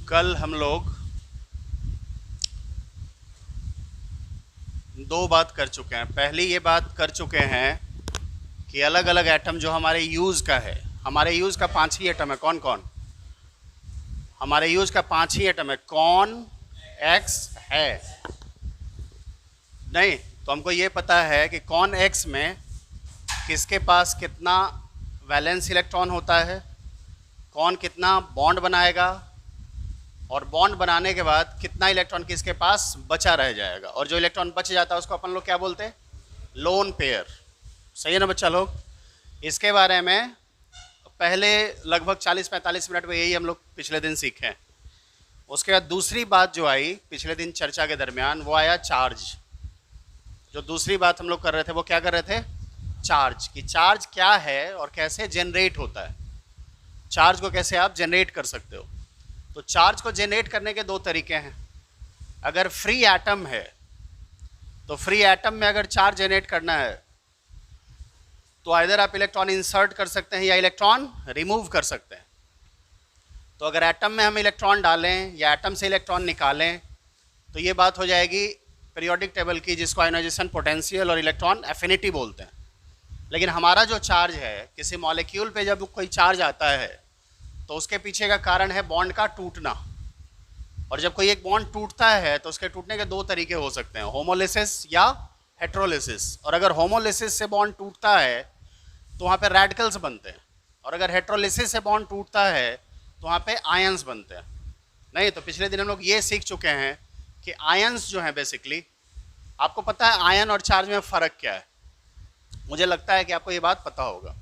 कल हम लोग दो बात कर चुके हैं। पहली ये बात कर चुके हैं कि अलग अलग एटम जो हमारे यूज़ का है, हमारे यूज़ का 5 ही एटम है। कौन कौन? हमारे यूज़ का 5 ही एटम है। कौन एक्स है? नहीं, तो हमको ये पता है कि कौन एक्स में किसके पास कितना वैलेंस इलेक्ट्रॉन होता है, कौन कितना बॉन्ड बनाएगा, और बॉन्ड बनाने के बाद कितना इलेक्ट्रॉन किसके पास बचा रह जाएगा, और जो इलेक्ट्रॉन बच जाता है उसको अपन लोग क्या बोलते हैं? Lone pair. सही है ना बच्चा लोग? इसके बारे में पहले लगभग 40-45 मिनट में यही हम लोग पिछले दिन सीखे हैं। उसके बाद दूसरी बात जो आई पिछले दिन चर्चा के दरमियान, वो आया चार्ज। जो दूसरी बात हम लोग कर रहे थे वो क्या कर रहे थे? चार्ज। कि चार्ज क्या है और कैसे जनरेट होता है, चार्ज को कैसे आप जनरेट कर सकते हो। तो चार्ज को जनरेट करने के दो तरीके हैं। अगर फ्री एटम है तो फ्री एटम में अगर चार्ज जनरेट करना है तो आइदर आप इलेक्ट्रॉन इंसर्ट कर सकते हैं या इलेक्ट्रॉन रिमूव कर सकते हैं। तो अगर एटम में हम इलेक्ट्रॉन डालें या एटम से इलेक्ट्रॉन निकालें तो ये बात हो जाएगी पीरियोडिक टेबल की, जिसको आयोनाइजेशन पोटेंशियल और इलेक्ट्रॉन एफिनिटी बोलते हैं। लेकिन हमारा जो चार्ज है, किसी मॉलिक्यूल पे जब कोई चार्ज आता है तो उसके पीछे का कारण है बॉन्ड का टूटना। और जब कोई एक बॉन्ड टूटता है तो उसके टूटने के दो तरीके हो सकते हैं, होमोलिसिस या हेट्रोलिसिस। और अगर होमोलिसिस से बॉन्ड टूटता है तो वहाँ पे रेडिकल्स बनते हैं, और अगर हेट्रोलिसिस से बॉन्ड टूटता है तो वहाँ पे आयंस बनते हैं। नहीं, तो पिछले दिन हम लोग ये सीख चुके हैं कि आयंस जो हैं बेसिकली, आपको पता है आयन और चार्ज में फ़र्क क्या है? मुझे लगता है कि आपको ये बात पता होगा।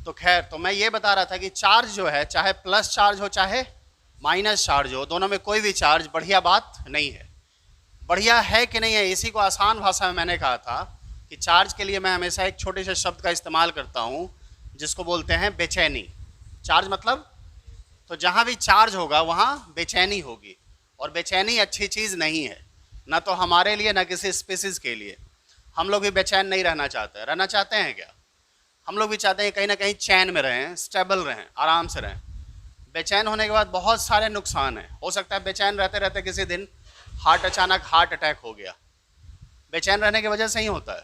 तो खैर, तो मैं ये बता रहा था कि चार्ज जो है, चाहे प्लस चार्ज हो चाहे माइनस चार्ज हो, दोनों में कोई भी चार्ज बढ़िया बात नहीं है। बढ़िया है कि नहीं है, इसी को आसान भाषा में मैंने कहा था कि चार्ज के लिए मैं हमेशा एक छोटे से शब्द का इस्तेमाल करता हूँ जिसको बोलते हैं बेचैनी। चार्ज मतलब, तो जहाँ भी चार्ज होगा वहाँ बेचैनी होगी, और बेचैनी अच्छी चीज़ नहीं है, ना तो हमारे लिए ना किसी स्पीसीज़ के लिए। हम लोग भी बेचैन नहीं रहना चाहते। रहना चाहते हैं क्या? हम लोग भी चाहते हैं कहीं ना कहीं चैन में रहें, स्टेबल रहें, आराम से रहें। बेचैन होने के बाद बहुत सारे नुकसान हैं। हो सकता है बेचैन रहते रहते किसी दिन अचानक हार्ट अटैक हो गया। बेचैन रहने की वजह से ही होता है।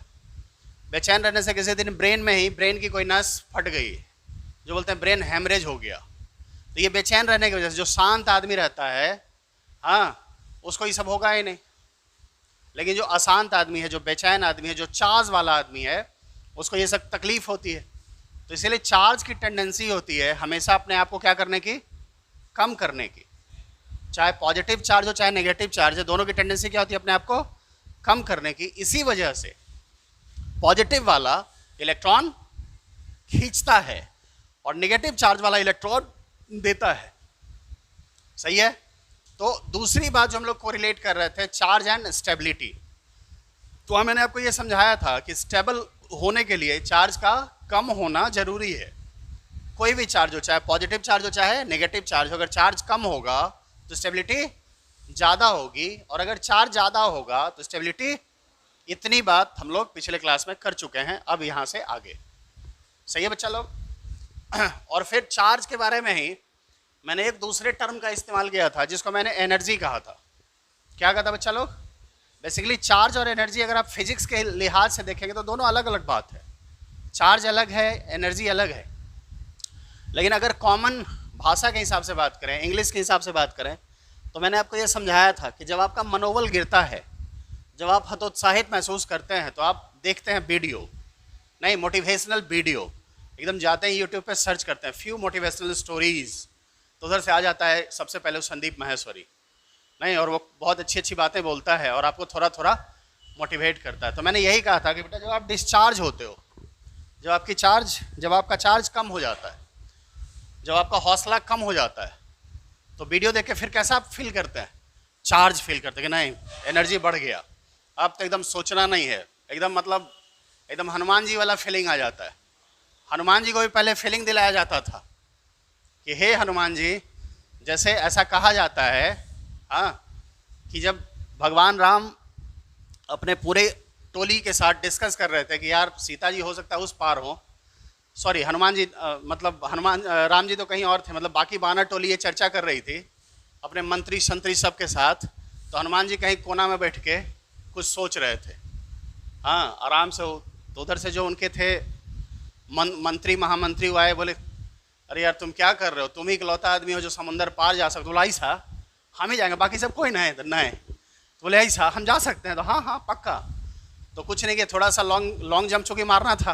बेचैन रहने से किसी दिन ब्रेन की कोई नस फट गई, जो बोलते हैं ब्रेन हेमरेज हो गया। तो ये बेचैन रहने की वजह से, जो शांत आदमी रहता है, हाँ, उसको ये सब होगा ही नहीं। लेकिन जो अशांत आदमी है, जो बेचैन आदमी है, जो चार्ज वाला आदमी है, उसको ये सब तकलीफ होती है। तो इसीलिए चार्ज की टेंडेंसी होती है हमेशा अपने आप को क्या करने की? कम करने की। चाहे पॉजिटिव चार्ज हो चाहे नेगेटिव चार्ज है, दोनों की टेंडेंसी क्या होती है? अपने आप को कम करने की। इसी वजह से पॉजिटिव वाला इलेक्ट्रॉन खींचता है और नेगेटिव चार्ज वाला इलेक्ट्रॉन देता है। सही है? तो दूसरी बात जो हम लोग को रिलेट कर रहे थे, चार्ज एंड स्टेबिलिटी। तो मैंने आपको ये समझाया था कि स्टेबल होने के लिए चार्ज का कम होना जरूरी है। कोई भी चार्ज हो, चाहे पॉजिटिव चार्ज हो चाहे नेगेटिव चार्ज हो, अगर चार्ज कम होगा तो स्टेबिलिटी ज़्यादा होगी, और अगर चार्ज ज़्यादा होगा तो स्टेबिलिटी। इतनी बात हम लोग पिछले क्लास में कर चुके हैं, अब यहाँ से आगे। सही है बच्चा लोग? और फिर चार्ज के बारे में ही मैंने एक दूसरे टर्म का इस्तेमाल किया था जिसको मैंने एनर्जी कहा था। क्या कहा था बच्चा लोग? बेसिकली चार्ज और एनर्जी अगर आप फिजिक्स के लिहाज से देखेंगे तो दोनों अलग अलग बात है। चार्ज अलग है, एनर्जी अलग है। लेकिन अगर कॉमन भाषा के हिसाब से बात करें, इंग्लिश के हिसाब से बात करें, तो मैंने आपको ये समझाया था कि जब आपका मनोबल गिरता है, जब आप हतोत्साहित महसूस करते हैं, तो आप देखते हैं वीडियो, नहीं मोटिवेशनल वीडियो, एकदम जाते हैं यूट्यूब पे सर्च करते हैं फ्यू मोटिवेशनल स्टोरीज़, तो उधर से आ जाता है सबसे पहले संदीप माहेश्वरी, नहीं, और वो बहुत अच्छी अच्छी बातें बोलता है और आपको थोड़ा थोड़ा मोटिवेट करता है। तो मैंने यही कहा था कि बेटा जब आप डिस्चार्ज होते हो, जब आपका चार्ज कम हो जाता है, जब आपका हौसला कम हो जाता है, तो वीडियो देख के फिर कैसा आप फील करते हैं? चार्ज फील करते हैं कि नहीं, एनर्जी बढ़ गया, अब तो एकदम सोचना नहीं है, एकदम मतलब एकदम हनुमान जी वाला फीलिंग आ जाता है। हनुमान जी को भी पहले फीलिंग दिलाया जाता था कि हे हनुमान जी, जैसे ऐसा कहा जाता है, हाँ, कि जब भगवान राम अपने पूरे टोली के साथ डिस्कस कर रहे थे कि यार सीता जी हो सकता है उस पार हो, सॉरी हनुमान जी, मतलब राम जी तो कहीं और थे, मतलब बाकी 12 टोली ये चर्चा कर रही थी अपने मंत्री संतरी सब के साथ, तो हनुमान जी कहीं कोना में बैठ के कुछ सोच रहे थे। हाँ, आराम से। तो उधर से जो उनके थे मंत्री महामंत्री वो आए, बोले अरे यार तुम क्या कर रहे हो, तुम ही इकलौता आदमी हो जो समंदर पार जा सकते हो। बोला ऐसा, हम ही जाएंगे, बाकी सब कोई ना है इधर, ना है। तो बोले ऐसा हम जा सकते हैं? तो हाँ हाँ पक्का। तो कुछ नहीं किया, थोड़ा सा लॉन्ग जंप चूँकि मारना था,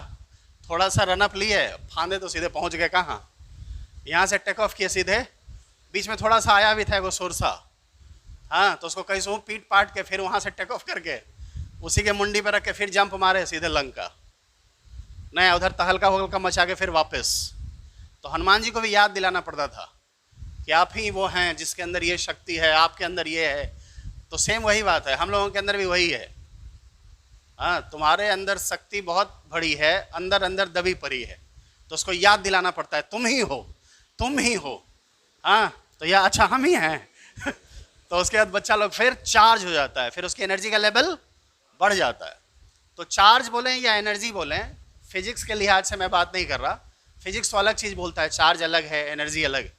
थोड़ा सा रनअप लिए, फांदे तो सीधे पहुँच गए कहाँ, यहाँ से टेक ऑफ किए सीधे। बीच में थोड़ा सा आया भी था वो सोरसा, हाँ, तो उसको कहीं से पीट पाट के फिर वहाँ से टेक ऑफ करके उसी के मुंडी पर रख के फिर जंप मारे सीधे लंका, नहीं उधर तहलका वहलका मचा के फिर वापस। तो हनुमान जी को भी याद दिलाना पड़ता था कि आप ही वो हैं जिसके अंदर ये शक्ति है, आपके अंदर ये है। तो सेम वही बात है, हम लोगों के अंदर भी वही है। हाँ, तुम्हारे अंदर शक्ति बहुत बड़ी है, अंदर अंदर दबी पड़ी है, तो उसको याद दिलाना पड़ता है, तुम ही हो, तुम ही हो। हाँ, तो यह अच्छा हम ही हैं तो उसके बाद बच्चा लोग फिर चार्ज हो जाता है, फिर उसकी एनर्जी का लेवल बढ़ जाता है। तो चार्ज बोलें या एनर्जी बोलें, फिजिक्स के लिहाज से मैं बात नहीं कर रहा, फिजिक्स तो अलग चीज़ बोलता है, चार्ज अलग है, एनर्जी अलग है।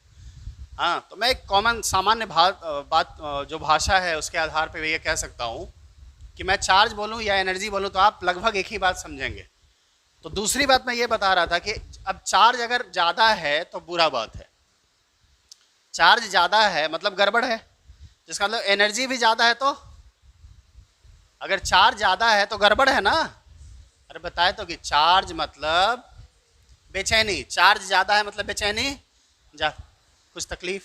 हाँ, तो मैं एक कॉमन सामान्य बात जो भाषा है उसके आधार पर ये कह सकता हूँ कि मैं चार्ज बोलूँ या एनर्जी बोलूँ तो आप लगभग एक ही बात समझेंगे। तो दूसरी बात मैं ये बता रहा था कि अब चार्ज अगर ज़्यादा है तो बुरा बात है, चार्ज ज़्यादा है मतलब गड़बड़ है, जिसका मतलब एनर्जी भी ज़्यादा है तो, अगर चार्ज ज़्यादा है तो गड़बड़ है ना। अरे बताए तो कि चार्ज मतलब बेचैनी, चार्ज ज़्यादा है मतलब बेचैनी कुछ तकलीफ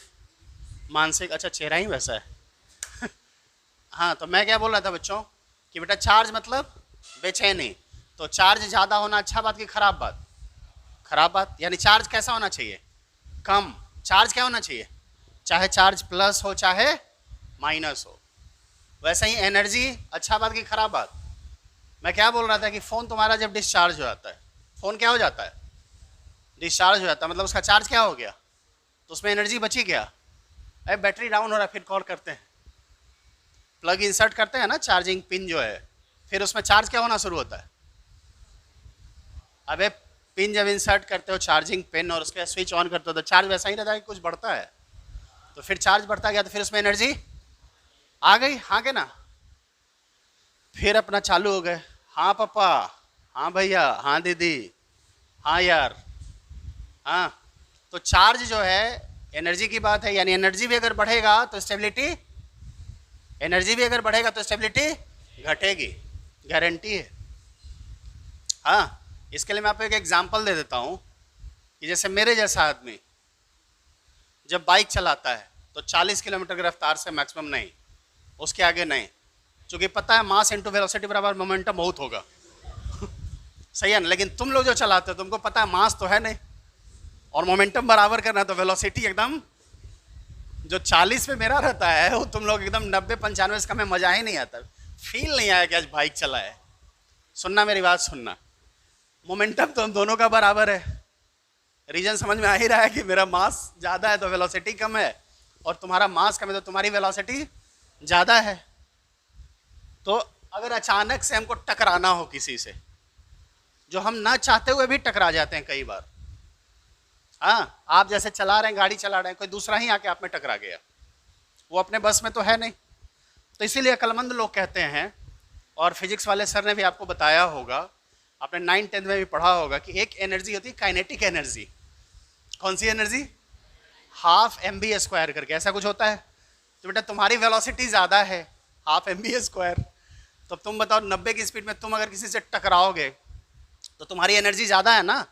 मानसिक, अच्छा चेहरा ही वैसा है हाँ, तो मैं क्या बोल रहा था बच्चों कि बेटा चार्ज मतलब बेचैनी, तो चार्ज ज़्यादा होना अच्छा बात कि खराब बात? खराब बात। यानी चार्ज कैसा होना चाहिए? कम। चार्ज क्या होना चाहिए? चाहे चार्ज प्लस हो चाहे माइनस हो। वैसे ही एनर्जी अच्छा बात कि खराब बात? मैं क्या बोल रहा था कि फ़ोन तुम्हारा जब डिस्चार्ज हो जाता है, फ़ोन क्या हो जाता है? डिस्चार्ज हो जाता है, मतलब उसका चार्ज क्या हो गया, तो उसमें एनर्जी बची क्या? अरे बैटरी डाउन हो रहा है, फिर कॉल करते हैं, प्लग इंसर्ट करते हैं ना, चार्जिंग पिन जो है, फिर उसमें चार्ज क्या होना शुरू होता है? अबे पिन जब इंसर्ट करते हो चार्जिंग पिन और उसके बाद स्विच ऑन करते हो तो चार्ज वैसा ही रहता है कि कुछ बढ़ता है? तो फिर चार्ज बढ़ता गया तो फिर उसमें एनर्जी आ गई, हाँ के ना? फिर अपना चालू हो गए, हाँ पापा, हाँ भैया, हाँ दीदी, हाँ यार। हाँ, तो चार्ज जो है एनर्जी की बात है, यानी एनर्जी भी अगर बढ़ेगा तो स्टेबिलिटी, एनर्जी भी अगर बढ़ेगा तो स्टेबिलिटी घटेगी, गारंटी है। हाँ, इसके लिए मैं आपको एक एग्जांपल दे देता हूँ कि जैसे मेरे जैसा आदमी जब बाइक चलाता है तो 40 किलोमीटर की रफ्तार से मैक्सिमम नहीं, उसके आगे नहीं, क्योंकि पता है मास इंटू वेलोसिटी बराबर मोमेंटम बहुत होगा सही है ना? लेकिन तुम लोग जो चलाते हो तुमको पता है मास तो है नहीं और मोमेंटम बराबर करना है, तो वेलोसिटी एकदम जो 40 पे मेरा रहता है वो तुम लोग एकदम 90-95 इसका में मज़ा ही नहीं आता, फील नहीं आया कि आज बाइक चला है। सुनना मेरी बात सुनना, मोमेंटम तो हम दोनों का बराबर है, रीजन समझ में आ ही रहा है कि मेरा मास ज़्यादा है तो वेलोसिटी कम है और तुम्हारा मास कम है तो तुम्हारी वेलोसिटी ज़्यादा है। तो अगर अचानक से हमको टकराना हो किसी से, जो हम ना चाहते हुए भी टकरा जाते हैं कई बार। हाँ, आप जैसे चला रहे हैं, गाड़ी चला रहे हैं, कोई दूसरा ही आके आप में टकरा गया, वो अपने बस में तो है नहीं। तो इसीलिए अक्लमंद लोग कहते हैं, और फिजिक्स वाले सर ने भी आपको बताया होगा, आपने 9th-10th में भी पढ़ा होगा कि एक एनर्जी होती है काइनेटिक एनर्जी। कौन सी एनर्जी? हाफ mv² करके ऐसा कुछ होता है। तो बेटा तुम्हारी वेलोसिटी ज़्यादा है, हाफ mv², तो तुम बताओ 90 की स्पीड में तुम अगर किसी से टकराओगे तो तुम्हारी एनर्जी ज़्यादा है ना?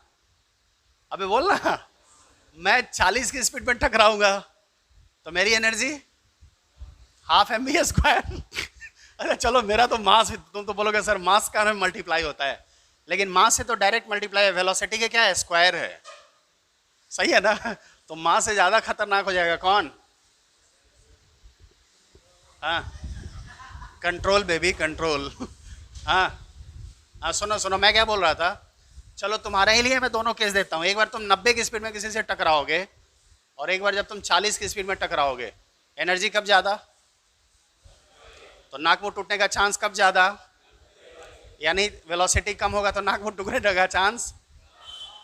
अबे बोल ना, मैं 40 की स्पीड में टकराऊंगा तो मेरी एनर्जी हाफ mv²। अरे चलो मेरा तो मास, तुम तो बोलोगे सर मास का मल्टीप्लाई होता है, लेकिन मास से तो डायरेक्ट मल्टीप्लाई है, वेलोसिटी के क्या है? स्क्वायर है, सही है ना? तो मास से ज़्यादा खतरनाक हो जाएगा कौन? हाँ, कंट्रोल बेबी कंट्रोल। हाँ हाँ, सुनो सुनो, मैं क्या बोल रहा था, चलो तुम्हारे ही लिए मैं दोनों केस देता हूँ। एक बार तुम 90 की स्पीड में किसी से टकराओगे और एक बार जब तुम 40 की स्पीड में टकराओगे, एनर्जी कब ज़्यादा? तो नाक मुंह टूटने का चांस कब ज़्यादा? यानी वेलोसिटी कम होगा तो नाक मुंह टूटने का चांस,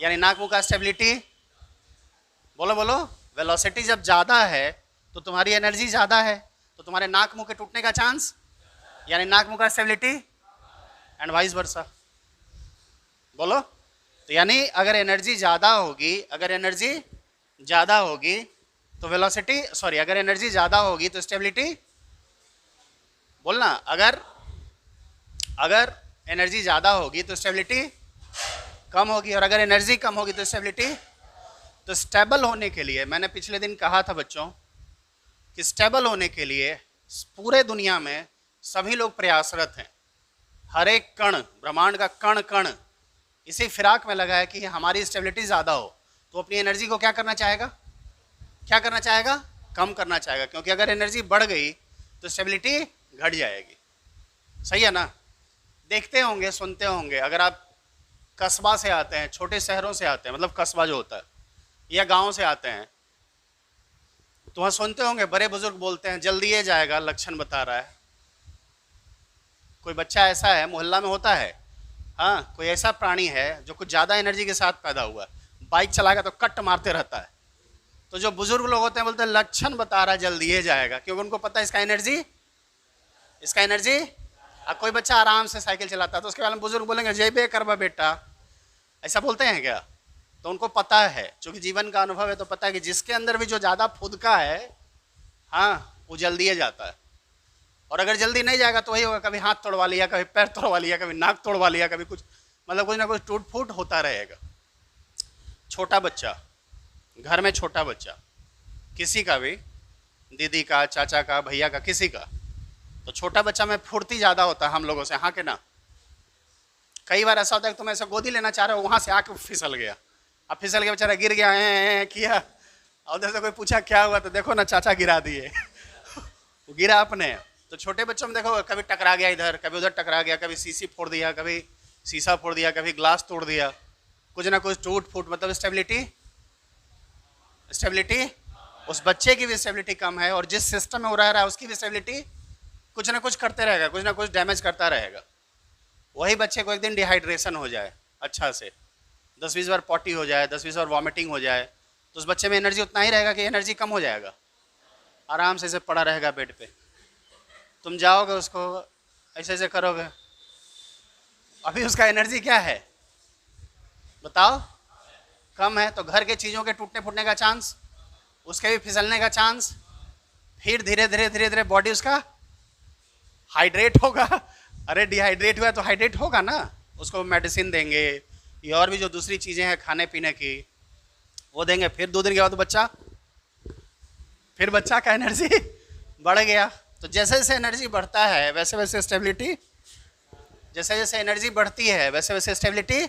यानी नाक मुंह का स्टेबिलिटी, बोलो बोलो, वेलोसिटी जब ज़्यादा है तो तुम्हारी एनर्जी ज़्यादा है, तो तुम्हारे नाक मुंह के टूटने का चांस, यानी नाक मुंह का स्टेबिलिटी, एंड वाइस वर्सा। बोलो। तो यानी अगर एनर्जी ज़्यादा होगी, अगर एनर्जी ज़्यादा होगी तो वेलोसिटी, सॉरी, अगर एनर्जी ज़्यादा होगी तो स्टेबिलिटी, बोलना, अगर अगर एनर्जी ज़्यादा होगी तो स्टेबिलिटी कम होगी, और अगर एनर्जी कम होगी तो स्टेबिलिटी। तो स्टेबल होने के लिए, मैंने पिछले दिन कहा था बच्चों कि स्टेबल होने के लिए पूरे दुनिया में सभी लोग प्रयासरत हैं। हर एक कण, ब्रह्मांड का कण कण इसी फिराक में लगा है कि हमारी स्टेबिलिटी ज़्यादा हो। तो अपनी एनर्जी को क्या करना चाहेगा, क्या करना चाहेगा, कम करना चाहेगा, क्योंकि अगर एनर्जी बढ़ गई तो स्टेबिलिटी घट जाएगी। सही है ना। देखते होंगे, सुनते होंगे, अगर आप कस्बा से आते हैं, छोटे शहरों से आते हैं, मतलब कस्बा जो होता है, या गांव से आते हैं, तो वहाँ सुनते होंगे बड़े बुजुर्ग बोलते हैं जल्दी ये जाएगा, लक्षण बता रहा है। कोई बच्चा ऐसा है, मोहल्ला में होता है, हाँ, कोई ऐसा प्राणी है जो कुछ ज़्यादा एनर्जी के साथ पैदा हुआ है, बाइक चलाएगा तो कट मारते रहता है। तो जो बुजुर्ग लोग होते हैं बोलते हैं लक्षण बता रहा है जल्दी ये जाएगा, क्योंकि उनको पता है इसका एनर्जी। अब कोई बच्चा आराम से साइकिल चलाता है तो उसके बारे में बुजुर्ग बोलेंगे जय बे करवा बेटा, ऐसा बोलते हैं क्या। तो उनको पता है, क्योंकि जीवन का अनुभव है, तो पता है कि जिसके अंदर भी जो ज़्यादा फुदका है, हाँ, वो जल्दी जाता है। और अगर जल्दी नहीं जाएगा तो वही होगा, कभी हाथ तोड़वा लिया, कभी पैर तोड़वा लिया, कभी नाक तोड़वा लिया, कभी कुछ, मतलब कुछ ना कुछ टूट फूट होता रहेगा। छोटा बच्चा, घर में छोटा बच्चा, किसी का भी, दीदी का, चाचा का, भैया का, किसी का, तो छोटा बच्चा में फुर्ती ज़्यादा होता है हम लोगों से, हाँ के ना। कई बार ऐसा होता है कि तुम ऐसे गोदी लेना चाह रहे हो, वहाँ से आके फिसल गया, अब फिसल के बेचारा गिर गया, किया, और उधर से कोई पूछा क्या हुआ, तो देखो ना चाचा गिरा दिए वो गिरा अपने। तो छोटे बच्चों में देखो, कभी टकरा गया इधर, कभी उधर टकरा गया, कभी शीशी फोड़ दिया, कभी शीशा फोड़ दिया, कभी ग्लास तोड़ दिया, कुछ ना कुछ टूट फूट, मतलब स्टेबिलिटी उस बच्चे की भी स्टेबिलिटी कम है, और जिस सिस्टम में वो रह रहा है उसकी भी स्टेबिलिटी कुछ ना कुछ करते रहेगा, कुछ ना कुछ डैमेज करता रहेगा। वही बच्चे को एक दिन डिहाइड्रेशन हो जाए अच्छा से, 10-20 बार पॉटी हो जाए, 10-20 बार वॉमिटिंग हो जाए, तो उस बच्चे में एनर्जी उतना ही रहेगा कि एनर्जी कम हो जाएगा, आराम से ऐसे पड़ा रहेगा बेड पे। तुम जाओगे उसको ऐसे ऐसे करोगे, अभी उसका एनर्जी क्या है बताओ, कम है। तो घर के चीज़ों के टूटने फूटने का चांस, उसके भी फिसलने का चांस, फिर धीरे धीरे धीरे धीरे बॉडी उसका हाइड्रेट होगा। अरे डिहाइड्रेट हुआ तो हाइड्रेट होगा ना, उसको मेडिसिन देंगे, ये और भी जो दूसरी चीज़ें हैं खाने पीने की वो देंगे, फिर 2 दिन के बाद फिर बच्चा का एनर्जी बढ़ गया। तो जैसे जैसे एनर्जी बढ़ता है वैसे वैसे स्टेबिलिटी, जैसे जैसे एनर्जी बढ़ती है वैसे वैसे स्टेबिलिटी।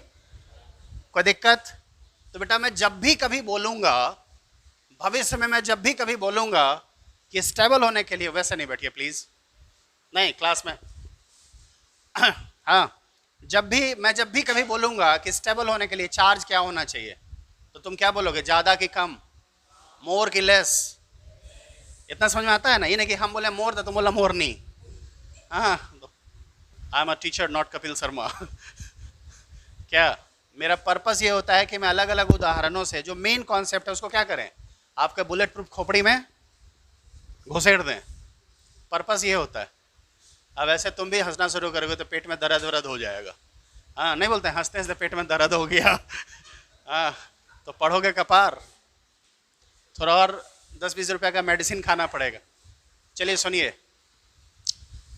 कोई दिक्कत। तो बेटा मैं जब भी कभी बोलूँगा, भविष्य में मैं जब भी कभी बोलूँगा कि स्टेबल होने के लिए, वैसे नहीं बैठिए प्लीज़, नहीं क्लास में हाँ, जब भी कभी बोलूँगा कि स्टेबल होने के लिए चार्ज क्या होना चाहिए, तो तुम क्या बोलोगे, ज़्यादा कि कम, मोर की लेस। इतना समझ में आता है ना, ये नहीं कि हम बोले मोर तो तुम बोला मोर नहीं। हाँ, I am a teacher not Kapil Sharma क्या मेरा पर्पस ये होता है कि मैं अलग अलग उदाहरणों से जो मेन कॉन्सेप्ट है उसको क्या करें, आपके बुलेट प्रूफ खोपड़ी में घुसेड़ दें। पर्पस ये होता है। अब ऐसे तुम भी हंसना शुरू करोगे तो पेट में दर्द वरद हो जाएगा। हाँ, नहीं बोलते हंसते हंसते पेट में दर्द हो गया हाँ, तो पढ़ोगे कपार, थोड़ा और 10-20 रुपये का मेडिसिन खाना पड़ेगा। चलिए सुनिए,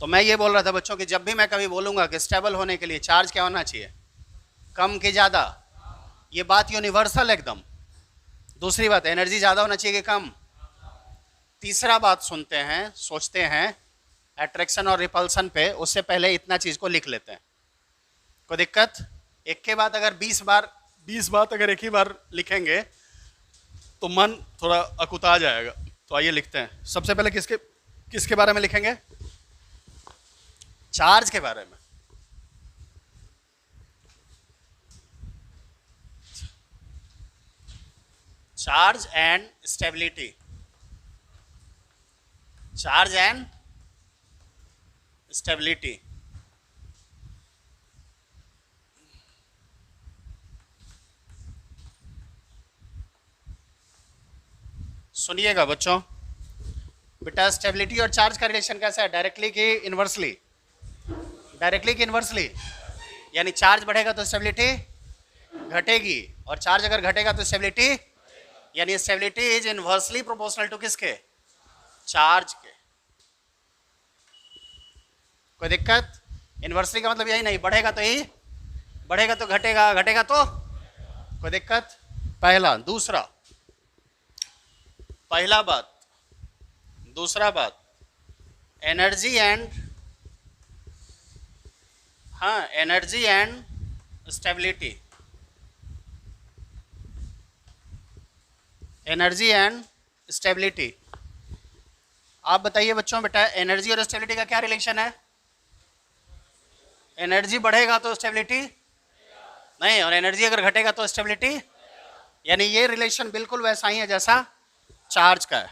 तो मैं ये बोल रहा था बच्चों कि जब भी मैं कभी बोलूँगा कि स्टेबल होने के लिए चार्ज क्या होना चाहिए, कम कि ज़्यादा, ये बात यूनिवर्सल एकदम। दूसरी बात, एनर्जी ज़्यादा होना चाहिए कि कम। तीसरा बात सुनते हैं, सोचते हैं एट्रैक्शन और रिपल्सन पे, उससे पहले इतना चीज़ को लिख लेते हैं। कोई दिक्कत। एक के बाद अगर 20 बात अगर एक ही बार लिखेंगे तो मन थोड़ा अकुता जाएगा। तो आइए लिखते हैं। सबसे पहले किसके बारे में लिखेंगे, चार्ज के बारे में। Charge and stability, charge and stability. सुनिएगा बच्चों, बेटा स्टेबिलिटी और चार्ज का रिलेशन कैसा है, डायरेक्टली कि इनवर्सली? डायरेक्टली कि इनवर्सली? यानी चार्ज बढ़ेगा तो स्टेबिलिटी घटेगी, और चार्ज अगर घटेगा तो स्टेबिलिटी, यानी stability is inversely proportional to किसके? चार्ज के। कोई दिक्कत? इनवर्सली का मतलब यही नहीं, बढ़ेगा तो ही, बढ़ेगा तो घटेगा, घटेगा तो, कोई दिक्कत? पहला। दूसरा, पहला बात। दूसरा बात, एनर्जी एंड, हाँ, energy and stability, energy and stability. आप बताइए बच्चों, बेटा एनर्जी और स्टेबिलिटी का क्या रिलेशन है? एनर्जी बढ़ेगा तो स्टेबिलिटी नहीं, और एनर्जी अगर घटेगा तो स्टेबिलिटी, यानी ये रिलेशन बिल्कुल वैसा ही है जैसा चार्ज का है।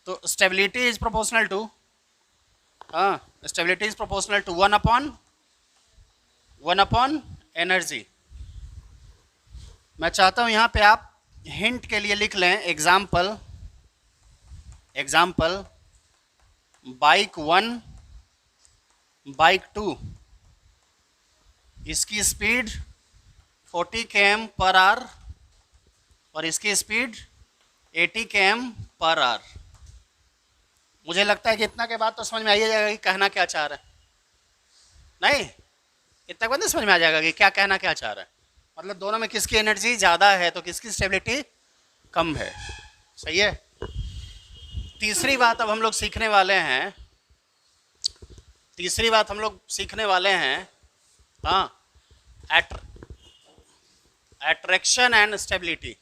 तो स्टेबिलिटी इज प्रोपोर्शनल टू, हाँ, stability is proportional to 1/1 energy. मैं चाहता हूं यहां पे आप हिंट के लिए लिख लें एग्जाम्पल, एग्जाम्पल बाइक 1 बाइक 2, इसकी स्पीड 40 km/h और इसकी स्पीड 80 km/h। मुझे लगता है कि इतना के बाद तो समझ में आ जाएगा कि कहना क्या चाह रहा है, नहीं? इतना के बाद नहीं समझ में आ जाएगा कि क्या कहना क्या चाह रहा है? मतलब दोनों में किसकी एनर्जी ज़्यादा है तो किसकी स्टेबिलिटी कम है। सही है। तीसरी बात अब हम लोग सीखने वाले हैं, तीसरी बात हम लोग सीखने वाले हैं, हाँ, एट्रैक्शन एंड स्टेबिलिटी।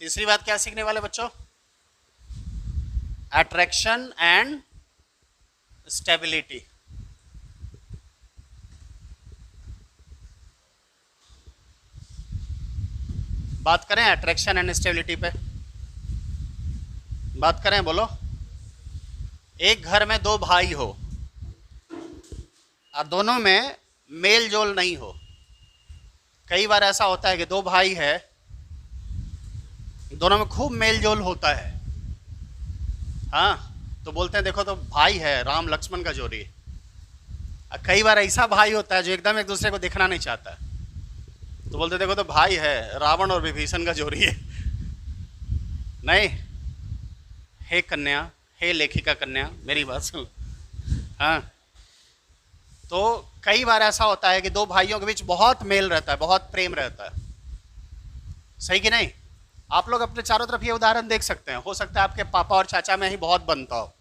तीसरी बात क्या सीखने वाले बच्चों? Attraction and stability. बात करें एट्रैक्शन एंड स्टेबिलिटी पे, बात करें, बोलो। एक घर में दो भाई हो और दोनों में मेल जोल नहीं हो। कई बार ऐसा होता है कि दो भाई है, दोनों में खूब मेल जोल होता है, हाँ, तो बोलते हैं देखो तो भाई है, राम लक्ष्मण का जोड़ी। और कई बार ऐसा भाई होता है जो एकदम एक दूसरे को देखना नहीं चाहता है, तो बोलते देखो तो भाई है, रावण और विभीषण का जोड़ी है। नहीं, हे कन्या, हे लेखिका कन्या, मेरी बात सुन। हाँ, तो कई बार ऐसा होता है कि दो भाइयों के बीच बहुत मेल रहता है, बहुत प्रेम रहता है, सही कि नहीं? आप लोग अपने चारों तरफ ये उदाहरण देख सकते हैं। हो सकता है आपके पापा और चाचा में ही बहुत बनता हो,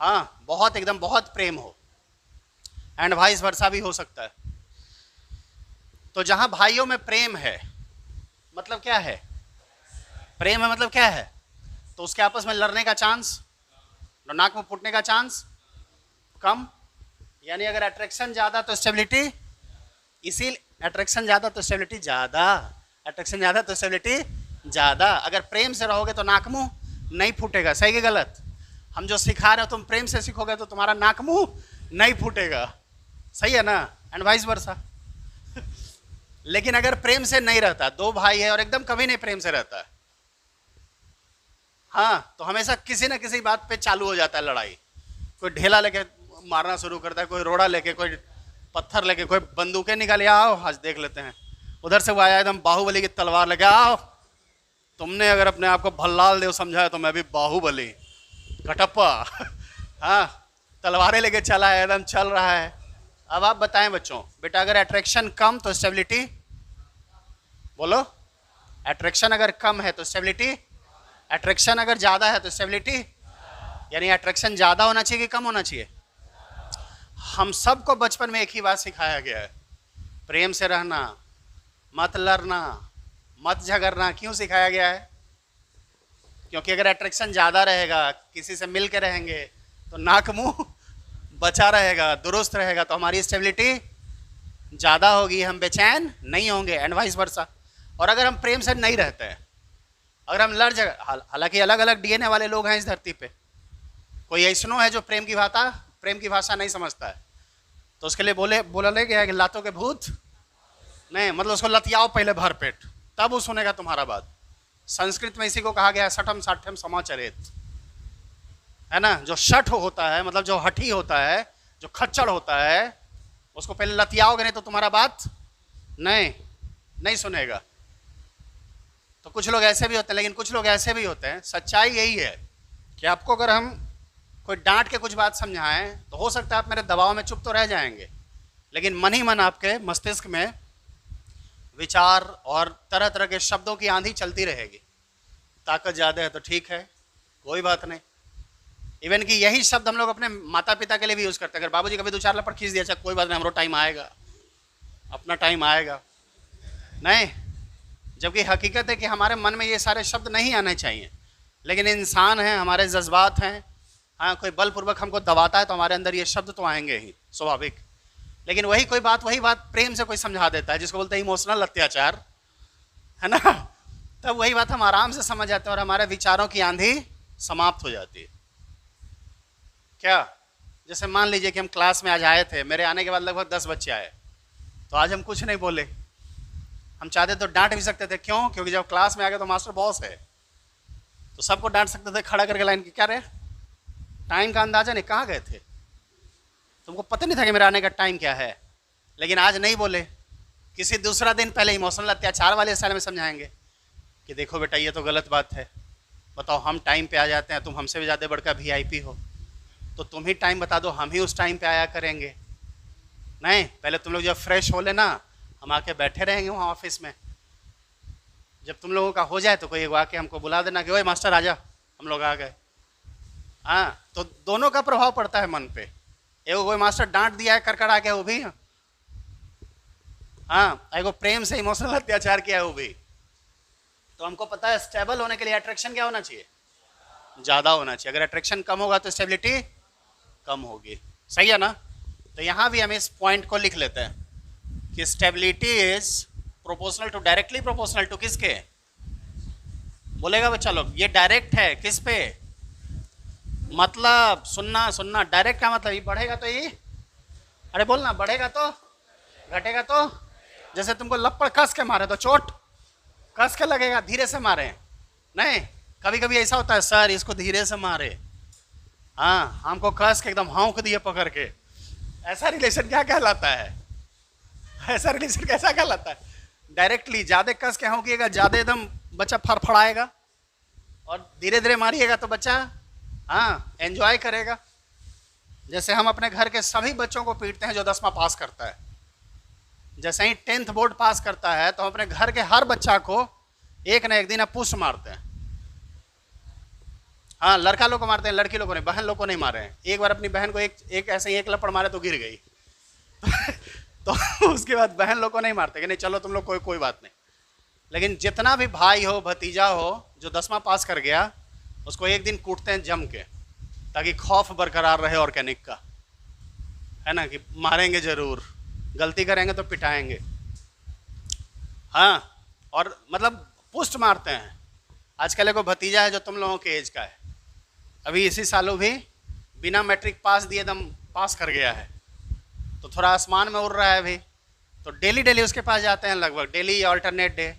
हाँ, बहुत एकदम बहुत प्रेम हो, एंड वाइस वर्सा भी हो सकता है। तो जहां भाइयों में प्रेम है, मतलब क्या है? प्रेम है मतलब क्या है? तो उसके आपस में लड़ने का चांस, नाक में फूटने का चांस कम। यानी अगर अट्रैक्शन ज़्यादा तो स्टेबिलिटी, इसी अट्रैक्शन ज़्यादा तो स्टेबिलिटी ज़्यादा, अट्रैक्शन ज़्यादा तो स्टेबिलिटी ज़्यादा। अगर प्रेम से रहोगे तो नाक मुंह नहीं फूटेगा। सही कि गलत? हम जो सिखा रहे हो, तुम प्रेम से सीखोगे तो तुम्हारा नाक मुंह नहीं फूटेगा, सही है ना? एंड वाइस वर्सा। लेकिन अगर प्रेम से नहीं रहता, दो भाई है और एकदम कभी नहीं प्रेम से रहता है, हाँ, तो हमेशा किसी न किसी बात पे चालू हो जाता है लड़ाई। कोई ढेला लेके मारना शुरू करता है, कोई रोड़ा लेके, कोई पत्थर लेके, कोई बंदूकें निकाले, आओ आज देख लेते हैं। उधर से वो आया एकदम बाहुबली की तलवार लेके, आओ, तुमने अगर अपने आप को भल्लाल देव समझा है तो मैं भी बाहुबली कटप्पा। हाँ, तलवारें लेके चला है, एकदम चल रहा है। अब आप बताएं बच्चों, बेटा अगर अट्रैक्शन कम तो स्टेबिलिटी, बोलो, अट्रैक्शन अगर कम है तो स्टेबिलिटी, अट्रैक्शन अगर ज़्यादा है तो स्टेबिलिटी। यानी अट्रैक्शन ज़्यादा होना चाहिए कि कम होना चाहिए? हम सबको बचपन में एक ही बात सिखाया गया है, प्रेम से रहना, मत लड़ना, मत झगड़ना। क्यों सिखाया गया है? क्योंकि अगर अट्रैक्शन ज़्यादा रहेगा, किसी से मिल के रहेंगे तो नाक मुंह बचा रहेगा, दुरुस्त रहेगा, तो हमारी स्टेबिलिटी ज़्यादा होगी, हम बेचैन नहीं होंगे, एंड वाइस वर्सा। और अगर हम प्रेम से नहीं रहते हैं, अगर हम लड़ झगड़, हालांकि अलग अलग डीएनए वाले लोग हैं इस धरती पे, कोई ऐसनो है जो प्रेम की भाषा नहीं समझता है, तो उसके लिए बोला गया है कि लातों के भूत नहीं, मतलब उसको लतियाओ पहले भर पेट, तब वो सुनेगा तुम्हारा बात। संस्कृत में इसी को कहा गया है सठम साठ्यम समाचरेत, है ना। जो शठ होता है मतलब जो हठी होता है, जो खच्चड़ होता है, उसको पहले लतियाओगे नहीं तो तुम्हारा बात नहीं सुनेगा। तो कुछ लोग ऐसे भी होते हैं, लेकिन कुछ लोग ऐसे भी होते हैं। सच्चाई यही है कि आपको अगर हम कोई डांट के कुछ बात समझाएं तो हो सकता है आप मेरे दबाव में चुप तो रह जाएंगे, लेकिन मन ही मन आपके मस्तिष्क में विचार और तरह तरह के शब्दों की आंधी चलती रहेगी। ताकत ज़्यादा है तो ठीक है, कोई बात नहीं। इवन कि यही शब्द हम लोग अपने माता पिता के लिए भी यूज़ करते हैं। अगर बाबूजी कभी 2-4 लपट खींच दिया, अच्छा कोई बात नहीं, हमारा टाइम आएगा, अपना टाइम आएगा, नहीं। जबकि हकीकत है कि हमारे मन में ये सारे शब्द नहीं आने चाहिए, लेकिन इंसान हैं, हमारे जज्बात हैं। हाँ, कोई बलपूर्वक हमको दबाता है तो हमारे अंदर ये शब्द तो आएंगे ही, स्वाभाविक। लेकिन वही बात प्रेम से कोई समझा देता है, जिसको बोलते हैं इमोशनल अत्याचार, है ना। तब वही बात हम आराम से समझ जाते हैं और हमारे विचारों की आंधी समाप्त हो जाती है। क्या, जैसे मान लीजिए कि हम क्लास में आज आए थे, मेरे आने के बाद लगभग 10 बच्चे आए, तो आज हम कुछ नहीं बोले। हम चाहते तो डांट भी सकते थे, क्यों? क्योंकि जब क्लास में आ गए तो मास्टर बॉस है, तो सबको डांट सकते थे खड़ा करके लाइन की, क्या रे टाइम का अंदाजा नहीं, कहाँ गए थे, तुमको पता नहीं था कि मेरा आने का टाइम क्या है। लेकिन आज नहीं बोले, किसी दूसरा दिन पहले इमोशनल अत्याचार वाले स्टाइल में समझाएंगे कि देखो बेटा ये तो गलत बात है, बताओ हम टाइम पे आ जाते हैं, तुम हमसे भी ज़्यादा बड़का VIP हो, तो तुम ही टाइम बता दो, हम ही उस टाइम पे आया करेंगे। नहीं, पहले तुम लोग जब फ्रेश हो लेना, हम आके बैठे रहेंगे वहाँ ऑफिस में। जब तुम लोगों का हो जाए तो कोई आके हमको बुला देना कि ओए मास्टर आजा, हम लोग आ गए। हाँ, तो दोनों का प्रभाव पड़ता है मन पे। एगो कोई मास्टर डांट दिया है करकड़ा के, वो भी, हाँ, एगो प्रेम से इमोशनल अत्याचार किया है, वो भी। तो हमको पता है स्टेबल होने के लिए अट्रैक्शन क्या होना चाहिए, ज़्यादा होना चाहिए। अगर अट्रैक्शन कम होगा तो स्टेबिलिटी कम होगी, सही है ना। तो यहाँ भी हम इस पॉइंट को लिख लेते हैं कि stability is proportional to, directly proportional to किसके, बोलेगा बच्चा लोग, ये डायरेक्ट है किस पे, मतलब सुनना, डायरेक्ट का मतलब ये बढ़ेगा तो ये, अरे बोलना, बढ़ेगा तो घटेगा तो। जैसे तुमको लपड़ कस के मारे तो चोट कस के लगेगा, धीरे से मारे नहीं। कभी कभी ऐसा होता है, सर इसको धीरे से मारे, हाँ हमको कस के एकदम हाँक दिए पकड़ के। ऐसा रिलेशन क्या कहलाता है, ऐसा रिलेशन कैसा कहलाता है? डायरेक्टली ज़्यादा कस के हाँकिएगा, ज़्यादा एकदम बच्चा फड़फड़ाएगा, और धीरे धीरे मारिएगा तो बच्चा हाँ एंजॉय करेगा। जैसे हम अपने घर के सभी बच्चों को पीटते हैं जो 10वां पास करता है, जैसे ही 10th बोर्ड पास करता है तो हम अपने घर के हर बच्चा को एक न एक दिन पुश मारते हैं। हाँ, लड़का लोग को मारते हैं, लड़की लोग को नहीं, बहन लोग को नहीं मारे हैं। एक बार अपनी बहन को एक ऐसे ही एक लपड़ मारे तो गिर गई तो उसके बाद बहन लोग को नहीं मारते कि नहीं चलो तुम लोग कोई बात नहीं। लेकिन जितना भी भाई हो भतीजा हो जो 10वां पास कर गया, उसको एक दिन कूटते हैं जम के, ताकि खौफ बरकरार रहे ऑर्गेनिक का, है ना, कि मारेंगे जरूर, गलती करेंगे तो पिटाएंगे। हाँ, और मतलब पुष्ट मारते हैं। आजकल एक भतीजा है जो तुम लोगों के एज का है, अभी इसी सालों भी बिना मैट्रिक पास दिए एकदम पास कर गया है, तो थोड़ा आसमान में उड़ रहा है अभी, तो डेली उसके पास जाते हैं, लगभग डेली या अल्टरनेट डे।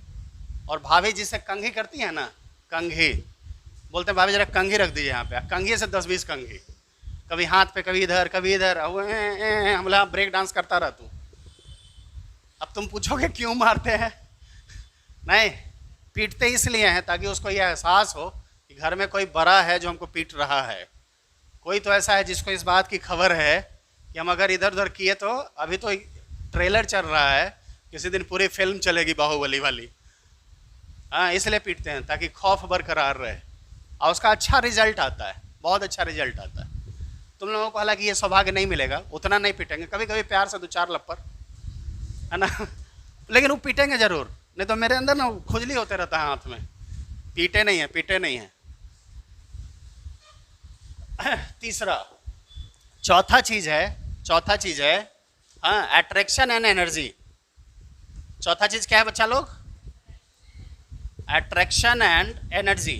और भाभी जिससे कंघी करती है ना, कंघी बोलते हैं, भाभी जरा कंघी रख दीजिए यहाँ पे, कंघी से 10-20 कंघी, कभी हाथ पे कभी इधर कभी इधर, हम बोला ब्रेक डांस करता रह तू। अब तुम पूछोगे क्यों मारते हैं? नहीं, पीटते इसलिए हैं ताकि उसको यह एहसास हो कि घर में कोई बड़ा है जो हमको पीट रहा है। कोई तो ऐसा है जिसको इस बात की खबर है कि हम अगर इधर उधर किए तो, अभी तो ट्रेलर चल रहा है, किसी दिन पूरी फिल्म चलेगी बाहुबली वाली। हाँ, इसलिए पीटते हैं ताकि खौफ बरकरार रहे, और उसका अच्छा रिजल्ट आता है, बहुत अच्छा रिजल्ट आता है। तुम लोगों को हालांकि ये सौभाग्य नहीं मिलेगा, उतना नहीं पीटेंगे, कभी कभी प्यार से 2-4 लपड़, है ना, लेकिन वो पीटेंगे जरूर, नहीं तो मेरे अंदर ना खुजली होते रहता है हाथ में। पीटे नहीं है। तीसरा, चौथा चीज है हाँ, अट्रैक्शन एंड एनर्जी। चौथा चीज क्या है बच्चा लोग? Attraction and energy.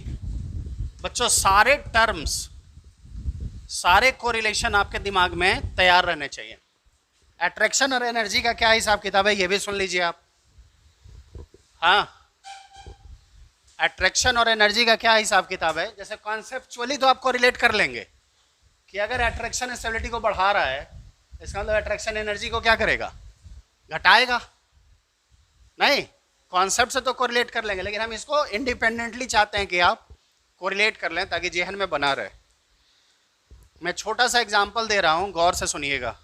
बच्चों, सारे टर्म्स, सारे कोरिलेशन आपके दिमाग में तैयार रहने चाहिए। अट्रैक्शन और एनर्जी का क्या हिसाब किताब है ये भी सुन लीजिए आप। हाँ, अट्रैक्शन और एनर्जी का क्या हिसाब किताब है? जैसे कॉन्सेप्चुअली तो आपको रिलेट कर लेंगे कि अगर अट्रैक्शन स्टेबिलिटी को बढ़ा रहा है, इसका मतलब अट्रैक्शन एनर्जी को क्या करेगा? घटाएगा। नहीं, कॉन्सेप्ट से तो कोरिलेट कर लेंगे, लेकिन हम इसको इंडिपेंडेंटली चाहते हैं कि आप कोरिलेट कर लें ताकि जेहन में बना रहे। मैं छोटा सा एग्जांपल दे रहा हूं, गौर से सुनिएगा।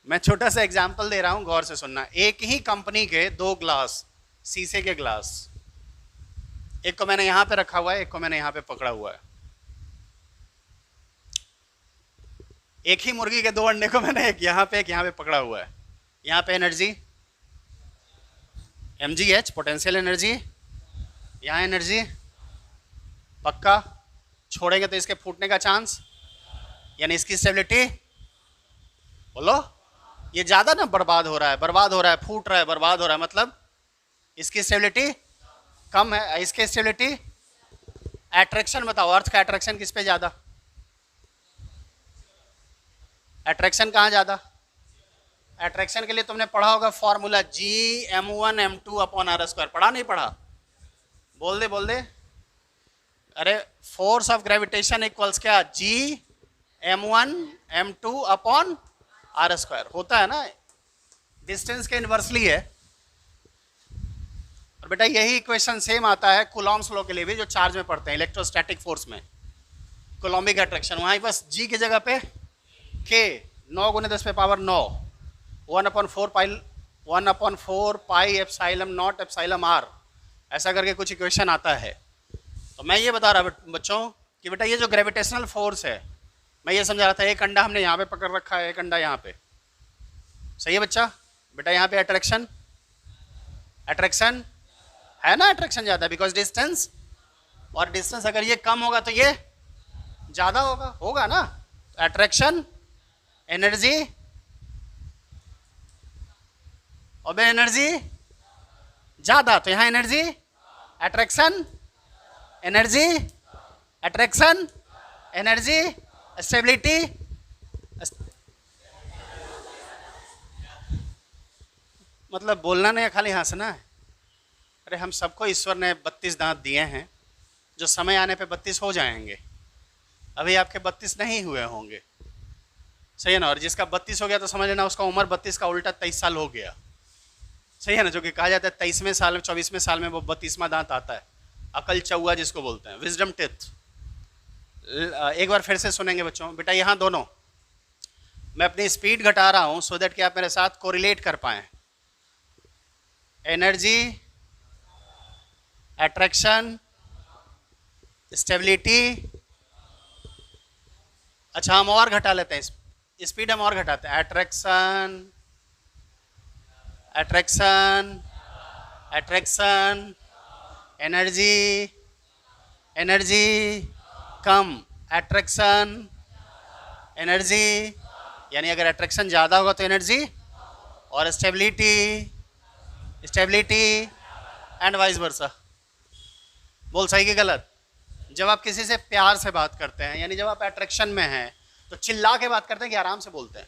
मैं छोटा सा एग्जांपल दे रहा हूं, गौर से सुनना। एक ही कंपनी के 2 ग्लास, शीशे के ग्लास, एक को मैंने यहां पे रखा हुआ है, एक को मैंने यहां पे पकड़ा हुआ है। एक ही मुर्गी के 2 अंडे को मैंने एक यहां पे पकड़ा हुआ है। यहां पे एनर्जी mgh पोटेंशियल एनर्जी, यहां एनर्जी पक्का, छोड़ेंगे तो इसके फूटने का चांस, यानी इसकी स्टेबिलिटी, बोलो, ये ज्यादा ना बर्बाद हो रहा है, फूट रहा है, बर्बाद हो रहा है, मतलब इसकी स्टेबिलिटी कम है। इसकी स्टेबिलिटी, अट्रैक्शन बताओ, अर्थ का अट्रैक्शन किस पे ज्यादा? अट्रैक्शन कहाँ ज्यादा? अट्रैक्शन के लिए तुमने पढ़ा होगा फॉर्मूला Gm1m2 अपॉन r²। पढ़ा नहीं पढ़ा? बोल दे। अरे फोर्स ऑफ ग्रेविटेशन इक्वल्स क्या? Gm1m2 upon r²। होता है ना, डिस्टेंस के इनवर्सली है। और बेटा यही इक्वेशन सेम आता है कूलॉम्स लॉ के लिए भी, जो चार्ज में पढ़ते हैं, इलेक्ट्रोस्टैटिक फोर्स में, कोलॉम्बिक अट्रैक्शन। वहां बस G की जगह पे K, 9 × 10⁻9, 1/4 pi epsilon not epsilon r, ऐसा करके कुछ इक्वेशन आता है। तो मैं ये बता रहा बच्चों कि बेटा ये जो ग्रेविटेशनल फोर्स है, मैं ये समझा रहा था, एक अंडा हमने यहाँ पे पकड़ रखा है, एक अंडा यहाँ पे, सही है बच्चा? बेटा यहाँ पे अट्रैक्शन है ना, अट्रैक्शन ज्यादा, बिकॉज डिस्टेंस, और डिस्टेंस अगर ये कम होगा तो ये ज्यादा होगा ना। अट्रैक्शन, एनर्जी, और एनर्जी ज्यादा, तो यहां energy, attraction, energy, attraction, energy, stability. मतलब बोलना नहीं है, खाली हंसना है। अरे हम सबको ईश्वर ने 32 दांत दिए हैं, जो समय आने पे 32 हो जाएंगे। अभी आपके 32 नहीं हुए होंगे, सही है ना? और जिसका 32 हो गया तो समझ लेना उसका उम्र 32 का उल्टा 23 साल हो गया, सही है ना? जो कि कहा जाता है 23वें साल में, 24वें साल में वो 32वां दांत आता है, अकल चौवा जिसको बोलते हैं, विजडम टिथ। एक बार फिर से सुनेंगे बच्चों। बेटा यहाँ दोनों, मैं अपनी स्पीड घटा रहा हूँ सो दैट कि आप मेरे साथ कोरिलेट कर पाएं। Energy, attraction, stability. अच्छा हम और घटा लेते हैं, स्पीड हम और घटाते हैं। अट्रैक्शन, एनर्जी कम, अट्रैक्शन, एनर्जी, यानी अगर अट्रैक्शन ज़्यादा होगा तो एनर्जी, और स्टेबिलिटी एंड वाइस वर्सा। बोल सही कि गलत? जब आप किसी से प्यार से बात करते हैं, यानी जब आप अट्रैक्शन में हैं, तो चिल्ला के बात करते हैं कि आराम से बोलते हैं,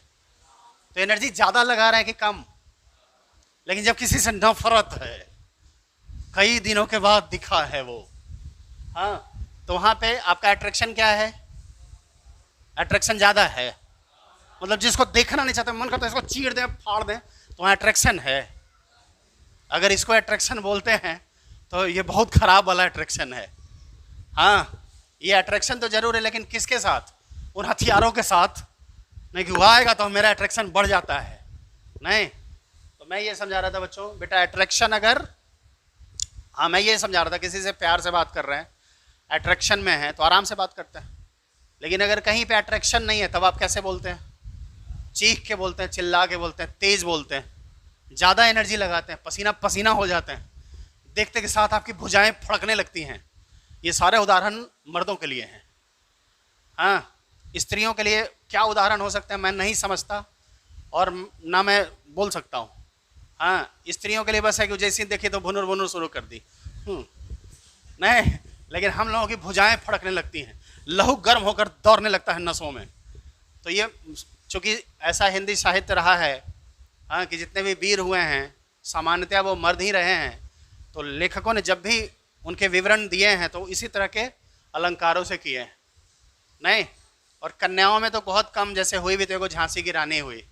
तो एनर्जी ज़्यादा लगा रहे हैं कि कम? लेकिन जब किसी से नफरत है, कई दिनों के बाद दिखा है वो, हाँ, तो वहां पे आपका अट्रैक्शन क्या है? अट्रैक्शन ज्यादा है। मतलब जिसको देखना नहीं चाहते, मन करता है इसको चीर दें, फाड़ दें, तो वहां अट्रैक्शन है। अगर इसको अट्रैक्शन बोलते हैं तो ये बहुत खराब वाला अट्रैक्शन है। हाँ, ये अट्रैक्शन तो जरूर है, लेकिन किसके साथ? उन हथियारों के साथ नहीं कि वो आएगा तो मेरा अट्रैक्शन बढ़ जाता है, नहीं। तो मैं ये समझा रहा था बच्चों, बेटा अट्रैक्शन अगर, हाँ मैं ये समझा रहा था, किसी से प्यार से बात कर रहे हैं, अट्रैक्शन में है तो आराम से बात करते हैं। लेकिन अगर कहीं पे अट्रैक्शन नहीं है, तब आप कैसे बोलते हैं? चीख के बोलते हैं, चिल्ला के बोलते हैं, तेज बोलते हैं, ज़्यादा एनर्जी लगाते हैं, पसीना पसीना हो जाते हैं, देखते के साथ आपकी भुजाएं फड़कने लगती हैं। ये सारे उदाहरण मर्दों के लिए हैं। हाँ, स्त्रियों के लिए क्या उदाहरण हो सकते हैं मैं नहीं समझता, और ना मैं बोल सकता हूँ। हाँ, स्त्रियों के लिए बस है कि जैसे देखी तो भुनुर भुनुर शुरू कर दी, नहीं, लेकिन हम लोगों की भुजाएं फड़कने लगती हैं, लहू गर्म होकर दौड़ने लगता है नसों में। तो ये चूँकि ऐसा हिंदी साहित्य रहा है, हाँ, कि जितने भी वीर हुए हैं सामान्यतः वो मर्द ही रहे हैं, तो लेखकों ने जब भी उनके विवरण दिए हैं तो इसी तरह के अलंकारों से किए हैं, नहीं। और कन्याओं में तो बहुत कम, जैसे हुई भी तो एगो झांसी की रानी हुई,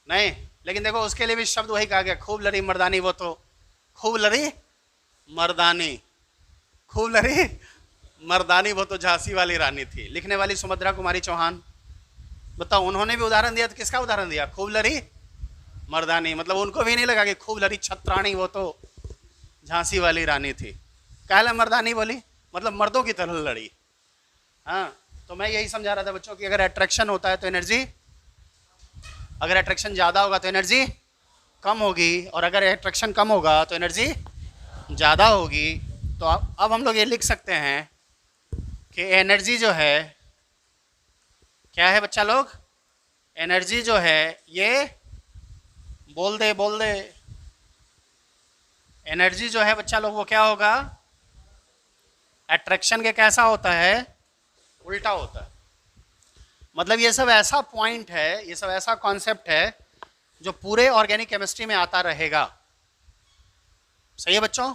नहीं। लेकिन देखो उसके लिए भी शब्द वही कहा गया, खूब लड़ी मर्दानी, वो तो खूब लड़ी मर्दानी, खूब लड़ी मर्दानी, वो तो झांसी वाली रानी थी। लिखने वाली सुभद्रा कुमारी चौहान, बताओ, उन्होंने भी उदाहरण दिया तो किसका उदाहरण दिया? खूब लड़ी मर्दानी। मतलब उनको भी नहीं लगा कि खूब लड़ी छत्राणी, वो तो झांसी वाली रानी थी। काहे मर्दानी बोली? मतलब मर्दों की तरह लड़ी। हाँ, तो मैं यही समझा रहा था बच्चों कि अगर अट्रैक्शन होता है तो एनर्जी, अगर अट्रैक्शन ज़्यादा होगा तो एनर्जी कम होगी, और अगर अट्रैक्शन कम होगा तो एनर्जी ज़्यादा होगी। तो अब हम लोग ये लिख सकते हैं कि एनर्जी जो है, क्या है बच्चा लोग? एनर्जी जो है ये, बोल दे, एनर्जी जो है बच्चा लोग वो क्या होगा? अट्रैक्शन के कैसा होता है? उल्टा होता है। मतलब ये सब ऐसा पॉइंट है, ये सब ऐसा कॉन्सेप्ट है जो पूरे ऑर्गेनिक केमिस्ट्री में आता रहेगा। सही है बच्चों?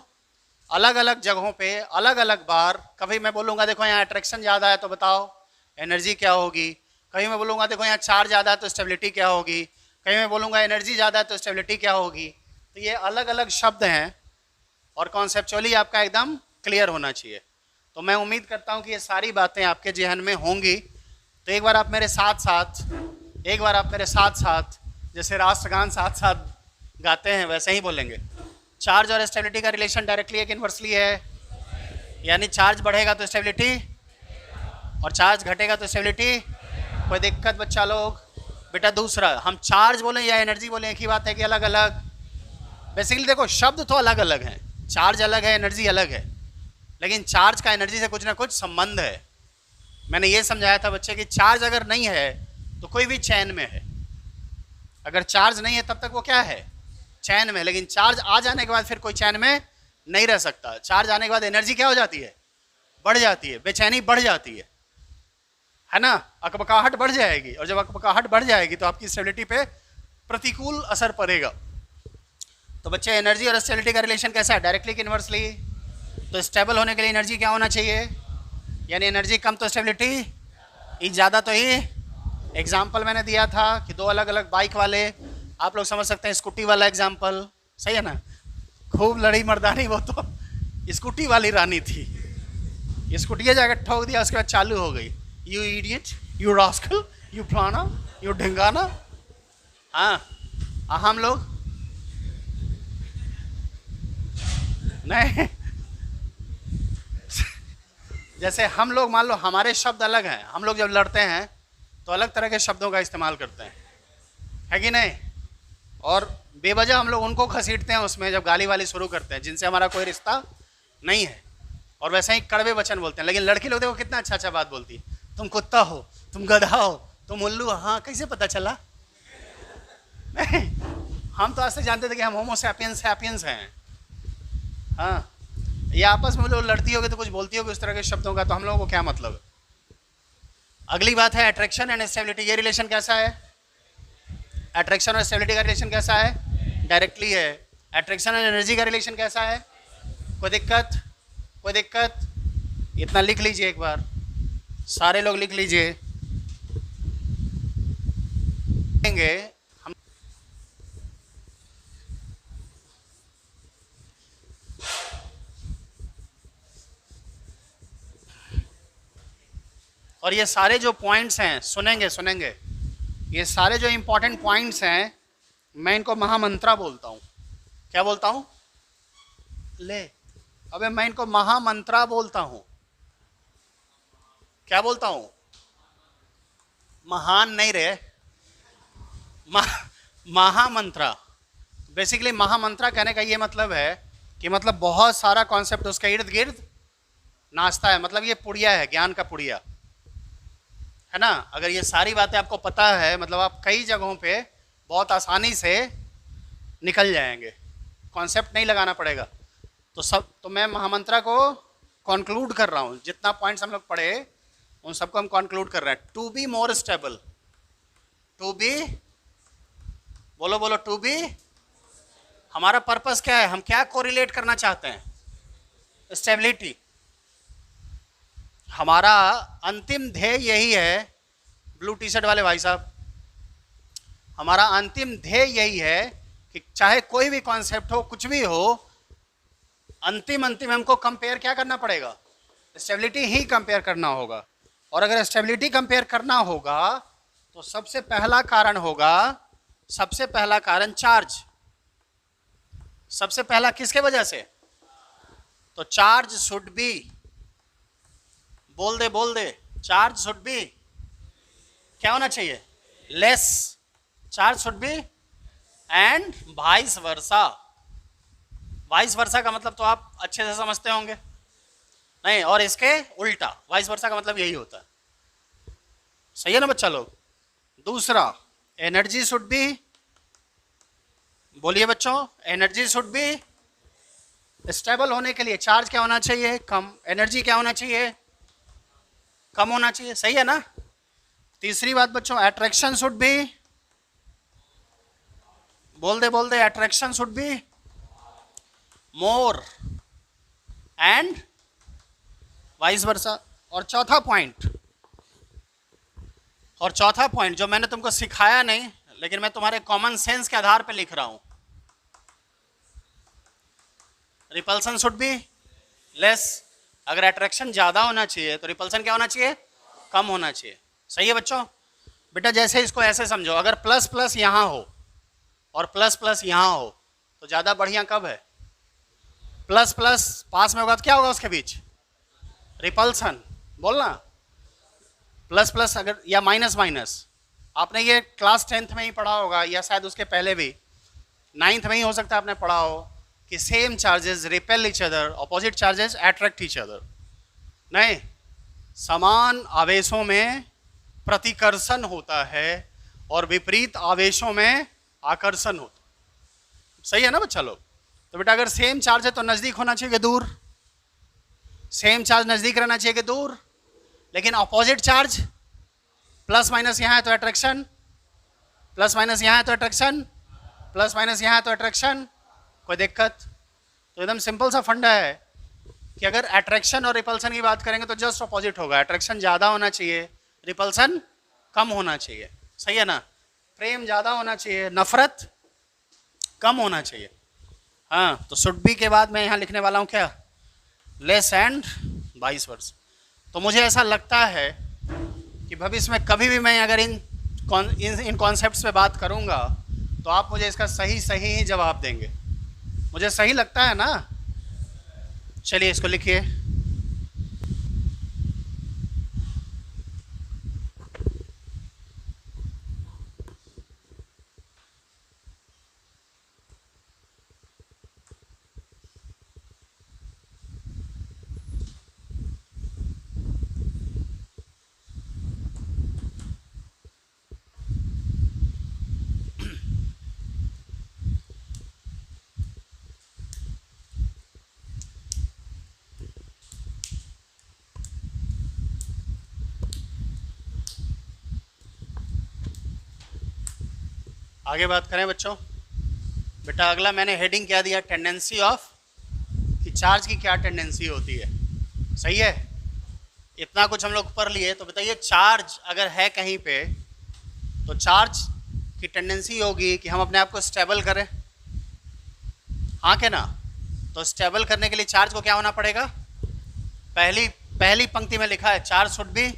अलग अलग जगहों पे अलग अलग बार, कभी मैं बोलूँगा देखो यहाँ अट्रैक्शन ज़्यादा है तो बताओ एनर्जी क्या होगी, कभी मैं बोलूँगा देखो यहाँ चार्ज ज़्यादा है तो स्टेबिलिटी क्या होगी, कहीं मैं बोलूँगा एनर्जी ज़्यादा है तो स्टेबिलिटी क्या होगी। तो ये अलग अलग शब्द हैं और कॉन्सेप्चुअली आपका एकदम क्लियर होना चाहिए। तो मैं उम्मीद करता हूँ कि ये सारी बातें आपके जहन में होंगी। तो एक बार आप मेरे साथ साथ जैसे राष्ट्रगान साथ साथ गाते हैं वैसे ही बोलेंगे। चार्ज और स्टेबिलिटी का रिलेशन डायरेक्टली एक इन्वर्सली है, यानी चार्ज बढ़ेगा तो स्टेबिलिटी और चार्ज घटेगा तो स्टेबिलिटी। कोई दिक्कत बच्चा लोग? बेटा दूसरा, हम चार्ज बोलें या एनर्जी बोलें एक ही बात है कि अलग अलग? बेसिकली देखो शब्द तो अलग अलग हैं, चार्ज अलग है, एनर्जी अलग है, लेकिन चार्ज का एनर्जी से कुछ ना कुछ संबंध है। मैंने ये समझाया था बच्चे कि चार्ज अगर नहीं है तो कोई भी चैन में है, अगर चार्ज नहीं है तब तक वो क्या है? चैन में। लेकिन चार्ज आ जाने के बाद फिर कोई चैन में नहीं रह सकता। चार्ज आने के बाद एनर्जी क्या हो जाती है? बढ़ जाती है, बेचैनी बढ़ जाती है ना, अकबकाहट बढ़ जाएगी, और जब अकबकाहट बढ़ जाएगी तो आपकी स्टेबिलिटी पे प्रतिकूल असर पड़ेगा। तो बच्चे एनर्जी और स्टेबिलिटी का रिलेशन कैसा है? डायरेक्टली कि इनवर्सली? तो स्टेबल होने के लिए एनर्जी क्या होना चाहिए? यानी एनर्जी कम तो स्टेबिलिटी, ई ज़्यादा तो ई। एग्जाम्पल मैंने दिया था कि दो अलग अलग बाइक वाले, आप लोग समझ सकते हैं स्कूटी वाला एग्जाम्पल, सही है ना। खूब लड़ी मर्दानी, वो तो स्कूटी वाली रानी थी, स्कूटिया जाकर ठोक दिया, उसके बाद चालू हो गई। You idiot, you rascal, you फलाना, यू ढिंगाना। हाँ, हम लोग नहीं जैसे हम लोग मान लो हमारे शब्द अलग हैं, हम लोग जब लड़ते हैं तो अलग तरह के शब्दों का इस्तेमाल करते हैं, है कि नहीं? और बेवजह हम लोग उनको घसीटते हैं उसमें जब गाली वाली शुरू करते हैं जिनसे हमारा कोई रिश्ता नहीं है, और वैसे ही कड़वे वचन बोलते हैं। लेकिन लड़की लोग देखो कितना अच्छा अच्छा बात बोलती है, तुम कुत्ता हो, तुम गधा हो, तुम उल्लू। हाँ, कैसे पता चला? नहीं, हम तो आज तक जानते थे कि हम होमो सैपियंस हैं। हाँ, ये आपस में लोग लड़ती होगी तो कुछ बोलती होगी उस तरह के शब्दों का, तो हम लोगों को क्या मतलब? अगली बात है अट्रैक्शन एंड स्टेबिलिटी। ये रिलेशन कैसा है? अट्रैक्शन और स्टेबिलिटी का रिलेशन कैसा है? डायरेक्टली है। अट्रैक्शन और एनर्जी का रिलेशन कैसा है? कोई दिक्कत? कोई दिक्कत? इतना लिख लीजिए एक बार, सारे लोग लिख लीजिए। हम और ये सारे जो पॉइंट्स हैं, सुनेंगे, ये सारे जो इंपॉर्टेंट पॉइंट्स हैं, मैं इनको महामंत्रा बोलता हूँ। क्या बोलता हूँ? ले, अबे मैं इनको महामंत्रा बोलता हूँ। क्या बोलता हूँ? महान नहीं रे, महामंत्रा। बेसिकली महामंत्रा कहने का ये मतलब है कि मतलब बहुत सारा कॉन्सेप्ट उसके इर्द गिर्द नाचता है। मतलब ये पुड़िया है, ज्ञान का पुड़िया है ना। अगर ये सारी बातें आपको पता है, मतलब आप कई जगहों पे बहुत आसानी से निकल जाएंगे, कॉन्सेप्ट नहीं लगाना पड़ेगा। तो मैं महामंत्रा को कंक्लूड कर रहा हूँ, जितना पॉइंट्स हम लोग पढ़े उन सबको हम कंक्लूड कर रहे हैं। To be more stable, to be, बोलो टू बी, हमारा पर्पस क्या है, हम क्या कोरिलेट करना चाहते हैं, स्टेबिलिटी। हमारा अंतिम ध्येय यही है, ब्लू टी शर्ट वाले भाई साहब, हमारा अंतिम ध्येय यही है कि चाहे कोई भी कॉन्सेप्ट हो, कुछ भी हो, अंतिम हमको कंपेयर क्या करना पड़ेगा, स्टेबिलिटी ही कंपेयर करना होगा। और अगर स्टेबिलिटी कंपेयर करना होगा तो सबसे पहला कारण होगा, सबसे पहला कारण चार्ज। सबसे पहला किसके वजह से, तो चार्ज शुड बी, बोल दे, चार्ज शुड बी क्या होना चाहिए, less, charge should be and vice versa. Vice versa का मतलब तो आप अच्छे से समझते होंगे नहीं, और इसके उल्टा वाइस वर्सा का मतलब यही होता है, सही है ना बच्चा लोग। दूसरा, एनर्जी शुड बी, बोलिए बच्चों, एनर्जी शुड बी स्टेबल होने के लिए चार्ज क्या होना चाहिए, कम, एनर्जी क्या होना चाहिए, कम होना चाहिए, सही है ना। तीसरी बात बच्चों, अट्रैक्शन शुड बी, बोल दे, attraction should be more and vice versa. और चौथा पॉइंट जो मैंने तुमको सिखाया नहीं, लेकिन मैं तुम्हारे कॉमन सेंस के आधार पे लिख रहा हूं, रिपल्सन शुड बी लेस। अगर अट्रैक्शन ज्यादा होना चाहिए तो रिपल्सन क्या होना चाहिए, कम होना चाहिए, सही है बच्चों। बेटा जैसे इसको ऐसे समझो, अगर प्लस प्लस यहां हो और प्लस प्लस यहां हो तो ज्यादा बढ़िया कब है, प्लस प्लस पास में होगा तो क्या होगा उसके बीच, रिपल्सन, बोलना, प्लस प्लस अगर या माइनस माइनस, आपने ये क्लास 10th में ही पढ़ा होगा या शायद उसके पहले भी 9th में ही हो सकता है आपने पढ़ा हो कि same charges repel each other, opposite charges attract each other. नहीं, समान आवेशों में प्रतिकर्षण होता है और विपरीत आवेशों में आकर्षण होता है, सही है ना बच्चा लोग। तो बेटा अगर सेम चार्ज है तो नजदीक होना चाहिए कि दूर, सेम चार्ज नजदीक रहना चाहिए कि दूर, लेकिन अपोजिट चार्ज प्लस माइनस यहाँ है तो अट्रैक्शन, प्लस माइनस यहाँ है तो अट्रैक्शन, प्लस माइनस यहाँ है तो अट्रैक्शन, कोई दिक्कत। तो एकदम सिंपल सा फंडा है कि अगर अट्रैक्शन और रिपल्सन की बात करेंगे तो जस्ट अपोजिट होगा, अट्रैक्शन ज़्यादा होना चाहिए, रिपल्सन कम होना चाहिए, सही है ना। प्रेम ज़्यादा होना चाहिए, नफरत कम होना चाहिए। हाँ, तो शुड बी के बाद मैं यहाँ लिखने वाला हूँ क्या, लेस एंड वाइस वर्सा। तो मुझे ऐसा लगता है कि भविष्य में कभी भी मैं अगर इन कॉन्सेप्ट्स पे बात करूँगा तो आप मुझे इसका सही ही जवाब देंगे, मुझे सही लगता है ना। चलिए इसको लिखिए, आगे बात करें बच्चों। बेटा अगला मैंने हेडिंग क्या दिया, टेंडेंसी ऑफ, कि चार्ज की क्या टेंडेंसी होती है, सही है। इतना कुछ हम लोग पढ़ लिए, तो बताइए चार्ज अगर है कहीं पे तो चार्ज की टेंडेंसी होगी कि हम अपने आप को स्टेबल करें, हाँ के ना। तो स्टेबल करने के लिए चार्ज को क्या होना पड़ेगा, पहली पंक्ति में लिखा है charge should be,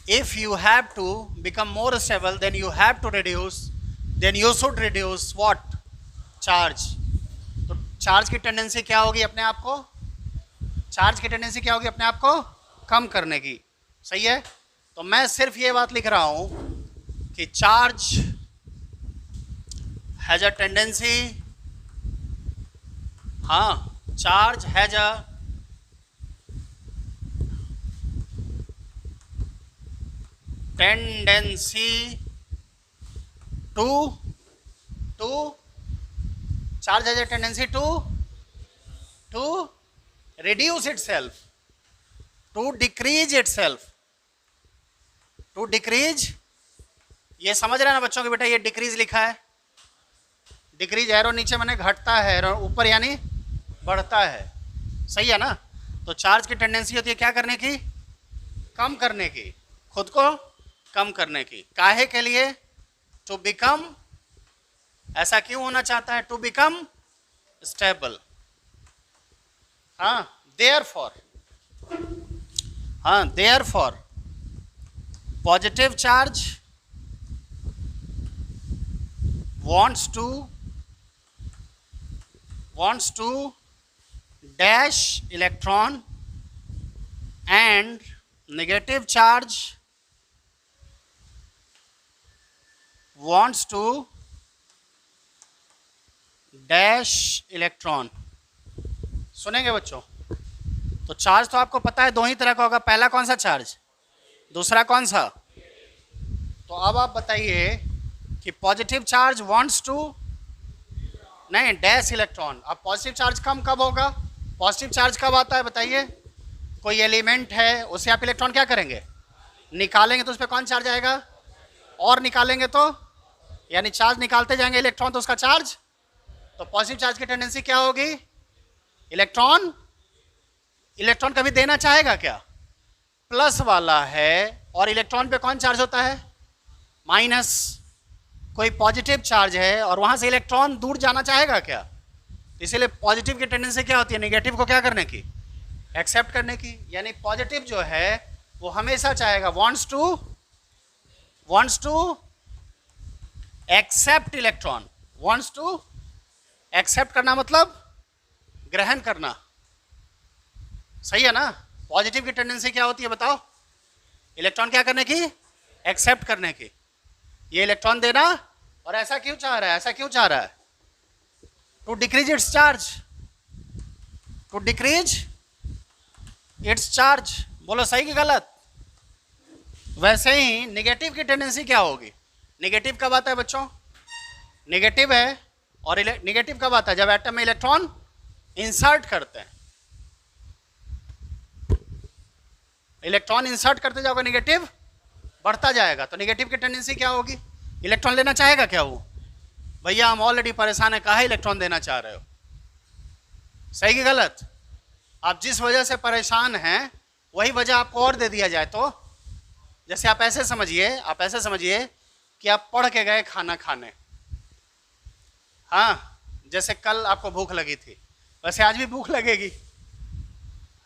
if you have to become more stable then you have to reduce, then you should reduce what, charge। तो चार्ज की टेंडेंसी क्या होगी अपने आप को, चार्ज की टेंडेंसी क्या होगी अपने आप को कम करने की, सही है। तो मैं सिर्फ ये बात लिख रहा हूं कि चार्ज हैज अ टेंडेंसी, हाँ, charge has a tendency to charge has a tendency to reduce itself, to decrease itself, to decrease। ये समझ रहे हैं ना बच्चों के, बेटा ये डिक्रीज लिखा है, डिक्रीज एरो नीचे माने घटता है, एरो ऊपर यानी बढ़ता है, सही है ना। तो चार्ज की टेंडेंसी होती है क्या करने की, कम करने की, खुद को कम करने की। काहे के लिए, टू बिकम, ऐसा क्यों होना चाहता है, टू बिकम स्टेबल। हाँ देयरफॉर, हाँ therefore positive charge wants to dash electron and negative charge wants to dash electron। सुनेंगे बच्चों, तो चार्ज तो आपको पता है दो ही तरह का होगा, पहला कौन सा चार्ज, दूसरा कौन सा। तो अब आप बताइए कि पॉजिटिव चार्ज वांट्स टू, नहीं डैश इलेक्ट्रॉन। अब पॉजिटिव चार्ज कम कब होगा, पॉजिटिव चार्ज कब आता है बताइए, कोई एलिमेंट है उसे आप इलेक्ट्रॉन क्या करेंगे, निकालेंगे तो उस पर कौन चार्ज आएगा, और निकालेंगे तो, यानी चार्ज निकालते जाएंगे इलेक्ट्रॉन तो उसका चार्ज, तो पॉजिटिव चार्ज की टेंडेंसी क्या होगी, इलेक्ट्रॉन, इलेक्ट्रॉन कभी देना चाहेगा क्या, प्लस वाला है, और इलेक्ट्रॉन पे कौन चार्ज होता है, माइनस। कोई पॉजिटिव चार्ज है और वहां से इलेक्ट्रॉन दूर जाना चाहेगा क्या, इसीलिए पॉजिटिव की टेंडेंसी क्या होती है, नेगेटिव को क्या करने की, एक्सेप्ट करने की। यानी पॉजिटिव जो है वो हमेशा चाहेगा, wants to accept electron, wants to accept करना मतलब ग्रहण करना, सही है ना। पॉजिटिव की टेंडेंसी क्या होती है बताओ, इलेक्ट्रॉन क्या करने की, एक्सेप्ट करने की, ये इलेक्ट्रॉन देना, और ऐसा क्यों चाह रहा है, ऐसा क्यों चाह रहा है, to decrease its charge, to decrease its charge. बोलो सही कि गलत। वैसे ही नेगेटिव की टेंडेंसी क्या होगी, नेगेटिव कब आता है बच्चों, नेगेटिव है, और नेगेटिव कब आता है, जब एटम में इलेक्ट्रॉन इंसर्ट करते हैं, इलेक्ट्रॉन इंसर्ट करते जाओगे नेगेटिव बढ़ता जाएगा, तो नेगेटिव की टेंडेंसी क्या होगी, इलेक्ट्रॉन लेना चाहेगा क्या वो, भैया हम ऑलरेडी परेशान है, काहे इलेक्ट्रॉन देना चाह रहे हो, सही कि गलत। आप जिस वजह से परेशान हैं वही वजह आपको और दे दिया जाए तो, जैसे आप ऐसे समझिए, आप ऐसे समझिए कि आप पढ़ के गए खाना खाने, हाँ जैसे कल आपको भूख लगी थी वैसे आज भी भूख लगेगी,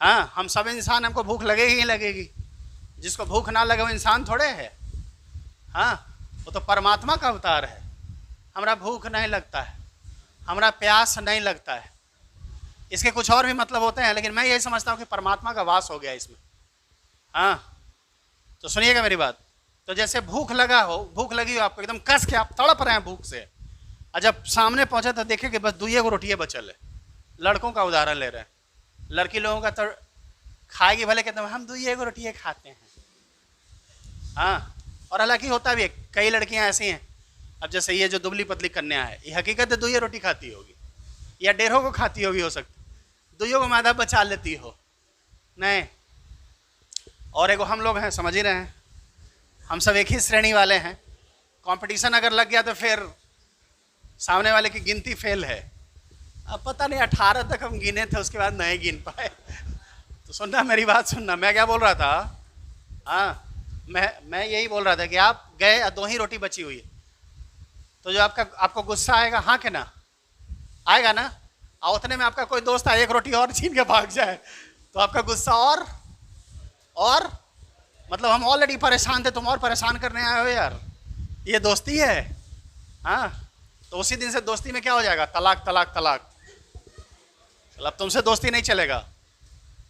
हाँ हम सब इंसान, हमको भूख लगेगी ही लगेगी, जिसको भूख ना लगे वो इंसान थोड़े है, हाँ वो तो परमात्मा का अवतार है। हमरा भूख नहीं लगता है, हमरा प्यास नहीं लगता है, इसके कुछ और भी मतलब होते हैं, लेकिन मैं यही समझता हूँ कि परमात्मा का वास हो गया इसमें, हाँ। तो सुनिएगा मेरी बात, तो जैसे भूख लगा हो, भूख लगी हो आपको एकदम कस के, आप तड़प रहे हैं भूख से, और जब सामने पहुंचे तो देखे कि बस 2 रोटियाँ बचल है। लड़कों का उदाहरण ले रहे हैं, लड़की लोगों का तो खाएगी भले कहते हैं हम 2 रोटियाँ खाते हैं, हाँ, और हालांकि होता भी है, कई लड़कियां ऐसी हैं, अब जैसे ये जो दुबली पतली कन्या है, ये हकीकत है 2 रोटी खाती होगी, या 1.5 को खाती होगी, हो सकती 2 को मैदा बचा लेती हो, नहीं। और एगो हम लोग हैं, समझ ही रहे हैं, हम सब एक ही श्रेणी वाले हैं, कंपटीशन अगर लग गया तो फिर सामने वाले की गिनती फेल है। अब पता नहीं 18 तक हम गिने थे, उसके बाद नहीं गिन पाए। तो सुनना मेरी बात, सुनना, मैं क्या बोल रहा था, हाँ मैं यही बोल रहा था कि आप गए 2 ही रोटी बची हुई है, तो जो आपको गुस्सा आएगा, हाँ कि ना आएगा ना, और उतने में आपका कोई दोस्त 1 रोटी और छीन के भाग जाए तो आपका गुस्सा और मतलब हम ऑलरेडी परेशान थे, तुम और परेशान करने आए हो यार, ये दोस्ती है, हाँ। तो उसी दिन से दोस्ती में क्या हो जाएगा, तलाक तलाक तलाक, अब तुमसे दोस्ती नहीं चलेगा।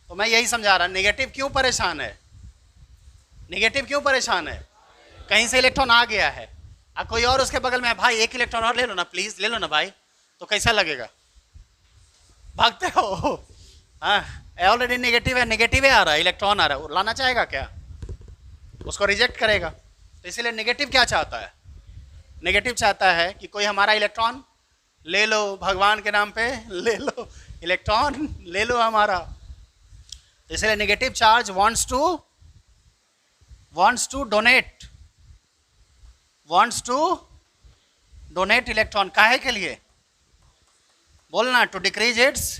तो मैं यही समझा रहा, नेगेटिव क्यों परेशान है, नेगेटिव क्यों परेशान है, कहीं से इलेक्ट्रॉन आ गया है, अब कोई और उसके बगल में है, भाई 1 इलेक्ट्रॉन और ले लो ना प्लीज, ले लो ना भाई, तो कैसा लगेगा, भागते हो, हाँ ऑलरेडी नेगेटिव है, नेगेटिव आ रहा है, इलेक्ट्रॉन आ रहा है, लाना चाहेगा क्या, उसको रिजेक्ट करेगा। तो इसीलिए नेगेटिव क्या चाहता है, नेगेटिव चाहता है कि कोई हमारा इलेक्ट्रॉन ले लो, भगवान के नाम पे ले लो, इलेक्ट्रॉन ले लो हमारा। तो इसलिए negative charge wants to donate electron, काहे के लिए, बोलना, टू डिक्रीज इट्स।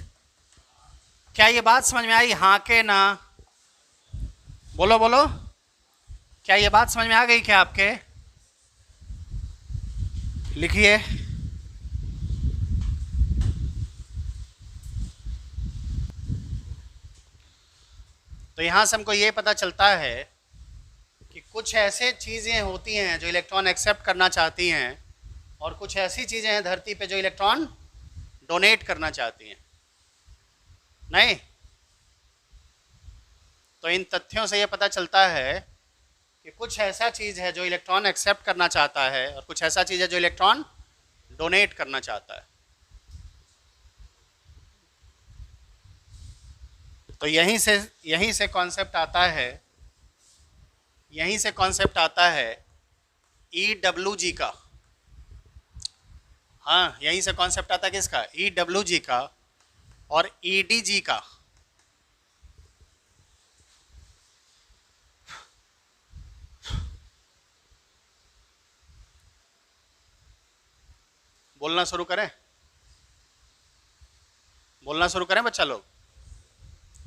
क्या ये बात समझ में आई? हाँ के ना? बोलो बोलो, क्या ये बात समझ में आ गई क्या आपके? लिखिए। तो यहां से हमको ये पता चलता है कि कुछ ऐसे चीज़ें होती हैं जो इलेक्ट्रॉन एक्सेप्ट करना चाहती हैं और कुछ ऐसी चीज़ें हैं धरती पे जो इलेक्ट्रॉन डोनेट करना चाहती हैं, नहीं? तो इन तथ्यों से ये पता चलता है कि कुछ ऐसा चीज़ है जो इलेक्ट्रॉन एक्सेप्ट करना चाहता है और कुछ ऐसा चीज़ है जो इलेक्ट्रॉन डोनेट करना चाहता है। तो यहीं से कॉन्सेप्ट आता है, यहीं से कॉन्सेप्ट आता है EWG का। हाँ, यहीं से कॉन्सेप्ट आता है किसका? EWG का और EDG का। बोलना शुरू करें? बोलना शुरू करें बच्चा लोग?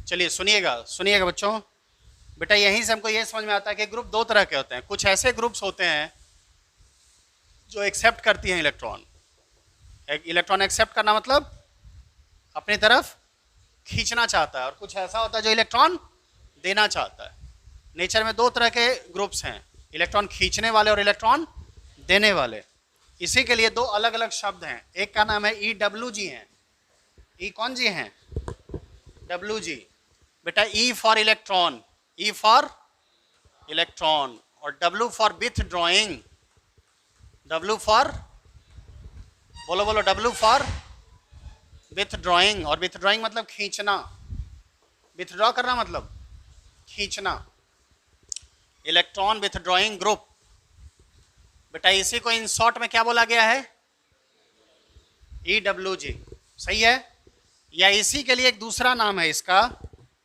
चलिए सुनिएगा, सुनिएगा बच्चों। बेटा यहीं से हमको ये समझ में आता है कि ग्रुप दो तरह के होते हैं। कुछ ऐसे ग्रुप्स होते हैं जो एक्सेप्ट करती हैं इलेक्ट्रॉन। इलेक्ट्रॉन एक्सेप्ट करना मतलब अपनी तरफ खींचना चाहता है, और कुछ ऐसा होता है जो इलेक्ट्रॉन देना चाहता है। नेचर में दो तरह के ग्रुप्स हैं, इलेक्ट्रॉन खींचने वाले और इलेक्ट्रॉन देने वाले। इसी के लिए दो अलग अलग शब्द हैं। एक का नाम है EWG है। ई कौन जी हैं? WG। बेटा E for electron, E for electron, और W for withdrawing. W for, बोलो बोलो, W फॉर विथड्रॉइंग। और विथड्रॉइंग मतलब खींचना, विथड्रॉ करना मतलब खींचना। Electron withdrawing group. बेटा इसी को इन शॉर्ट में क्या बोला गया है? EWG। सही है? या इसी के लिए एक दूसरा नाम है इसका,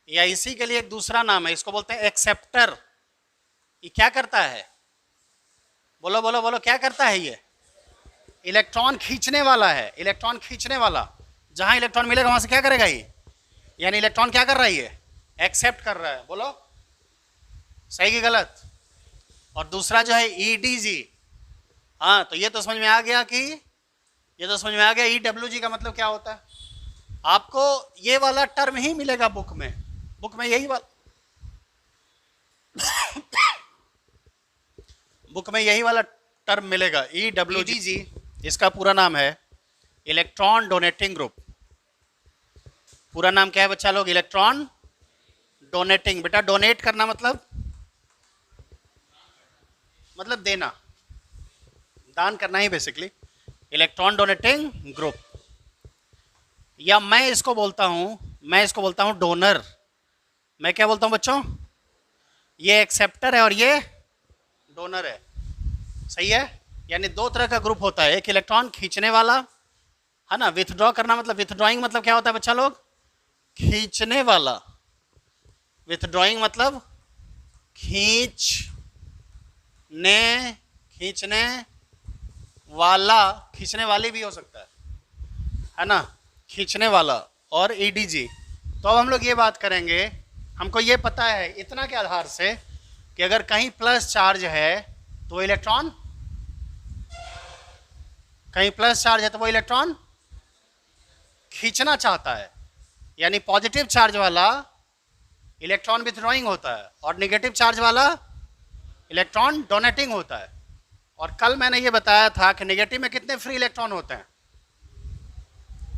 या इसी के लिए एक दूसरा नाम है, इसको बोलते हैं एक्सेप्टर। ये क्या करता है? बोलो बोलो बोलो, क्या करता है ये? इलेक्ट्रॉन खींचने वाला है। इलेक्ट्रॉन खींचने वाला, जहां इलेक्ट्रॉन मिलेगा वहां से क्या करेगा ये? यानी इलेक्ट्रॉन क्या कर रहा है? ये एक्सेप्ट कर रहा है। बोलो सही कि गलत? और दूसरा जो है EDG। हाँ, तो ये तो समझ में आ गया कि, ये तो समझ में आ गया EWG का मतलब क्या होता है। आपको ये वाला टर्म ही मिलेगा बुक में, बुक में यही वाला बुक में यही वाला टर्म मिलेगा EWG। इसका पूरा नाम है इलेक्ट्रॉन डोनेटिंग ग्रुप। पूरा नाम क्या है बच्चा लोग? Electron donating. बेटा डोनेट करना मतलब देना, दान करना ही बेसिकली। इलेक्ट्रॉन डोनेटिंग ग्रुप, या मैं इसको बोलता हूं डोनर। मैं क्या बोलता हूं बच्चों? ये एक्सेप्टर है और ये डोनर है। सही है? यानी दो तरह का ग्रुप होता है, एक इलेक्ट्रॉन खींचने वाला है ना, विथड्रॉ करना मतलब, विथड्रॉइंग मतलब क्या होता है बच्चा लोग? खींचने वाला। विथड्रॉइंग मतलब खींचने वाला, खींचने वाली भी हो सकता है ना, खींचने वाला। और EDG। तो अब हम लोग ये बात करेंगे, हमको ये पता है इतना के आधार से कि अगर कहीं प्लस चार्ज है तो वो इलेक्ट्रॉन, कहीं प्लस चार्ज है तो वो इलेक्ट्रॉन खींचना चाहता है। यानी पॉजिटिव चार्ज वाला इलेक्ट्रॉन विथड्रॉइंग होता है और नेगेटिव चार्ज वाला इलेक्ट्रॉन डोनेटिंग होता है। और कल मैंने ये बताया था कि नेगेटिव में कितने फ्री इलेक्ट्रॉन होते हैं।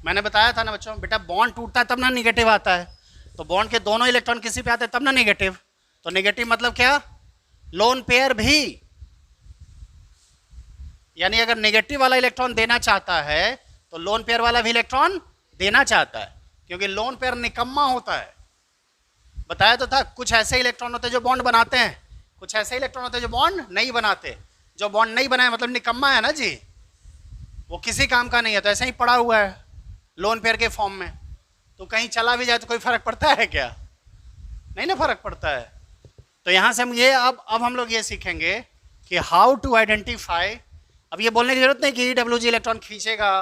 मैंने बताया था ना बच्चों, बेटा बॉन्ड टूटता है तब ना नेगेटिव आता है। तो बॉन्ड के दोनों इलेक्ट्रॉन किसी पे आते हैं तब ना नेगेटिव। तो नेगेटिव मतलब क्या? लोन पेयर भी। यानी अगर नेगेटिव वाला इलेक्ट्रॉन देना चाहता है तो लोन पेयर वाला भी इलेक्ट्रॉन देना चाहता है, क्योंकि लोन पेयर निकम्मा होता है। बताया तो था, कुछ ऐसे इलेक्ट्रॉन होते हैं जो बॉन्ड बनाते हैं, कुछ ऐसे इलेक्ट्रॉन होते हैं जो बॉन्ड नहीं बनाते। जो बॉन्ड नहीं बनाए मतलब निकम्मा है ना जी, वो किसी काम का नहीं है, तो ऐसे ही पड़ा हुआ है लोन पेयर के फॉर्म में। तो कहीं चला भी जाए तो कोई फर्क पड़ता है क्या? नहीं ना फर्क पड़ता है। तो यहां से हम ये अब हम लोग ये सीखेंगे कि हाउ टू आइडेंटिफाई। अब ये बोलने की जरूरत नहीं कि EWG इलेक्ट्रॉन खींचेगा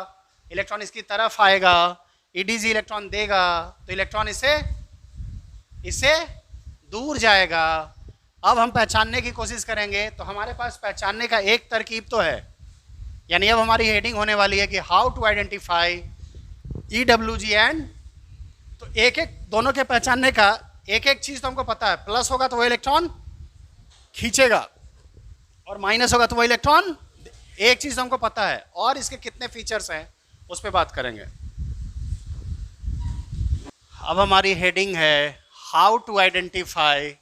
इलेक्ट्रॉन इसकी तरफ आएगा, ईडीजी इलेक्ट्रॉन देगा तो इलेक्ट्रॉन इससे दूर जाएगा। अब हम पहचानने की कोशिश करेंगे, तो हमारे पास पहचानने का एक तरकीब तो है, यानी अब हमारी हेडिंग होने वाली है कि how to identify EWG and, तो एक एक दोनों के पहचानने का एक एक चीज़ तो हमको पता है, प्लस होगा तो वो इलेक्ट्रॉन खींचेगा और माइनस होगा तो वो इलेक्ट्रॉन, एक चीज़ हमको पता है, और इसके कितने फीचर्स हैं उस पर बात करेंगे। अब हमारी हेडिंग है हाउ टू आइडेंटिफाई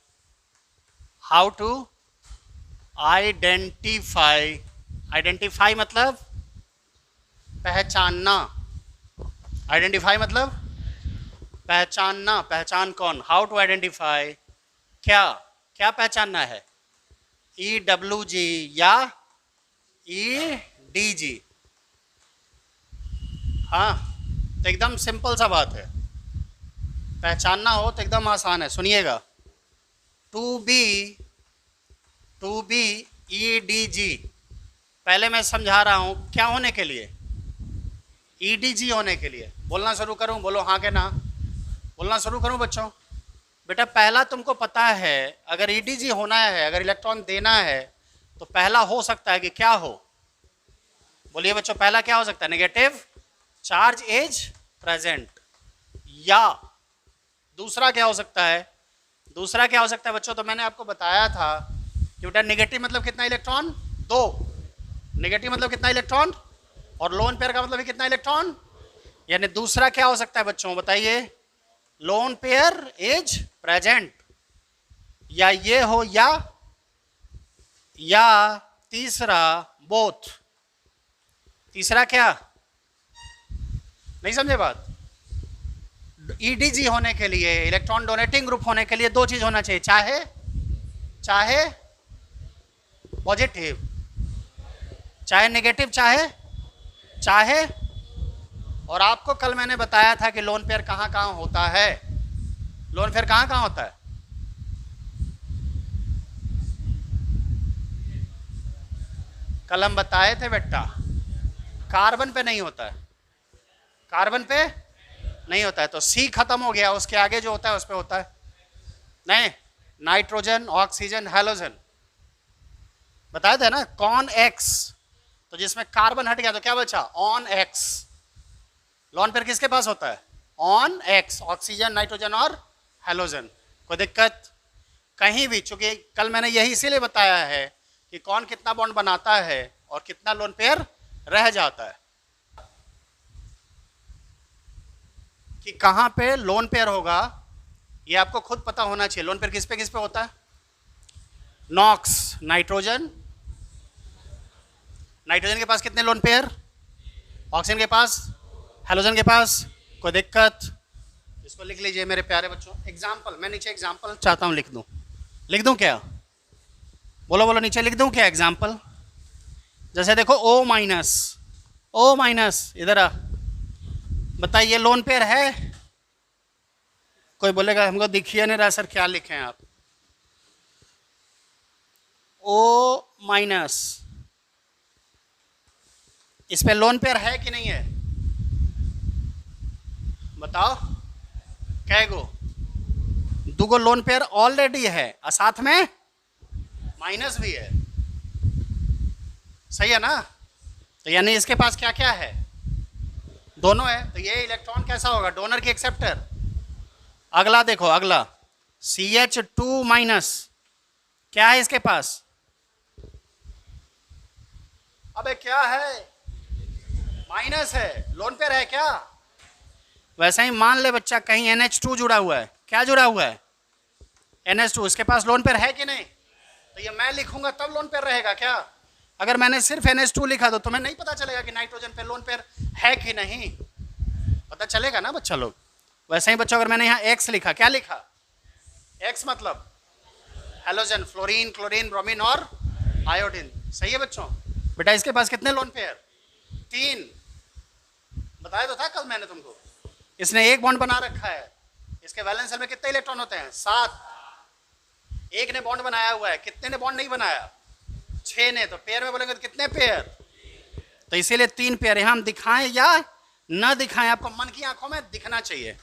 आइडेंटिफाई मतलब पहचानना, आइडेंटिफाई मतलब पहचानना, पहचान कौन, हाउ टू आइडेंटिफाई क्या क्या पहचानना है, EWG या EDG। हाँ, तो एकदम सिंपल सा बात है, पहचानना हो तो एकदम आसान है, सुनिएगा। टू बी EDG, पहले मैं समझा रहा हूँ क्या होने के लिए, EDG होने के लिए। बोलना शुरू करूँ, बोलो हाँ के ना, बोलना शुरू करूँ बच्चों। बेटा पहला तुमको पता है, अगर EDG होना है, अगर इलेक्ट्रॉन देना है, तो पहला हो सकता है कि क्या हो, बोलिए बच्चों, पहला क्या हो सकता है, नेगेटिव चार्ज इज प्रेजेंट, या दूसरा क्या हो सकता है, दूसरा क्या हो सकता है बच्चों, तो मैंने आपको बताया था कि बेटा नेगेटिव मतलब कितना इलेक्ट्रॉन, 2, नेगेटिव मतलब कितना इलेक्ट्रॉन, और लोन पेयर का मतलब कितना इलेक्ट्रॉन, यानी दूसरा क्या हो सकता है बच्चों बताइए, लोन पेयर इज प्रेजेंट, या ये हो या तीसरा बोथ, तीसरा क्या, नहीं समझे बात। EDG होने के लिए, इलेक्ट्रॉन डोनेटिंग ग्रुप होने के लिए 2 चीज होना चाहिए, चाहे पॉजिटिव, चाहे नेगेटिव, चाहे, और आपको कल मैंने बताया था कि लोन पेयर कहाँ कहाँ होता है, लोन पेयर कहाँ कहाँ होता है, कल हम बताए थे बेटा, कार्बन पे नहीं होता है, कार्बन पे नहीं होता है, तो C खत्म हो गया, उसके आगे जो होता है उस पे होता है, नहीं, नाइट्रोजन, ऑक्सीजन, हैलोजन, बताया था ना, कॉन X, तो जिसमें कार्बन हट गया तो क्या बचा, ऑन X। लोन पेयर किसके पास होता है, ऑन X, ऑक्सीजन, नाइट्रोजन और हैलोजन। कोई दिक्कत कहीं भी, चूंकि कल मैंने यही इसीलिए बताया है कि कौन कितना बॉन्ड बनाता है और कितना लोन पेयर रह जाता है, कि कहां पे लोन पेयर होगा ये आपको खुद पता होना चाहिए। लोन पेयर किस पे होता है, नॉक्स, नाइट्रोजन, नाइट्रोजन के पास कितने लोन पेयर, ऑक्सीजन के पास, हैलोजन के पास, कोई दिक्कत, इसको लिख लीजिए मेरे प्यारे बच्चों। एग्जाम्पल, मैं नीचे एग्जाम्पल चाहता हूं लिख दूं क्या, बोलो नीचे लिख दूं क्या एग्जाम्पल, जैसे देखो O माइनस, इधर आ, बताइए लोन पेयर है, कोई बोलेगा हमको दिखिए नहीं रहा सर क्या लिखे हैं आप, O माइनस, इस पे लोन पेयर है कि नहीं है, बताओ, कैगो, 2 लोन पेयर ऑलरेडी है और साथ में माइनस भी है, सही है ना, तो यानी इसके पास क्या क्या है, दोनों है, तो ये इलेक्ट्रॉन कैसा होगा, डोनर की एक्सेप्टर। अगला देखो, अगला CH2 माइनस, क्या है इसके पास, अबे क्या है, माइनस है, लोन पेयर है क्या, वैसे ही मान ले बच्चा कहीं NH2 जुड़ा हुआ है, क्या जुड़ा हुआ है, NH2, इसके पास लोन पेयर है कि नहीं, तो ये मैं लिखूंगा तब लोन पेयर रहेगा क्या, अगर मैंने सिर्फ NH2 लिखा तो तुम्हें नहीं पता चलेगा कि नाइट्रोजन पे लोन पेयर है कि नहीं, पता चलेगा ना बच्चा लोग। वैसे ही बच्चों अगर मैंने यहाँ X लिखा, क्या लिखा, X मतलब हैलोजन, फ्लोरीन, क्लोरीन, ब्रोमीन और आयोडीन, सही है बच्चों। बेटा इसके पास कितने लोन पेयर, 3, बताया तो था कल मैंने तुमको, इसने 1 बॉन्ड बना रखा है, इसके वैलेंस शेल में कितने इलेक्ट्रॉन होते हैं, 7, एक ने बॉन्ड बनाया हुआ है, कितने ने बॉन्ड नहीं बनाया, 6 ने, तो पेयर में बोलेंगे तो कितने पेयर, तो इसीलिए 3 पेयर, यहां हम दिखाएं या न दिखाएं, आपको मन की आंखों में दिखना चाहिए।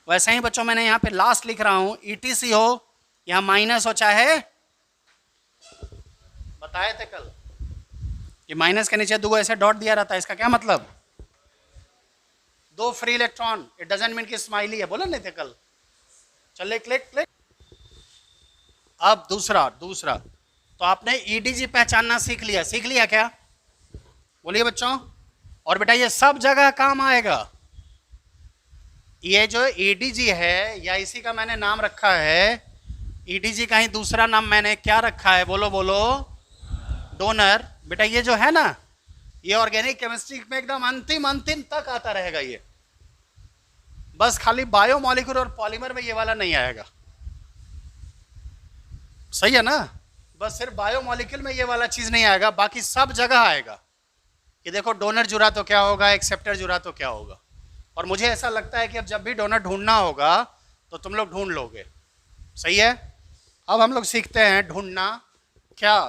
वैसे ही बच्चों मैंने यहाँ पे लास्ट लिख रहा हूँ, ETC हो या माइनस हो, चाहे बताए थे कल कि माइनस के नीचे दो ऐसे डॉट दिया रहता है, इसका क्या मतलब? दो free electron. It doesn't mean कि स्माइली है, बोला नहीं थे कल? चले क्लिक क्लिक। अब दूसरा तो आपने EDG पहचानना सीख लिया क्या? बोलिए बच्चों। और बेटा ये सब जगह काम आएगा। ये जो EDG है, या इसी का मैंने नाम रखा है, EDG का ही दूसरा नाम मैंने क्या रखा है? बोलो बोलो, डोनर। बेटा ये जो है ना, ये ऑर्गेनिक केमिस्ट्री में एकदम अंतिम तक आता रहेगा ये। बस खाली बायोमॉलिक्यूल और पॉलीमर में ये वाला नहीं आएगा, सही है ना? बस सिर्फ बायोमॉलिक्यूल में ये वाला चीज नहीं आएगा, बाकी सब जगह आएगा कि देखो डोनर जुड़ा तो क्या होगा, एक्सेप्टर जुड़ा तो क्या होगा। और मुझे ऐसा लगता है कि अब जब भी डोनर ढूंढना होगा तो तुम लोग ढूंढ लोगे, सही है? अब हम लोग सीखते हैं ढूंढना क्या।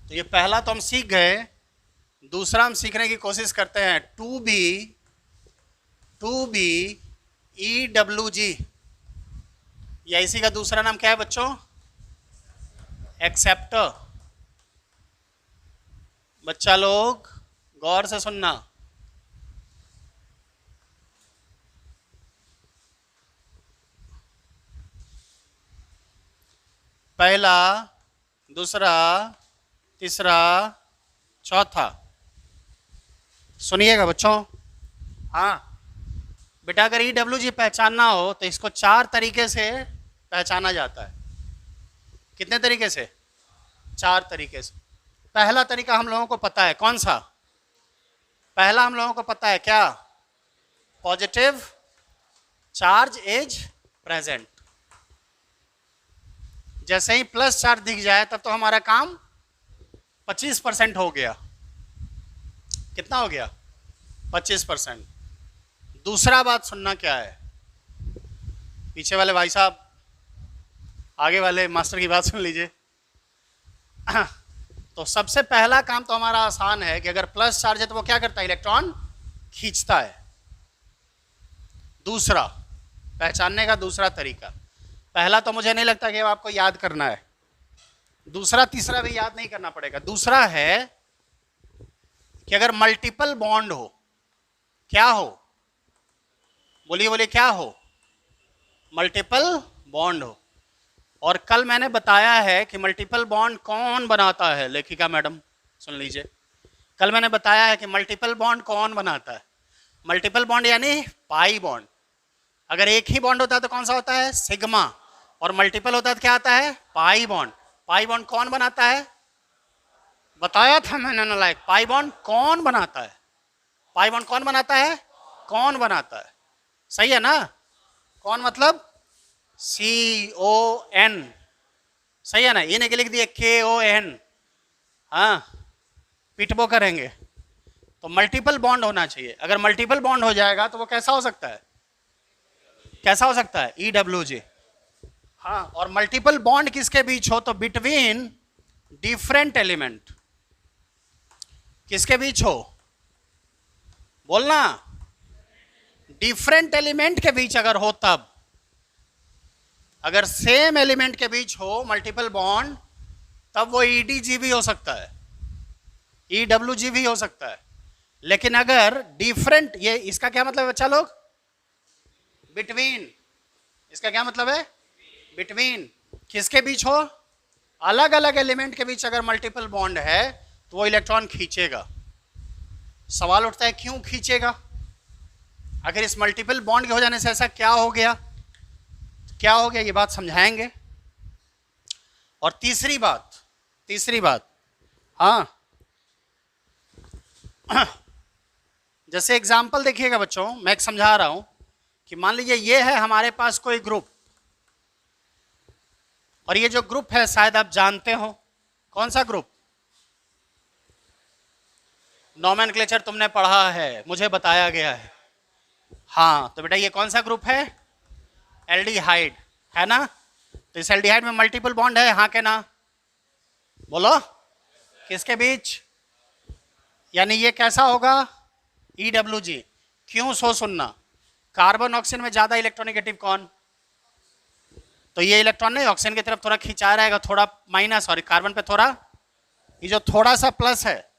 तो ये पहला तो हम सीख गए, दूसरा हम सीखने की कोशिश करते हैं, 2B EWG, या इसी का दूसरा नाम क्या है बच्चों? एक्सेप्टर। बच्चा लोग गौर से सुनना, पहला, दूसरा, तीसरा, चौथा। सुनिएगा बच्चों। हाँ बेटा, अगर EWG पहचानना हो तो इसको 4 तरीके से पहचाना जाता है। कितने तरीके से? 4 तरीके से। पहला तरीका हम लोगों को पता है, कौन सा? पहला हम लोगों को पता है क्या? Positive charge is present. जैसे ही प्लस चार्ज दिख जाए तब तो हमारा काम 25% हो गया। कितना हो गया? 25%। दूसरा बात सुनना क्या है, पीछे वाले भाई साहब, आगे वाले मास्टर की बात सुन लीजिए। तो सबसे पहला काम तो हमारा आसान है कि अगर प्लस चार्ज है तो वो क्या करता है? इलेक्ट्रॉन खींचता है। दूसरा पहचानने का दूसरा तरीका, पहला तो मुझे नहीं लगता कि आपको याद करना है, दूसरा तीसरा भी याद नहीं करना पड़ेगा। दूसरा है कि अगर मल्टीपल बॉन्ड हो, क्या हो? बोलिए बोलिए, क्या हो? मल्टीपल बॉन्ड हो। और कल मैंने बताया है कि मल्टीपल बॉन्ड कौन बनाता है, लेखिका मैडम सुन लीजिए। कल मैंने बताया है कि मल्टीपल बॉन्ड कौन बनाता है। मल्टीपल बॉन्ड यानी पाई बॉन्ड। अगर एक ही बॉन्ड होता है तो कौन सा होता है? सिग्मा। और मल्टीपल होता है तो क्या आता है? Pi bond. पाई बॉन्ड कौन बनाता है? बताया था मैंने ना, लाइक पाई बॉन्ड कौन बनाता है? पाई बॉन्ड कौन बनाता है? कौन बनाता है, सही है ना? कौन मतलब CON, सही है ना? ये नहीं लिख दिए KON, हाँ पिटबो करेंगे। तो मल्टीपल बॉन्ड होना चाहिए। अगर मल्टीपल बॉन्ड हो जाएगा तो वो कैसा हो सकता है? कैसा हो सकता है? EWG। हाँ, और मल्टीपल बॉन्ड किसके बीच हो? तो बिटवीन डिफरेंट एलिमेंट। किसके बीच हो? बोलना। डिफरेंट एलिमेंट के बीच अगर हो तब। अगर सेम एलिमेंट के बीच हो मल्टीपल बॉन्ड तब वो EDG भी हो सकता है, EWG भी हो सकता है। लेकिन अगर डिफरेंट, ये इसका क्या मतलब है बच्चा लोग? बिटवीन। इसका क्या मतलब है? बिटवीन। किसके बीच हो? अलग अलग एलिमेंट के बीच अगर मल्टीपल बॉन्ड है तो वो इलेक्ट्रॉन खींचेगा। सवाल उठता है क्यों खींचेगा? अगर इस मल्टीपल बॉन्ड के हो जाने से ऐसा क्या हो गया? क्या हो गया ये बात समझाएंगे। और तीसरी बात, हाँ, जैसे एग्जाम्पल देखिएगा बच्चों, मैं एक समझा रहा हूं कि मान लीजिए ये है हमारे पास कोई ग्रुप, और ये जो ग्रुप है शायद आप जानते हो। कौन सा ग्रुप? नोमेनक्लेचर तुमने पढ़ा है, मुझे बताया गया है। हाँ, तो बेटा ये कौन सा ग्रुप है? एल्डिहाइड, है ना? तो इस एल्डिहाइड में मल्टीपल बॉन्ड है, हाँ के ना? बोलो, किसके बीच? यानी ये कैसा होगा? EWG। क्यों सो सुनना? कार्बन ऑक्सीजन में ज्यादा इलेक्ट्रोनेगेटिव कौन? तो ये इलेक्ट्रॉन नहीं ऑक्सीजन की तरफ थोड़ा खिंचा रहेगा, थोड़ा माइनस, और कार्बन पे थोड़ा, ये जो थोड़ा सा प्लस है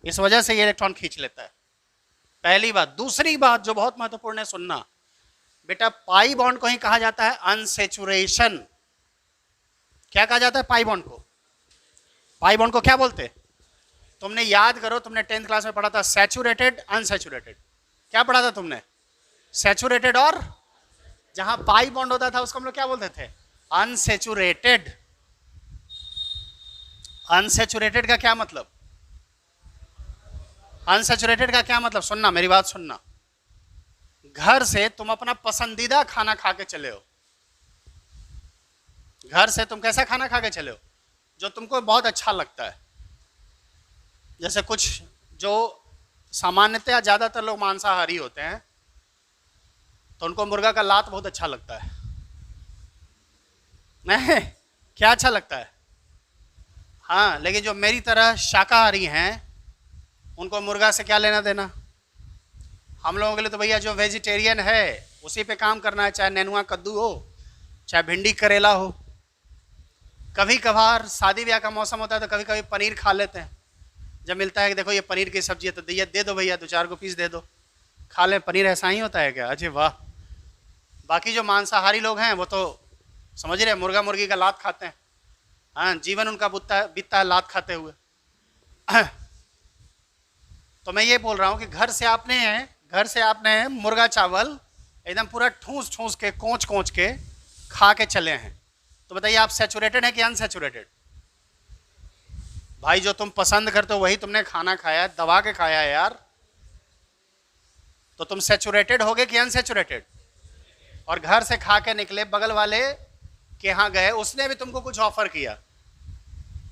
इस वजह से ये इलेक्ट्रॉन खींच लेता है। पहली बात। दूसरी बात जो बहुत महत्वपूर्ण है, सुनना बेटा, पाई बॉन्ड को ही कहा जाता है अनसैचुरेशन। क्या कहा जाता है पाई बॉन्ड को? पाई बॉन्ड को क्या बोलते? तुमने याद करो, तुमने 10th क्लास में पढ़ा था सैचुरेटेड अनसैचुरेटेड। क्या पढ़ा था तुमने? सैचुरेटेड, और जहां पाई बॉन्ड होता था उसको हम लोग क्या बोलते थे? अनसैचुरेटेड। अनसैचुरेटेड का क्या मतलब? अनसैचुरेटेड का क्या मतलब? सुनना, मेरी बात सुनना। घर से तुम अपना पसंदीदा खाना खा के चले हो। घर से तुम कैसा खाना खा के चले हो? जो तुमको बहुत अच्छा लगता है। जैसे कुछ जो सामान्यतया ज्यादातर लोग मांसाहारी होते हैं तो उनको मुर्गा का लात बहुत अच्छा लगता है। नहीं, क्या अच्छा लगता है? हाँ, लेकिन जो मेरी तरह शाकाहारी हैं उनको मुर्गा से क्या लेना देना? हम लोगों के लिए तो भैया जो वेजिटेरियन है उसी पे काम करना है, चाहे नेनुआ कद्दू हो, चाहे भिंडी करेला हो। कभी कभार शादी ब्याह का मौसम होता है तो कभी कभी पनीर खा लेते हैं। जब मिलता है कि देखो ये पनीर की सब्जी है तो दे दो भैया, 2-4 को पीस दे दो, खा ले। पनीर ऐसा ही होता है क्या? अजय वाह। बाकी जो मांसाहारी लोग हैं वो तो समझ रहे, मुर्गा मुर्गी का लात खाते हैं। हाँ, जीवन उनका बीतता है लात खाते हुए। तो मैं ये बोल रहा हूँ कि घर से आपने मुर्गा चावल एकदम पूरा ठूस ठूस के कोच के खा के चले हैं। तो बताइए आप सैचुरेटेड है कि अनसैचुरेटेड? भाई जो तुम पसंद करते हो वही तुमने खाना खाया, दबा के खाया है यार। तो तुम सैचुरेटेड होगे कि अनसैचुरेटेड? और घर से खा के निकले, बगल वाले के यहाँ गए, उसने भी तुमको कुछ ऑफर किया।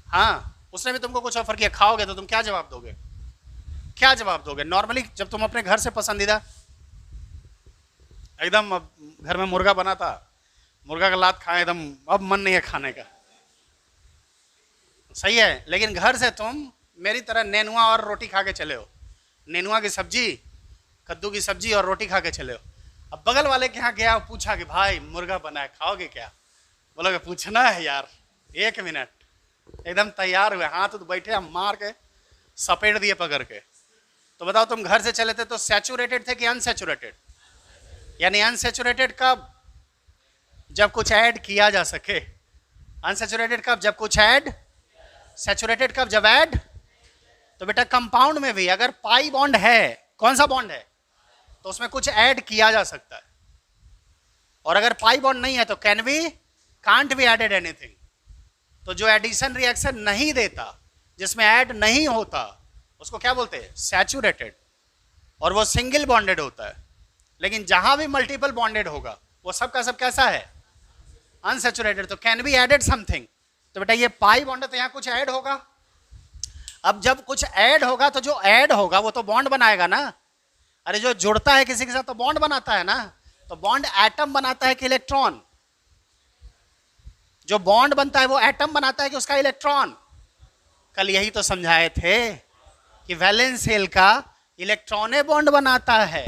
हाँ, उसने भी तुमको कुछ ऑफर किया, खाओगे तो तुम क्या जवाब दोगे? क्या जवाब दोगे? नॉर्मली जब तुम अपने घर से पसंदीदा एकदम, घर में मुर्गा बना था, मुर्गा का लात खाए, एकदम अब मन नहीं है खाने का, सही है। लेकिन घर से तुम मेरी तरह नेनुआ और रोटी खा के चले हो, नेनुआ की सब्जी, कद्दू की सब्जी और रोटी खा के चले हो। अब बगल वाले के यहाँ गया और पूछा कि भाई मुर्गा बना है, खाओगे क्या? बोलोगे पूछना है यार, 1 मिनट। एकदम तैयार हुए, हाथ तो बैठे, हम मार के सपेट दिए पकड़ के। तो बताओ तुम घर से चले थे तो सैचुरेटेड थे कि अनसैचुरेटेड? यानी अनसैचुरेटेड कब? जब कुछ ऐड किया जा सके। अनसैचुरेटेड कब? जब कुछ ऐड। सैचुरेटेड कब? जब ऐड। तो बेटा कंपाउंड में भी अगर पाई बॉन्ड है, कौन सा बॉन्ड है, तो उसमें कुछ ऐड किया जा सकता है। और अगर पाई बॉन्ड नहीं है तो कांट बी एडेड एनीथिंग। तो जो एडिशन रिएक्शन नहीं देता, जिसमें ऐड नहीं होता, उसको क्या बोलते हैं? सैचुरेटेड। और वो सिंगल बॉन्डेड होता है। लेकिन जहां भी मल्टीपल बॉन्डेड होगा वो सब का सब कैसा है? अनसैचुरेटेड। तो कैन बी एडेड समथिंग। तो बेटा ये पाई बॉन्ड है तो यहां कुछ ऐड होगा। अब जब कुछ ऐड होगा तो जो ऐड होगा वो तो बॉन्ड बनाएगा ना। अरे जो जुड़ता है किसी के साथ तो बॉन्ड बनाता है ना। तो बॉन्ड एटम बनाता है कि इलेक्ट्रॉन? जो बॉन्ड बनता है वो एटम बनाता है कि उसका इलेक्ट्रॉन? कल यही तो समझाए थे कि वैलेंस शेल का इलेक्ट्रॉने बॉन्ड बनाता है।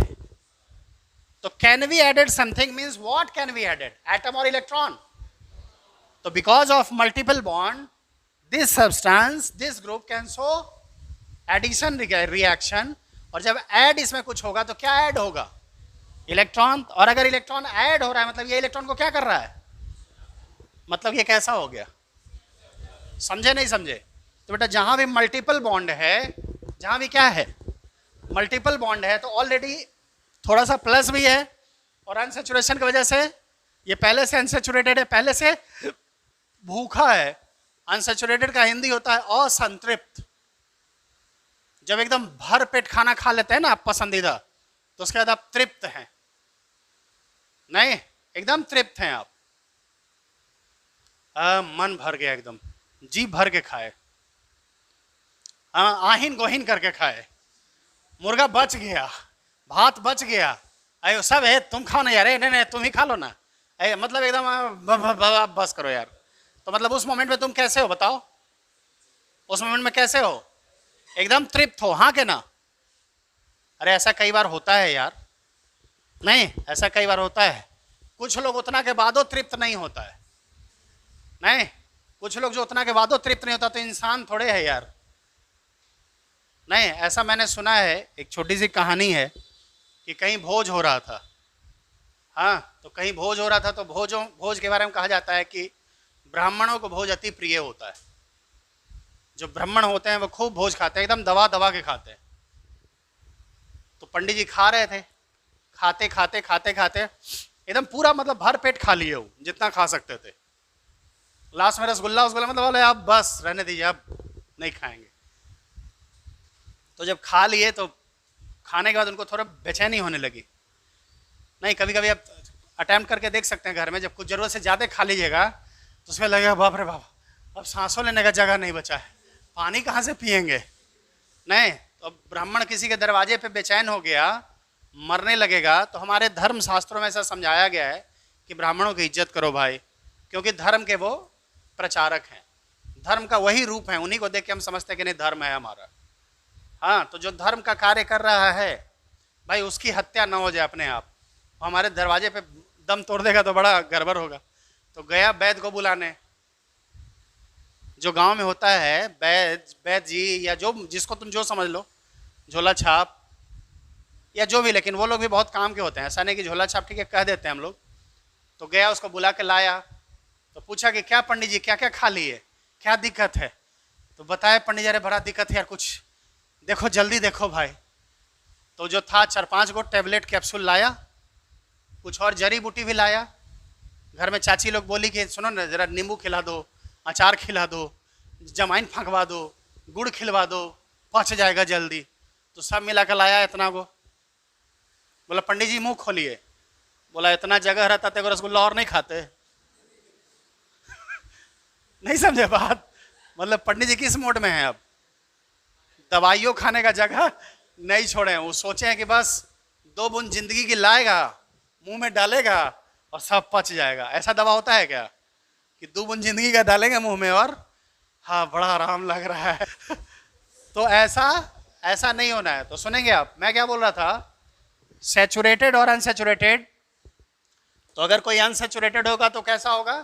तो can be added something means what can be added? Atom और इलेक्ट्रॉन। तो because of multiple bond this substance, this group can show addition reaction. और जब ऐड इसमें कुछ होगा तो क्या ऐड होगा? इलेक्ट्रॉन। और अगर इलेक्ट्रॉन ऐड हो रहा है मतलब ये इलेक्ट्रॉन को क्या कर रहा है? मतलब ये कैसा हो गया? समझे नहीं समझे? तो बेटा जहां भी मल्टीपल बॉन्ड है, जहां भी क्या है? मल्टीपल बॉन्ड है, तो ऑलरेडी थोड़ा सा प्लस भी है। और अनसैचुरेशन की वजह से ये पहले से अनसैचुरेटेड है, पहले से भूखा है। अनसैचुरेटेड का हिंदी होता है असंतृप्त। जब एकदम भर पेट खाना खा लेते हैं ना आप पसंदीदा, तो उसके बाद आप तृप्त हैं। नहीं, एकदम तृप्त हैं आप। मन भर गया, एकदम जी भर के खाए, आहीन गोहीन करके खाए, मुर्गा बच गया, भात बच गया, अरे सब है, तुम खाओ ना यार, नहीं तुम ही खा लो ना, मतलब एकदम बस करो यार। तो मतलब उस मोमेंट में तुम कैसे हो बताओ? उस मोमेंट में कैसे हो? एकदम तृप्त हो, हाँ के ना? अरे ऐसा कई बार होता है यार, नहीं ऐसा कई बार होता है। कुछ लोग उतना के बादो तृप्त नहीं होता है, नहीं कुछ लोग जो उतना के बादो तृप्त नहीं होता तो इंसान थोड़े है यार। नहीं, ऐसा मैंने सुना है, एक छोटी सी कहानी है कि कहीं भोज हो रहा था। हाँ, तो कहीं भोज हो रहा था, तो भोज के बारे में कहा जाता है कि ब्राह्मणों को भोज अति प्रिय होता है। जो ब्राह्मण होते हैं वो खूब भोज खाते हैं, एकदम दबा दबा के खाते हैं। तो पंडित जी खा रहे थे, खाते खाते खाते खाते एकदम पूरा मतलब भर पेट खा लिए वो, जितना खा सकते थे। लास्ट में रसगुल्ला मतलब बोले अब बस रहने दीजिए, अब नहीं खाएंगे। तो जब खा लिए तो खाने के बाद उनको थोड़ा बेचैनी होने लगी। नहीं, कभी कभी आप अटेम्प्ट करके देख सकते हैं घर में, जब कुछ जरूरत से ज़्यादा खा लीजिएगा तो उसमें लगेगा बाप रे बाप, अब सांसों लेने का जगह नहीं बचा है, पानी कहाँ से पिएंगे। नहीं, तो अब ब्राह्मण किसी के दरवाजे पे बेचैन हो गया, मरने लगेगा। तो हमारे धर्म शास्त्रों में ऐसा समझाया गया है कि ब्राह्मणों की इज्जत करो भाई, क्योंकि धर्म के वो प्रचारक हैं, धर्म का वही रूप है। उन्हीं को देख के हम समझते हैं कि नहीं धर्म है हमारा। हाँ, तो जो धर्म का कार्य कर रहा है भाई, उसकी हत्या ना हो जाए अपने आप। हमारे दरवाजे पे दम तोड़ देगा तो बड़ा गड़बड़ होगा। तो गया वैद्य को बुलाने, जो गांव में होता है वैद्य जी, या जो जिसको तुम जो समझ लो, झोला छाप या जो भी, लेकिन वो लोग भी बहुत काम के होते हैं, ऐसा नहीं कि झोला छाप ठीक है कह देते हैं हम लोग। तो गया, उसको बुला के लाया, तो पूछा कि क्या पंडित जी क्या क्या खा लिए, क्या दिक्कत है। तो बताया पंडित जी, अरे बड़ा दिक्कत है यार, कुछ देखो जल्दी देखो भाई। तो जो था 4-5 गो टेबलेट कैप्सूल लाया, कुछ और जड़ी बूटी भी लाया। घर में चाची लोग बोली कि सुनो ना जरा नींबू खिला दो, अचार खिला दो, जमाइन फंकवा दो, गुड़ खिलवा दो, पच जाएगा जल्दी। तो सब मिला कर लाया इतना को। बोला पंडित जी मुंह खोलिए। बोला इतना जगह रहता तो रसगुल्ला और नहीं खाते। नहीं समझे बात, मतलब पंडित जी किस मोड में है, अब दवाइयों खाने का जगह नहीं छोड़े। वो सोचे हैं कि बस 2 बूंद जिंदगी की लाएगा, मुंह में डालेगा और सब पच जाएगा। ऐसा दवा होता है क्या कि 2 बूंद जिंदगी का डालेंगे मुंह में और हाँ बड़ा आराम लग रहा है। तो ऐसा नहीं होना है। तो सुनेंगे आप, मैं क्या बोल रहा था, सैचुरेटेड और अनसैचुरेटेड। तो अगर कोई अनसैचुरेटेड होगा तो कैसा होगा,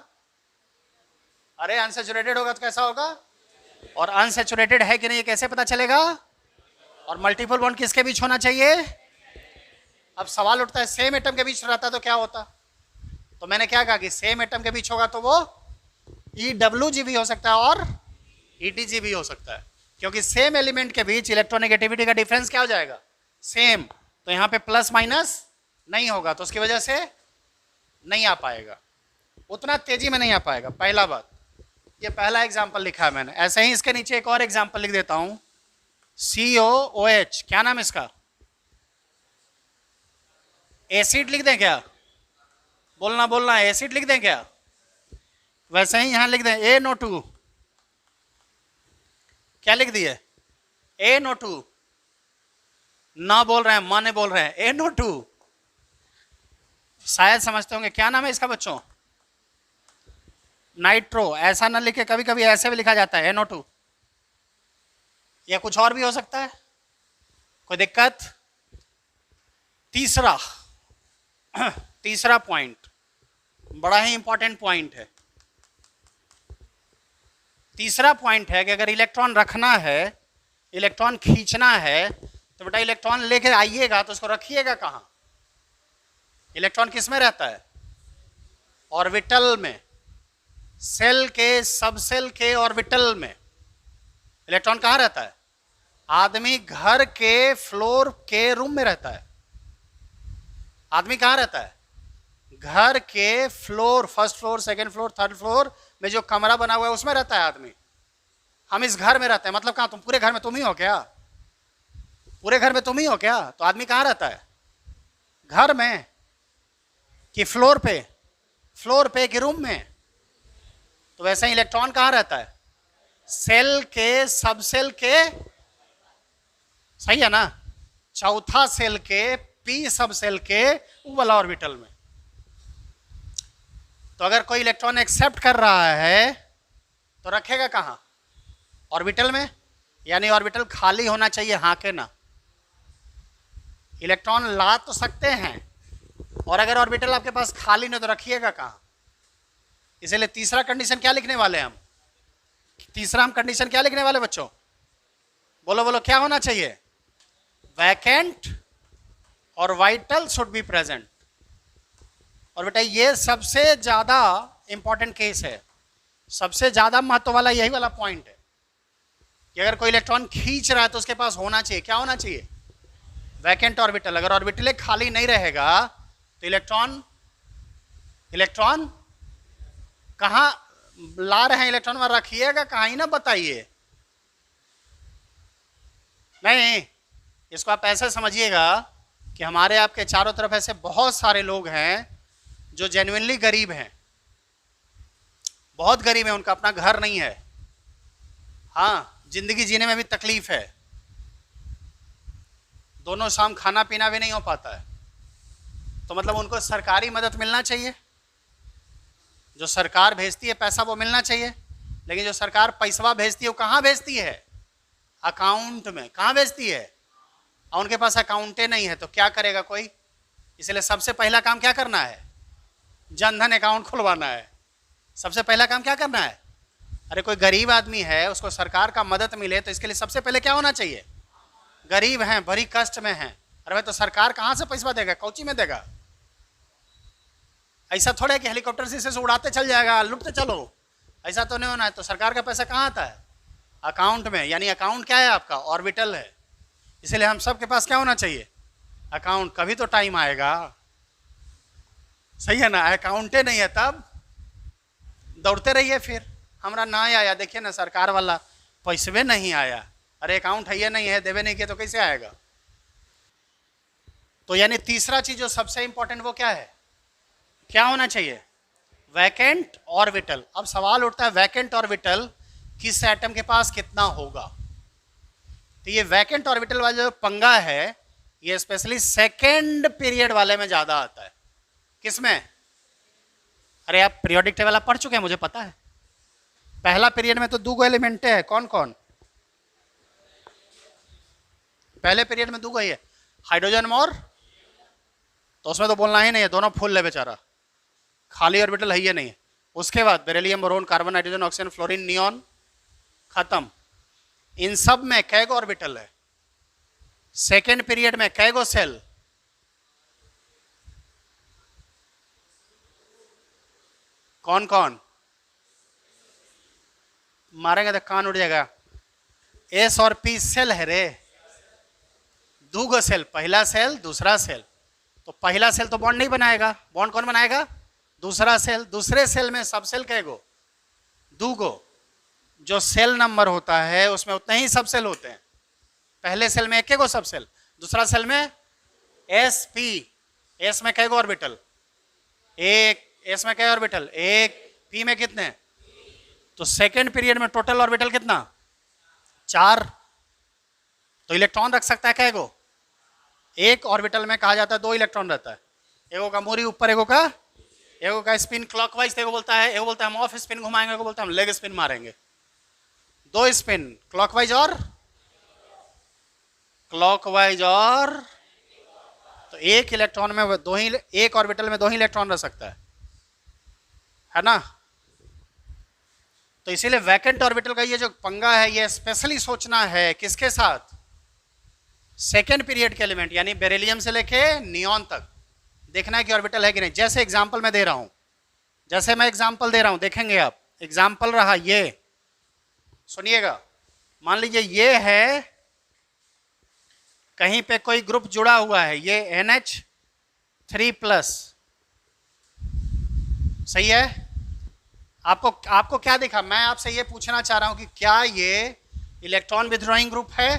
अरे अनसैचुरेटेड होगा तो कैसा होगा, और अनसैचुरेटेड है कि नहीं कैसे पता चलेगा, और मल्टीपल बॉन्ड किसके बीच होना चाहिए। अब सवाल उठता है सेम एटम के बीच रहता तो क्या होता। तो मैंने क्या कहा कि सेम एटम के बीच होगा तो वो EWG भी हो सकता है और ETG भी हो सकता है, क्योंकि सेम एलिमेंट के बीच इलेक्ट्रोनेगेटिविटी का डिफरेंस क्या हो जाएगा, सेम। तो यहाँ पे प्लस माइनस नहीं होगा, तो उसकी वजह से नहीं आ पाएगा, उतना तेजी में नहीं आ पाएगा। पहला बात, ये पहला एग्जाम्पल लिखा है मैंने। ऐसे ही इसके नीचे एक और एग्जाम्पल लिख देता हूं, COOH, क्या नाम है इसका, एसिड लिख दें क्या, बोलना एसिड लिख दें क्या, वैसे ही यहां लिख दें NO2, क्या लिख दिए NO2, ना बोल रहे हैं, माने बोल रहे हैं NO2। शायद समझते होंगे क्या नाम है इसका बच्चों, नाइट्रो। ऐसा ना लिखे, कभी कभी ऐसे भी लिखा जाता है NO2, या कुछ और भी हो सकता है, कोई दिक्कत। तीसरा पॉइंट बड़ा ही इंपॉर्टेंट पॉइंट है। तीसरा पॉइंट है कि अगर इलेक्ट्रॉन रखना है, इलेक्ट्रॉन खींचना है, तो बेटा इलेक्ट्रॉन लेके आइएगा तो उसको रखिएगा कहां। इलेक्ट्रॉन किस में रहता है, ऑर्बिटल में, सेल के सबसेल के ऑर्बिटल में। इलेक्ट्रॉन कहां रहता है, आदमी घर के फ्लोर के रूम में रहता है। आदमी कहां रहता है, घर के floor, first floor, second floor, third floor में जो कमरा बना हुआ है उसमें रहता है आदमी। हम इस घर में रहते हैं, मतलब कहां, तुम पूरे घर में तुम ही हो क्या, पूरे घर में तुम ही हो क्या। तो आदमी कहां रहता है, घर में कि फ्लोर पे, फ्लोर पे कि रूम में। तो वैसे ही इलेक्ट्रॉन कहां रहता है, सेल के सबसेल के, सही है ना, चौथा सेल के P सबसेल के वो वाला ऑर्बिटल में। तो अगर कोई इलेक्ट्रॉन एक्सेप्ट कर रहा है तो रखेगा कहां, ऑर्बिटल में, यानी ऑर्बिटल खाली होना चाहिए, हाँ के ना। इलेक्ट्रॉन ला तो सकते हैं, और अगर ऑर्बिटल आपके पास खाली नहीं तो रखिएगा कहाँ। इसलिए तीसरा कंडीशन क्या लिखने वाले हैं हम? तीसरा हम कंडीशन क्या लिखने वाले बच्चों? बोलो बोलो, क्या होना चाहिए? वैकेंट और वाइटल शुड बी प्रेजेंट। और बेटा ये सबसे ज्यादा इंपॉर्टेंट केस है, सबसे ज्यादा महत्व वाला यही वाला पॉइंट है कि अगर कोई इलेक्ट्रॉन खींच रहा है तो उसके पास होना चाहिए, क्या होना चाहिए? Vacant orbital. अगर ऑर्बिटल खाली नहीं रहेगा तो इलेक्ट्रॉन कहां ला रहे हैं? इलेक्ट्रॉन वहां रखिएगा कहां ही ना बताइए। नहीं, इसको आप ऐसे समझिएगा कि हमारे आपके चारों तरफ ऐसे बहुत सारे लोग हैं जो जेन्युइनली गरीब हैं, बहुत गरीब है, उनका अपना घर नहीं है, हाँ, जिंदगी जीने में भी तकलीफ है, दोनों शाम खाना पीना भी नहीं हो पाता है। तो मतलब उनको सरकारी मदद मिलना चाहिए, जो सरकार भेजती है पैसा वो मिलना चाहिए। लेकिन जो सरकार पैसा भेजती है वो कहाँ भेजती है? अकाउंट में। कहाँ भेजती है? और उनके पास अकाउंटे नहीं है तो क्या करेगा कोई? इसलिए सबसे पहला काम क्या करना है? जनधन अकाउंट खुलवाना है। सबसे पहला काम क्या करना है? अरे कोई गरीब आदमी है, उसको सरकार का मदद मिले तो इसके लिए सबसे पहले क्या होना चाहिए? गरीब हैं, बड़ी कष्ट में हैं, अरे भाई तो सरकार कहाँ से पैसा देगा? कौची में देगा? ऐसा थोड़ा है कि हेलीकॉप्टर से उड़ाते चल जाएगा, लुटते चलो, ऐसा तो नहीं होना है। तो सरकार का पैसा कहाँ आता है? अकाउंट में। यानी अकाउंट क्या है आपका? ऑर्बिटल है। इसलिए हम सब के पास क्या होना चाहिए? अकाउंट। कभी तो टाइम आएगा, सही है ना? अकाउंटे नहीं है तब दौड़ते रहिए, फिर हमारा ना आया, देखिए ना सरकार वाला पैसे नहीं आया, अरे अकाउंट है ये नहीं है, देवे नहीं किया तो कैसे आएगा? तो यानी तीसरा चीज जो सबसे इंपॉर्टेंट वो क्या है? क्या होना चाहिए? Vacant orbital. अब सवाल उठता है वैकेंट ऑर्बिटल किस एटम के पास कितना होगा? तो ये वैकेंट ऑर्बिटल वाला जो पंगा है ये स्पेशली सेकेंड पीरियड वाले में ज्यादा आता है। किसमें? अरे आप पीरियोडिक टेबल आप पढ़ चुके हैं, मुझे पता है। पहला पीरियड में तो 2 एलिमेंट है, कौन कौन? पहले पीरियड में 2 ही है, हाइड्रोजन और, तो उसमें तो बोलना ही नहीं है, दोनों फुल है बेचारा, खाली ऑर्बिटल है ही नहीं है। उसके बाद beryllium, boron, carbon, nitrogen, oxygen, fluorine, neon, खत्म। इन सब में कैगो ऑर्बिटल है? सेकेंड पीरियड में कैगो सेल? कौन कौन? मारेंगे तो कान उड़ जाएगा। एस और पी सेल है रे, 2 सेल, पहला सेल दूसरा सेल। तो पहला सेल तो बॉन्ड नहीं बनाएगा, बॉन्ड कौन बनाएगा? दूसरा सेल। दूसरे सेल में सब सेल कैगो? 2। जो सेल नंबर होता है उसमें उतने ही सब सेल होते हैं। पहले सेल में 1 सब सेल, दूसरा सेल में एस पी। एस में कैगो ऑर्बिटल? 1। एस में क्या ऑर्बिटल? 1। पी में कितने? तो सेकेंड पीरियड में टोटल ऑर्बिटल कितना? 4। तो इलेक्ट्रॉन रख सकता है कैगो? 1 ऑर्बिटल में कहा जाता है 2 इलेक्ट्रॉन रहता है, एगो का मूरी ऊपर, एगो का स्पिन क्लॉकवाइज, एगो बोलता है हम ऑफ स्पिन घुमाएंगे, एगो बोलता है हम लेग स्पिन मारेंगे। 2 स्पिन क्लॉकवाइज और तो 1 इलेक्ट्रॉन में 2 ही, 1 ऑर्बिटल में 2 ही इलेक्ट्रॉन रह सकता है ना? तो इसीलिए वैकेंट ऑर्बिटल का ये जो पंगा है ये स्पेशली सोचना है किसके साथ? सेकेंड पीरियड के एलिमेंट, यानी बेरिलियम से लेके नियॉन तक देखना है कि ऑर्बिटल है कि नहीं। जैसे एग्जांपल मैं दे रहा हूं, देखेंगे आप। एग्जांपल रहा ये, सुनिएगा। मान लीजिए ये है, कहीं पे कोई ग्रुप जुड़ा हुआ है, ये NH3+, सही है? आपको क्या दिखा? मैं आपसे ये पूछना चाह रहा हूं कि क्या ये इलेक्ट्रॉन विथड्रॉइंग ग्रुप है?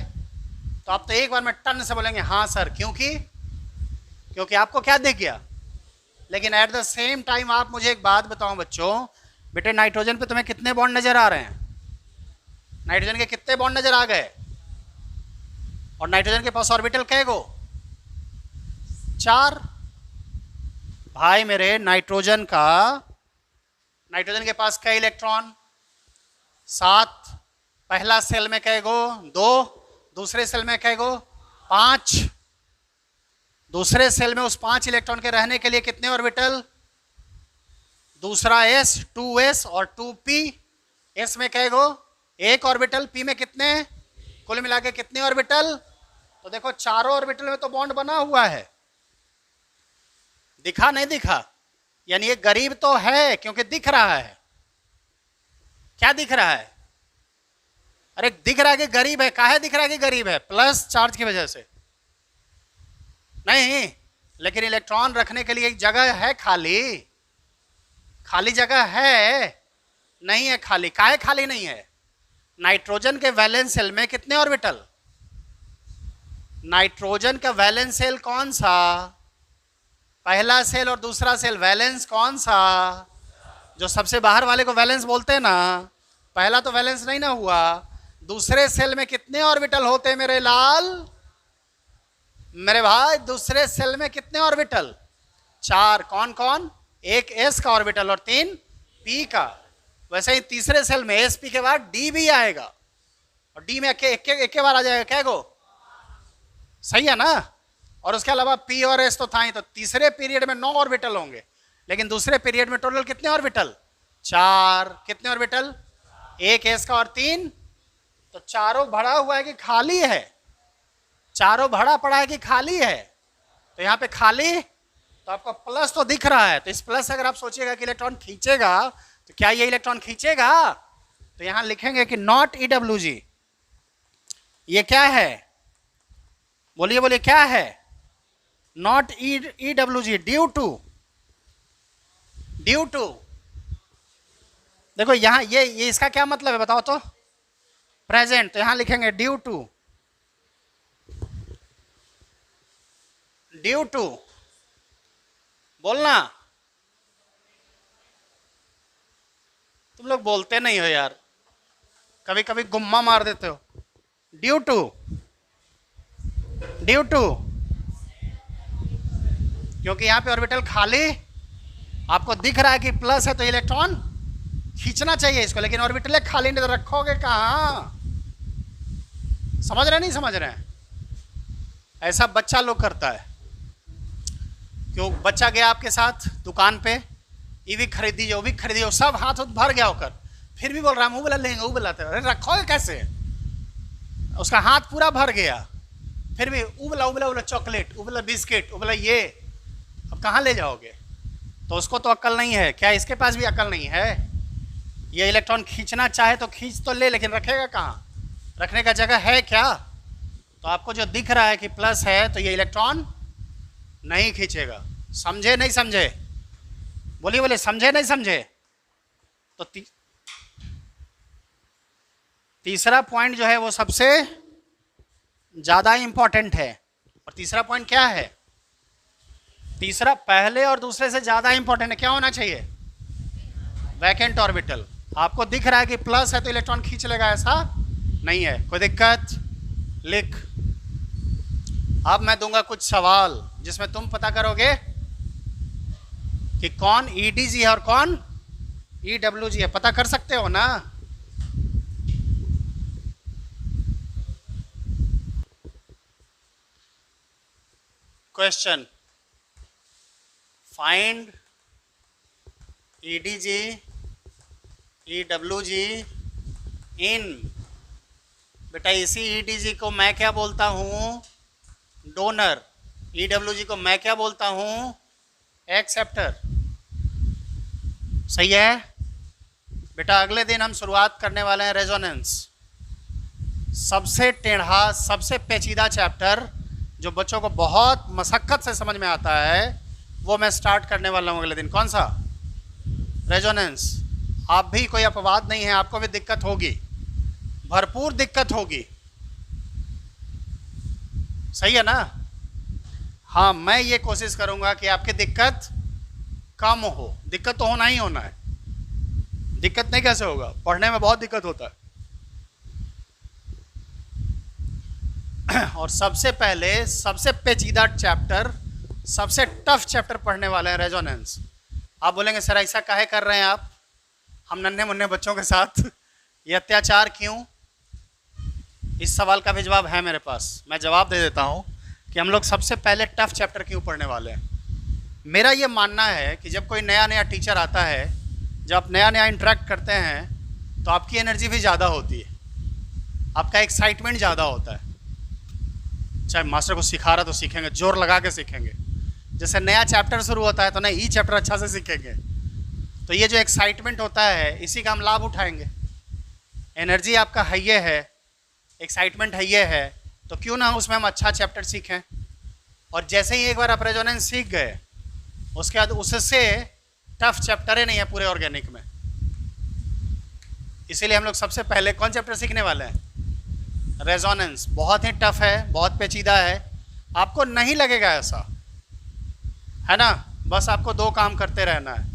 तो आप तो एक बार में टन से बोलेंगे हाँ सर, क्योंकि आपको क्या दिख गया। लेकिन एट द सेम टाइम आप मुझे एक बात बताओ बच्चों, बेटे नाइट्रोजन पे तुम्हें कितने बॉन्ड नजर आ रहे हैं? नाइट्रोजन के कितने बॉन्ड नजर आ गए? और नाइट्रोजन के पास ऑर्बिटल कैगो? 4। भाई मेरे नाइट्रोजन के पास कई इलेक्ट्रॉन? 7। पहला सेल में कैगो? 2। दूसरे सेल में कैगो? 5। दूसरे सेल में उस 5 इलेक्ट्रॉन के रहने के लिए कितने ऑर्बिटल? दूसरा s, 2s और 2p। s में कई गो? एक ऑर्बिटल। p में कितने? कुल मिला के कितने ऑर्बिटल? तो देखो चारों ऑर्बिटल में तो बॉन्ड बना हुआ है। दिखा नहीं दिखा? यानी ये गरीब तो है क्योंकि दिख रहा है। क्या दिख रहा है? अरे दिख रहा है कि गरीब है। काहे दिख रहा है कि गरीब है? प्लस चार्ज की वजह से नहीं, लेकिन इलेक्ट्रॉन रखने के लिए एक जगह है खाली। खाली जगह है? नहीं है खाली। काहे खाली नहीं है? नाइट्रोजन के वैलेंस सेल में कितने ऑर्बिटल? नाइट्रोजन का वैलेंस सेल कौन सा? पहला सेल और दूसरा सेल। वैलेंस कौन सा? जो सबसे बाहर वाले को वैलेंस बोलते हैं ना। पहला तो वैलेंस नहीं ना हुआ। दूसरे सेल में कितने ऑर्बिटल होते हैं मेरे लाल? मेरे भाई दूसरे सेल में कितने ऑर्बिटल? 4। कौन कौन? एक s का ऑर्बिटल और 3 p का। वैसे ही तीसरे सेल में sp के बाद d भी आएगा और d में एक बार आ जाएगा। क्या गो? सही है ना? और उसके अलावा p और s तो था ही। तो तीसरे पीरियड में 9 ऑर्बिटल होंगे, लेकिन दूसरे पीरियड में टोटल कितने ऑर्बिटल? 4। कितने ऑर्बिटल? एक s का और 3। तो चारों भरा हुआ है कि खाली है? चारों भरा पड़ा है कि खाली है? तो यहाँ पे खाली, तो आपको प्लस तो दिख रहा है। तो इस प्लस अगर आप सोचिएगा कि इलेक्ट्रॉन खींचेगा, तो क्या ये इलेक्ट्रॉन खींचेगा? तो यहां लिखेंगे कि नॉट EWG। ये क्या है? बोलिए बोलिए क्या है? Not EWG due to. देखो यहां ये इसका क्या मतलब है बताओ तो? प्रेजेंट। तो यहां लिखेंगे ड्यू टू। बोलना। तुम लोग बोलते नहीं हो यार, कभी कभी गुम्मा मार देते हो। ड्यू टू क्योंकि यहां पे ऑर्बिटल खाली, आपको दिख रहा है कि प्लस है तो इलेक्ट्रॉन खींचना चाहिए इसको, लेकिन ऑर्बिटल खाली नहीं तो रखोगे कहां? समझ रहे नहीं समझ रहे? ऐसा बच्चा लोग करता है। क्यों? बच्चा गया आपके साथ दुकान पे, ये भी खरीद दीजिए वो भी खरीद दीजिए, सब हाथ भर गया होकर, फिर भी बोल रहा है वो बोला लेंगे वो बोलाते। अरे रखोगे कैसे? उसका हाथ पूरा भर गया, फिर भी उबला चॉकलेट, उबला बिस्किट, उबला ये, अब कहाँ ले जाओगे? तो उसको तो अक्ल नहीं है। क्या इसके पास भी अक्ल नहीं है? ये इलेक्ट्रॉन खींचना चाहे तो खींच तो ले, लेकिन रखेगा कहाँ? रखने का जगह है क्या? तो आपको जो दिख रहा है कि प्लस है, तो ये इलेक्ट्रॉन नहीं खींचेगा। समझे नहीं समझे? बोलिए समझे नहीं समझे? तो तीसरा पॉइंट जो है वो सबसे ज्यादा इंपॉर्टेंट है। और तीसरा पॉइंट क्या है? तीसरा पहले और दूसरे से ज्यादा इंपॉर्टेंट है। क्या होना चाहिए? Vacant orbital. आपको दिख रहा है कि प्लस है तो इलेक्ट्रॉन खींच लेगा, ऐसा नहीं है। कोई दिक्कत? लिख। अब मैं दूंगा कुछ सवाल जिसमें तुम पता करोगे कि कौन EDG है और कौन EWG है। पता कर सकते हो ना? क्वेश्चन, फाइंड EDG EWG इन। बेटा इसी EDG को मैं क्या बोलता हूं? डोनर। EWG को मैं क्या बोलता हूं? एक्सेप्टर। सही है बेटा? अगले दिन हम शुरुआत करने वाले हैं रेजोनेंस। सबसे टेढ़ा, सबसे पेचीदा चैप्टर जो बच्चों को बहुत मशक्कत से समझ में आता है, वो मैं स्टार्ट करने वाला हूँ अगले दिन। कौन सा? रेजोनेंस। आप भी कोई अपवाद नहीं है, आपको भी दिक्कत होगी, भरपूर दिक्कत होगी। सही है ना? हाँ, मैं ये कोशिश करूंगा कि आपकी दिक्कत कम हो। दिक्कत तो होना ही होना है। दिक्कत नहीं कैसे होगा? पढ़ने में बहुत दिक्कत होता है। और सबसे पहले सबसे पेचीदा चैप्टर, सबसे टफ चैप्टर पढ़ने वाले हैं रेजोनेंस। आप बोलेंगे सर ऐसा काहे कर रहे हैं आप, हम नन्हे मुन्ने बच्चों के साथ ये अत्याचार क्यों? इस सवाल का भी जवाब है मेरे पास, मैं जवाब दे देता हूँ। कि हम लोग सबसे पहले टफ चैप्टर क्यों पढ़ने वाले हैं। मेरा ये मानना है कि जब कोई नया नया टीचर आता है, जब आप नया नया इंटरेक्ट करते हैं तो आपकी एनर्जी भी ज़्यादा होती है, आपका एक्साइटमेंट ज़्यादा होता है। चाहे मास्टर को सिखा रहा तो सीखेंगे, जोर लगा के सीखेंगे। जैसे नया चैप्टर शुरू होता है तो नया ई चैप्टर अच्छा से सीखेंगे। तो ये जो एक्साइटमेंट होता है इसी का हम लाभ उठाएंगे। एनर्जी आपका हाइये है, एक्साइटमेंट हाइये है, तो क्यों ना उसमें हम अच्छा चैप्टर सीखें। और जैसे ही एक बार आप रेजोनेंस सीख गए उसके बाद उससे टफ चैप्टर ही नहीं है पूरे ऑर्गेनिक में। इसीलिए हम लोग सबसे पहले कौन चैप्टर सीखने वाले हैं? रेजोनेंस। बहुत ही टफ है, बहुत पेचीदा है, आपको नहीं लगेगा ऐसा, है ना। बस आपको दो काम करते रहना है।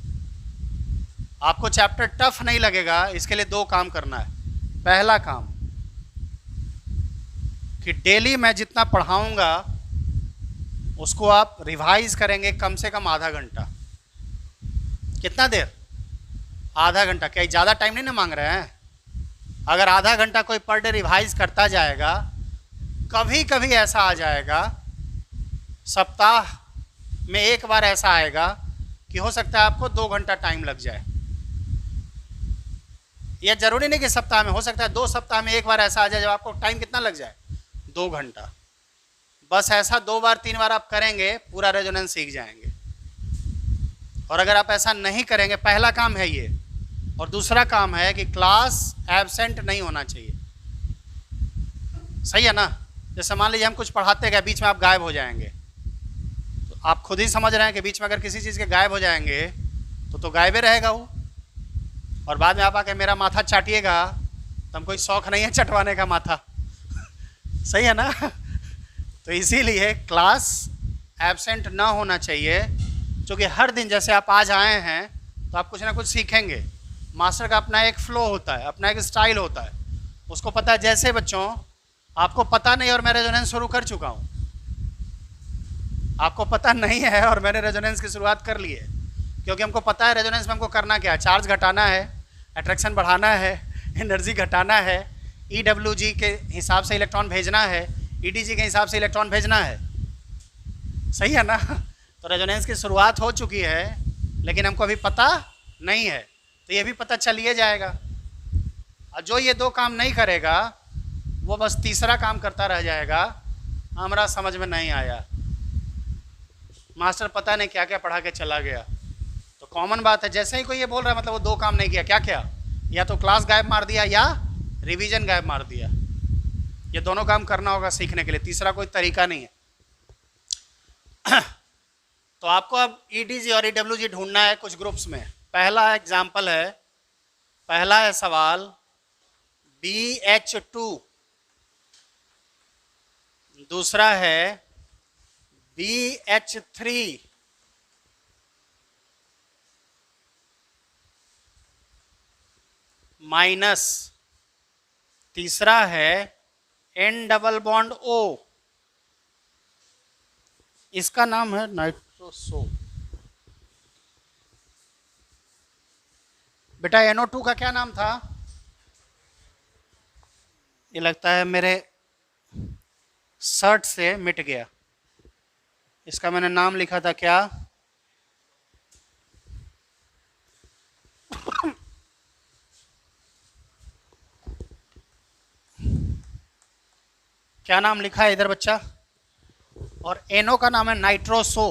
आपको चैप्टर टफ नहीं लगेगा, इसके लिए दो काम करना है। पहला काम कि डेली मैं जितना पढ़ाऊंगा उसको आप रिवाइज करेंगे कम से कम आधा घंटा। कितना देर? आधा घंटा। क्या ज़्यादा टाइम नहीं ना मांग रहे हैं? अगर आधा घंटा कोई पर डे रिवाइज करता जाएगा, कभी कभी ऐसा आ जाएगा, सप्ताह में एक बार ऐसा आएगा कि हो सकता है आपको 2 घंटा टाइम लग जाए। यह जरूरी नहीं कि सप्ताह में, हो सकता है 2 सप्ताह में एक बार ऐसा आ जाए जब आपको टाइम कितना लग जाए? 2 घंटा। बस ऐसा 2 बार 3 बार आप करेंगे, पूरा रेजोनेंस सीख जाएंगे। और अगर आप ऐसा नहीं करेंगे, पहला काम है ये। और दूसरा काम है कि क्लास एब्सेंट नहीं होना चाहिए। सही है ना। जैसे मान लीजिए हम कुछ पढ़ाते गए, बीच में आप गायब हो जाएंगे, तो आप खुद ही समझ रहे हैं कि बीच में अगर किसी चीज़ के गायब हो जाएंगे तो गायब ही रहेगा वो। और बाद में आप आके मेरा माथा चाटिएगा तो हमको शौक नहीं है चटवाने का माथा। सही है ना। तो इसीलिए क्लास एब्सेंट ना होना चाहिए, क्योंकि हर दिन जैसे आप आज आए हैं तो आप कुछ ना कुछ सीखेंगे। मास्टर का अपना एक फ्लो होता है, अपना एक स्टाइल होता है, उसको पता है। जैसे बच्चों आपको पता नहीं और मैं रेजोनेंस शुरू कर चुका हूँ, आपको पता नहीं है और मैंने रेजोनेंस की शुरुआत कर ली है, क्योंकि हमको पता है रेजोनेंस में हमको करना क्या है। चार्ज घटाना है, अट्रैक्शन बढ़ाना है, एनर्जी घटाना है, EWG के हिसाब से इलेक्ट्रॉन भेजना है, EDG के हिसाब से इलेक्ट्रॉन भेजना है। सही है ना। तो रेजोनेंस की शुरुआत हो चुकी है, लेकिन हमको अभी पता नहीं है, तो ये भी पता चलिए जाएगा। और जो ये 2 काम नहीं करेगा वो बस तीसरा काम करता रह जाएगा। हमारा समझ में नहीं आया, मास्टर पता नहीं क्या क्या पढ़ा के चला गया। तो कॉमन बात है, जैसे ही कोई ये बोल रहा है मतलब वो 2 काम नहीं किया। क्या क्या? या तो क्लास गायब मार दिया या रिवीजन गायब मार दिया। ये दोनों काम करना होगा सीखने के लिए, तीसरा कोई तरीका नहीं है। तो आपको अब EDG और EWG ढूंढना है कुछ ग्रुप्स में। पहला एग्जाम्पल है, पहला है सवाल BH2, दूसरा है BH3, माइनस, तीसरा है N डबल बॉन्ड O, इसका नाम है नाइट्रोसो। बेटा NO2 का क्या नाम था? ये लगता है मेरे शर्ट से मिट गया। इसका मैंने नाम लिखा था क्या? क्या नाम लिखा है इधर बच्चा? और NO का नाम है नाइट्रोसो।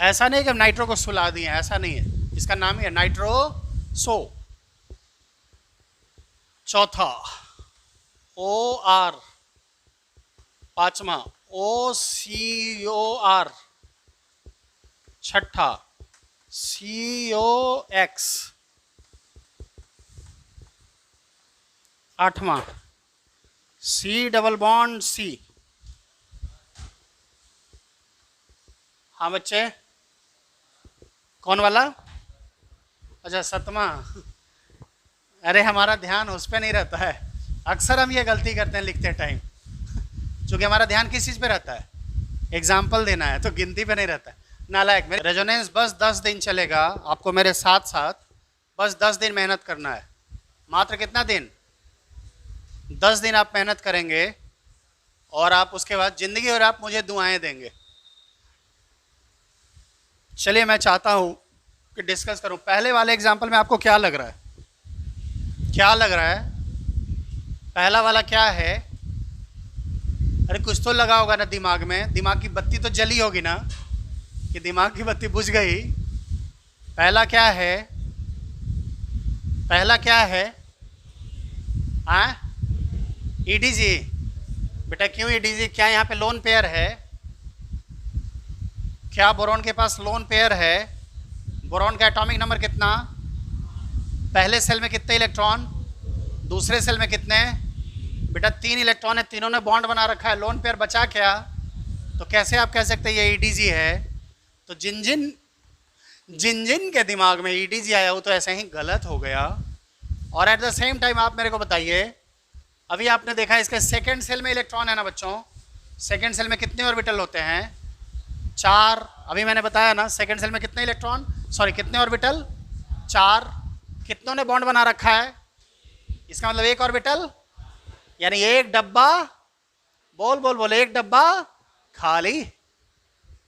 ऐसा नहीं कि हम नाइट्रो को सुला दिए, ऐसा नहीं है, इसका नाम ही है नाइट्रोसो। चौथा OR, पांचवा OCOR, छठा COX, आठवां C डबल बॉन्ड C। हाँ बच्चे, कौन वाला? अच्छा 7वां। अरे हमारा ध्यान उस पर नहीं रहता है, अक्सर हम ये गलती करते हैं लिखते टाइम, क्योंकि हमारा ध्यान किस चीज़ पे रहता है? एग्जाम्पल देना है, तो गिनती पे नहीं रहता है। नालायक। मेरे रेजोनेंस बस 10 दिन चलेगा, आपको मेरे साथ साथ बस 10 दिन मेहनत करना है। मात्र कितना दिन? 10 दिन आप मेहनत करेंगे और आप उसके बाद ज़िंदगी और आप मुझे दुआएं देंगे। चलिए मैं चाहता हूं कि डिस्कस करूं। पहले वाले एग्जाम्पल में आपको क्या लग रहा है? क्या लग रहा है? पहला वाला क्या है? अरे कुछ तो लगा होगा ना दिमाग में, दिमाग की बत्ती तो जली होगी ना, कि दिमाग की बत्ती बुझ गई। पहला क्या है? पहला क्या है? हाँ, ईडीजी। बेटा क्यों ईडीजी? क्या यहाँ पे लोन पेयर है? क्या बोरॉन के पास लोन पेयर है? बोरॉन का एटॉमिक नंबर कितना? पहले सेल में कितने इलेक्ट्रॉन, दूसरे सेल में कितने? बेटा 3 इलेक्ट्रॉन है, तीनों ने बॉन्ड बना रखा है, लोन पेयर बचा क्या? तो कैसे आप कह सकते हैं ये ईडीजी है? तो जिन जिन के दिमाग में ईडीजी आया वो तो ऐसे ही गलत हो गया। और एट द सेम टाइम आप मेरे को बताइए, अभी आपने देखा इसके सेकेंड सेल में इलेक्ट्रॉन है ना बच्चों, सेकेंड सेल में कितने ऑर्बिटल होते हैं? 4। अभी मैंने बताया ना सेकेंड सेल में कितने इलेक्ट्रॉन, सॉरी कितने ऑर्बिटल? 4। कितनों ने बॉन्ड बना रखा है? इसका मतलब एक ऑर्बिटल, यानी एक डब्बा, बोल बोल बोल, एक डब्बा खाली।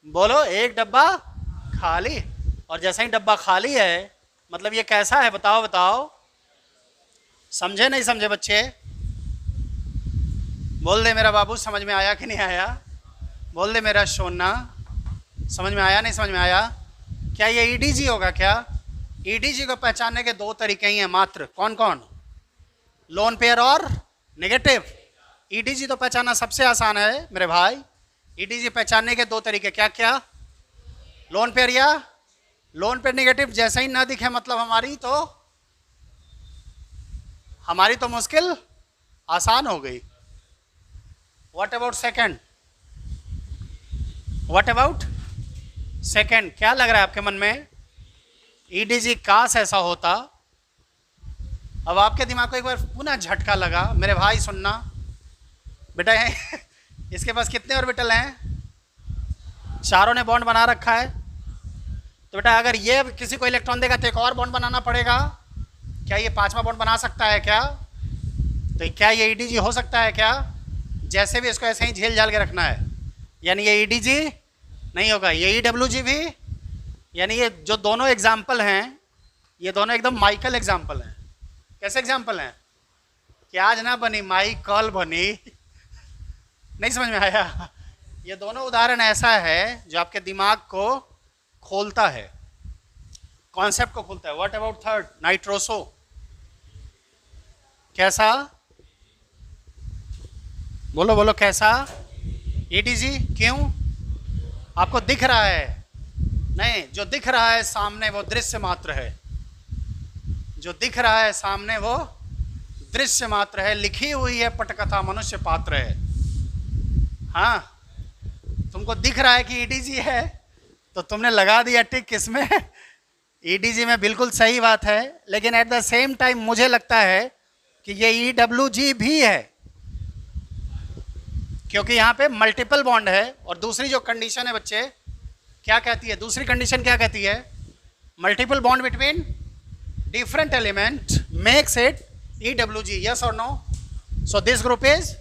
बोलो, एक डब्बा खाली। और जैसा ही डब्बा खाली है, मतलब ये कैसा है? बताओ बताओ, समझे नहीं समझे बच्चे? बोल दे मेरा बाबू, समझ में आया कि नहीं आया? बोल दे मेरा सोना, समझ में आया नहीं समझ में आया? क्या ये ईडीजी होगा क्या? ईडीजी को पहचानने के 2 तरीके ही हैं मात्र। कौन कौन? लोन पेयर और नेगेटिव। ईडीजी तो पहचानना सबसे आसान है मेरे भाई। ईडीजी पहचानने के 2 तरीके क्या क्या? लोन पेयर या लोन पेयर नेगेटिव। जैसे ही ना दिखे मतलब हमारी तो मुश्किल आसान हो गई। What about second? What about second? क्या लग रहा है आपके मन में? ईडीजी काश ऐसा होता। अब आपके दिमाग को एक बार पुनः झटका लगा। मेरे भाई सुनना बेटा, इसके पास कितने ऑर्बिटल हैं? 4 ने बॉन्ड बना रखा है। तो बेटा अगर ये किसी को इलेक्ट्रॉन देगा तो एक और बॉन्ड बनाना पड़ेगा। क्या ये 5वां बॉन्ड बना सकता है क्या? तो क्या ये ईडीजी हो सकता है क्या? जैसे भी इसको ऐसे ही झेल झाल के रखना है, यानी ये ईडीजी नहीं होगा। ये ईडब्ल्यूजी भी, यानी ये जो दोनों एग्जाम्पल हैं, ये दोनों एकदम माइकल एग्जाम्पल हैं। कैसे एग्जाम्पल हैं? कि आज ना बनी माई कल बनी। नहीं समझ में आया? ये दोनों उदाहरण ऐसा है जो आपके दिमाग को खोलता है, कॉन्सेप्ट को खोलता है। What about third? नाइट्रोसो। कैसा? बोलो बोलो कैसा? ईडीजी। क्यों? आपको दिख रहा है? नहीं, जो दिख रहा है सामने वो दृश्य मात्र है। जो दिख रहा है सामने वो दृश्य मात्र है। लिखी हुई है पटकथा मनुष्य पात्र है। हाँ, तुमको दिख रहा है कि ईडीजी है तो तुमने लगा दिया टिक किसमें? ईडीजी में। बिल्कुल सही बात है, लेकिन एट द सेम टाइम मुझे लगता है कि ये ईडब्ल्यूजी भी है, क्योंकि यहाँ पे मल्टीपल बॉन्ड है। और दूसरी जो कंडीशन है बच्चे क्या कहती है? दूसरी कंडीशन क्या कहती है? Multiple bond between different element makes it EWG. Yes और no? So this group is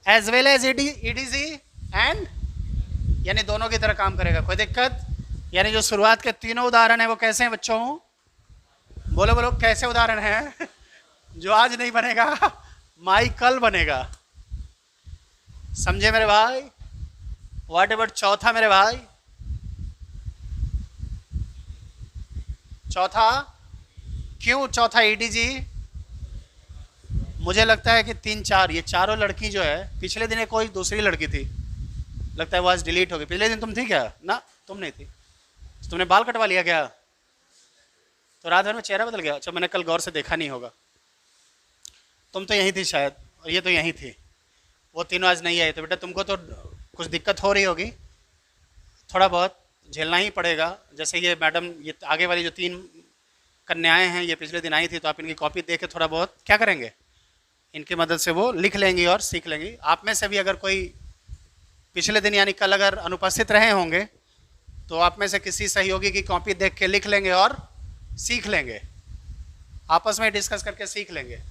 as well as EDG and, यानी दोनों की तरह काम करेगा। कोई दिक्कत? यानी जो शुरुआत के 3 उदाहरण है वो कैसे हैं बच्चों? बोलो बोलो कैसे उदाहरण हैं? जो आज नहीं बनेगा माई कल बनेगा। समझे मेरे भाई? व्हाट अबाउट चौथा मेरे भाई? चौथा क्यों? चौथा ईडीजी। मुझे लगता है कि 3-4 ये चारों लड़की जो है, पिछले दिन कोई दूसरी लड़की थी, लगता है वो आज डिलीट हो गई। पिछले दिन तुम थी क्या? ना, तुम नहीं थी। तुमने बाल कटवा लिया क्या? तो रात भर में चेहरा बदल गया? अच्छा, मैंने कल गौर से देखा नहीं होगा। तुम तो यहीं थी शायद, और ये तो यहीं थी। वो तीनों आज नहीं आए। तो बेटा तुमको तो कुछ दिक्कत हो रही होगी, थोड़ा बहुत झेलना ही पड़ेगा। जैसे ये मैडम, ये आगे वाली जो 3 कन्याएं हैं, ये पिछले दिन आई थी, तो आप इनकी कॉपी देख के थोड़ा बहुत क्या करेंगे, इनकी मदद से वो लिख लेंगी और सीख लेंगी। आप में से भी अगर कोई पिछले दिन यानी कल अगर अनुपस्थित रहे होंगे तो आप में से किसी सहयोगी की कॉपी देख के लिख लेंगे और सीख लेंगे, आपस में डिस्कस करके सीख लेंगे।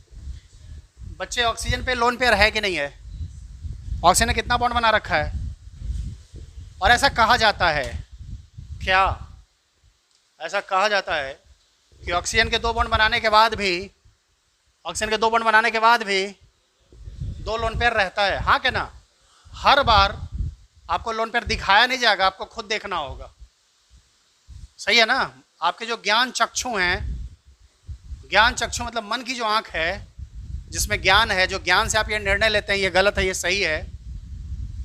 बच्चे ऑक्सीजन पे लोन पेयर है कि नहीं है? ऑक्सीजन ने कितना बॉन्ड बना रखा है? और ऐसा कहा जाता है, क्या ऐसा कहा जाता है कि ऑक्सीजन के 2 बॉन्ड बनाने के बाद भी, ऑक्सीजन के 2 बॉन्ड बनाने के बाद भी 2 लोन पेयर रहता है, हाँ क्या ना? हर बार आपको लोन पेयर दिखाया नहीं जाएगा, आपको खुद देखना होगा। सही है ना? आपके जो ज्ञान चक्षु हैं, ज्ञान चक्षु मतलब मन की जो आंख है जिसमें ज्ञान है, जो ज्ञान से आप ये निर्णय लेते हैं ये गलत है ये सही है,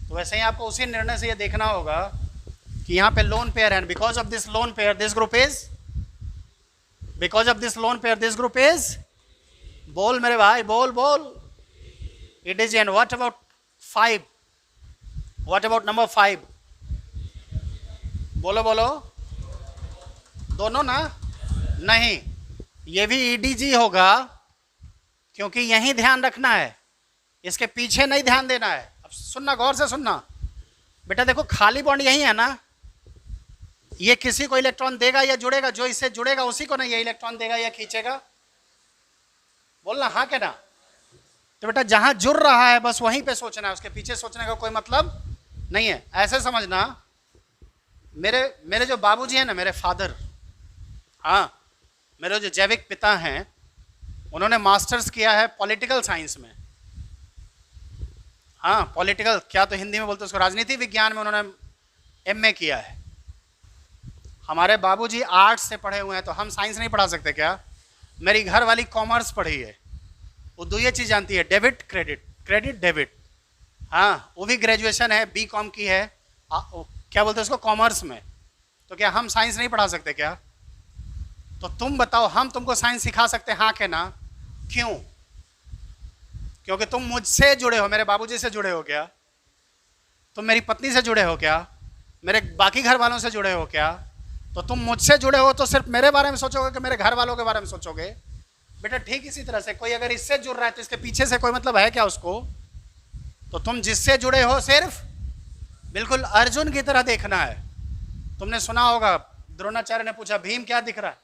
तो वैसे ही आपको उसी निर्णय से ये देखना होगा कि यहाँ पे लोन पेयर है, because of this lone pair this group is, because of this lone pair this group is, बोल मेरे भाई बोल बोल, it is an. What about 5? What about number 5? बोलो बोलो, दोनों ना? नहीं, ये भी ईडीजी होगा क्योंकि यही ध्यान रखना है, इसके पीछे नहीं ध्यान देना है। अब सुनना, गौर से सुनना बेटा, देखो खाली बॉन्ड यही है ना, ये किसी को इलेक्ट्रॉन देगा या जुड़ेगा, जो इससे जुड़ेगा उसी को ना ये इलेक्ट्रॉन देगा या खींचेगा। बोलना हाँ क्या ना? तो बेटा जहां जुड़ रहा है बस वहीं पे सोचना है, उसके पीछे सोचने का कोई मतलब नहीं है। ऐसे समझना, मेरे जो बाबूजी हैं ना, मेरे फादर, हाँ मेरे जो जैविक पिता हैं, उन्होंने मास्टर्स किया है पॉलिटिकल साइंस में। हाँ पॉलिटिकल, क्या तो हिंदी में बोलते हैं उसको, राजनीति विज्ञान में उन्होंने एमए किया है। हमारे बाबूजी आर्ट्स से पढ़े हुए हैं, तो हम साइंस नहीं पढ़ा सकते क्या? मेरी घर वाली कॉमर्स पढ़ी है, वो 2 चीज़ जानती है, डेबिट क्रेडिट, क्रेडिट डेबिट। हाँ वो भी ग्रेजुएशन है, बीकॉम की है, क्या बोलते हैं उसको, कॉमर्स में। तो क्या हम साइंस नहीं पढ़ा सकते क्या? तो तुम बताओ, हम तुमको साइंस सिखा सकते हैं हाँ के ना? क्यों? क्योंकि तुम मुझसे जुड़े हो, मेरे बाबूजी से जुड़े हो क्या? तुम मेरी पत्नी से जुड़े हो क्या? मेरे बाकी घर वालों से जुड़े हो क्या? तो तुम मुझसे जुड़े हो तो सिर्फ मेरे बारे में सोचोगे कि मेरे घर वालों के बारे में सोचोगे? बेटा ठीक इसी तरह से कोई अगर इससे जुड़ रहा है तो इसके पीछे से कोई मतलब है क्या उसको? तो तुम जिससे जुड़े हो सिर्फ बिल्कुल अर्जुन की तरह देखना है। तुमने सुना होगा, द्रोणाचार्य ने पूछा भीम क्या दिख रहा है?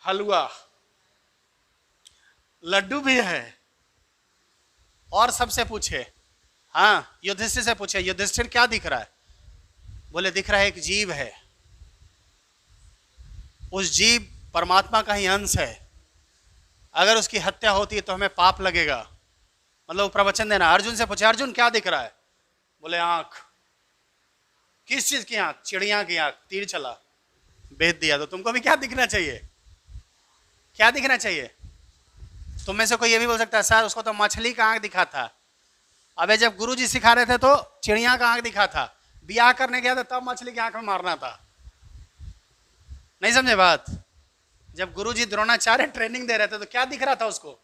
हलवा, लड्डू भी है। और सबसे पूछे, हाँ युधिष्ठिर से पूछे, युधिष्ठिर क्या दिख रहा है? बोले दिख रहा है एक जीव है, उस जीव परमात्मा का ही अंश है, अगर उसकी हत्या होती है तो हमें पाप लगेगा। मतलब प्रवचन देना। अर्जुन से पूछे, अर्जुन क्या दिख रहा है? बोले आंख। किस चीज की आंख? चिड़िया की आंख। तीर चला, भेद दिया। तो तुमको भी क्या दिखना चाहिए? क्या दिखना चाहिए? तुम में से कोई ये भी बोल सकता है सर उसको तो मछली का आंख दिखा था। अबे जब गुरुजी सिखा रहे थे तो चिड़िया का आंख दिखा था, ब्याह करने गया था तब मछली की आंख में मारना था। नहीं समझे बात? जब गुरुजी द्रोणाचार्य ट्रेनिंग दे रहे थे तो क्या दिख रहा था उसको?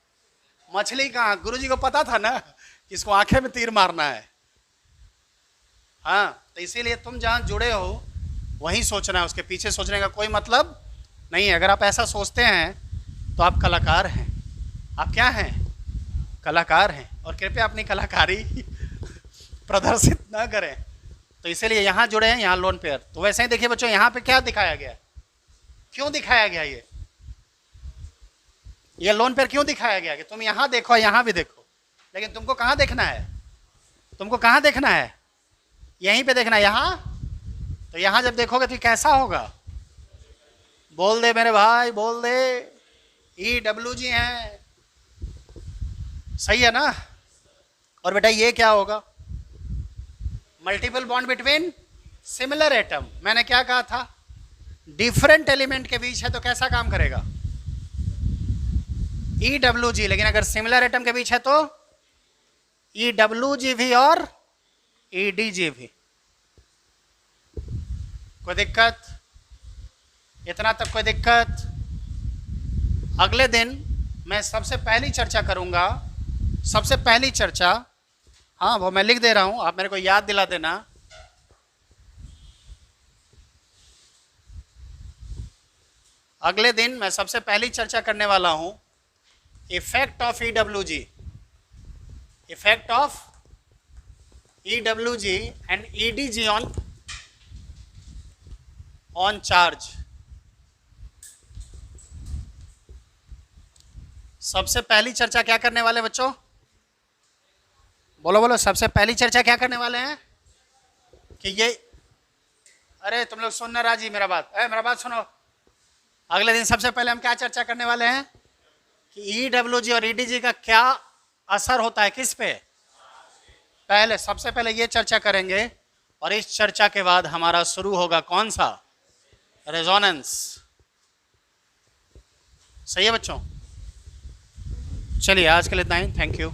मछली का आंख। गुरुजी को पता था ना कि इसको आंखें में तीर मारना है। हाँ तो इसीलिए तुम जहां जुड़े हो वहीं सोचना है, उसके पीछे सोचने का कोई मतलब नहीं है। अगर आप ऐसा सोचते हैं तो आप कलाकार हैं। आप क्या हैं? कलाकार हैं। और कृपया अपनी कलाकारी प्रदर्शित ना करें। तो इसीलिए यहाँ जुड़े हैं, यहाँ लोन पेयर। तो वैसे ही देखिए बच्चों, यहाँ पे क्या दिखाया गया? क्यों दिखाया गया ये लोन पेयर क्यों दिखाया गया कि तुम यहाँ देखो यहाँ भी देखो? लेकिन तुमको कहाँ देखना है? तुमको कहाँ देखना है? यहीं पे देखना है, यहाँ। तो यहाँ जब देखोगे तो कैसा होगा? बोल दे मेरे भाई, बोल दे। EWG हैं, सही है ना? और बेटा ये क्या होगा? Multiple bond between similar atom. मैंने क्या कहा था? डिफरेंट एलिमेंट के बीच है तो कैसा काम करेगा? EWG। लेकिन अगर सिमिलर एटम के बीच है तो EWG भी और EDG भी। कोई दिक्कत? इतना तक कोई दिक्कत? अगले दिन मैं सबसे पहली चर्चा करूंगा, सबसे पहली चर्चा। हाँ वो मैं लिख दे रहा हूं, आप मेरे को याद दिला देना। अगले दिन मैं सबसे पहली चर्चा करने वाला हूं effect of EWG, effect of EWG and EDG on charge. सबसे पहली चर्चा क्या करने वाले बच्चों? बोलो बोलो, सबसे पहली चर्चा क्या करने वाले हैं कि ये, अरे तुम लोग सुन ना राजी मेरा बात, मेरा बात सुनो। अगले दिन सबसे पहले हम क्या चर्चा करने वाले हैं कि ईडब्ल्यूजी और ईडीजी का क्या असर होता है किस पे। पहले सबसे पहले ये चर्चा करेंगे और इस चर्चा के बाद हमारा शुरू होगा कौन सा, रेजोनेंस। सही है बच्चों, चलिए आज के लिए इतना ही, थैंक यू।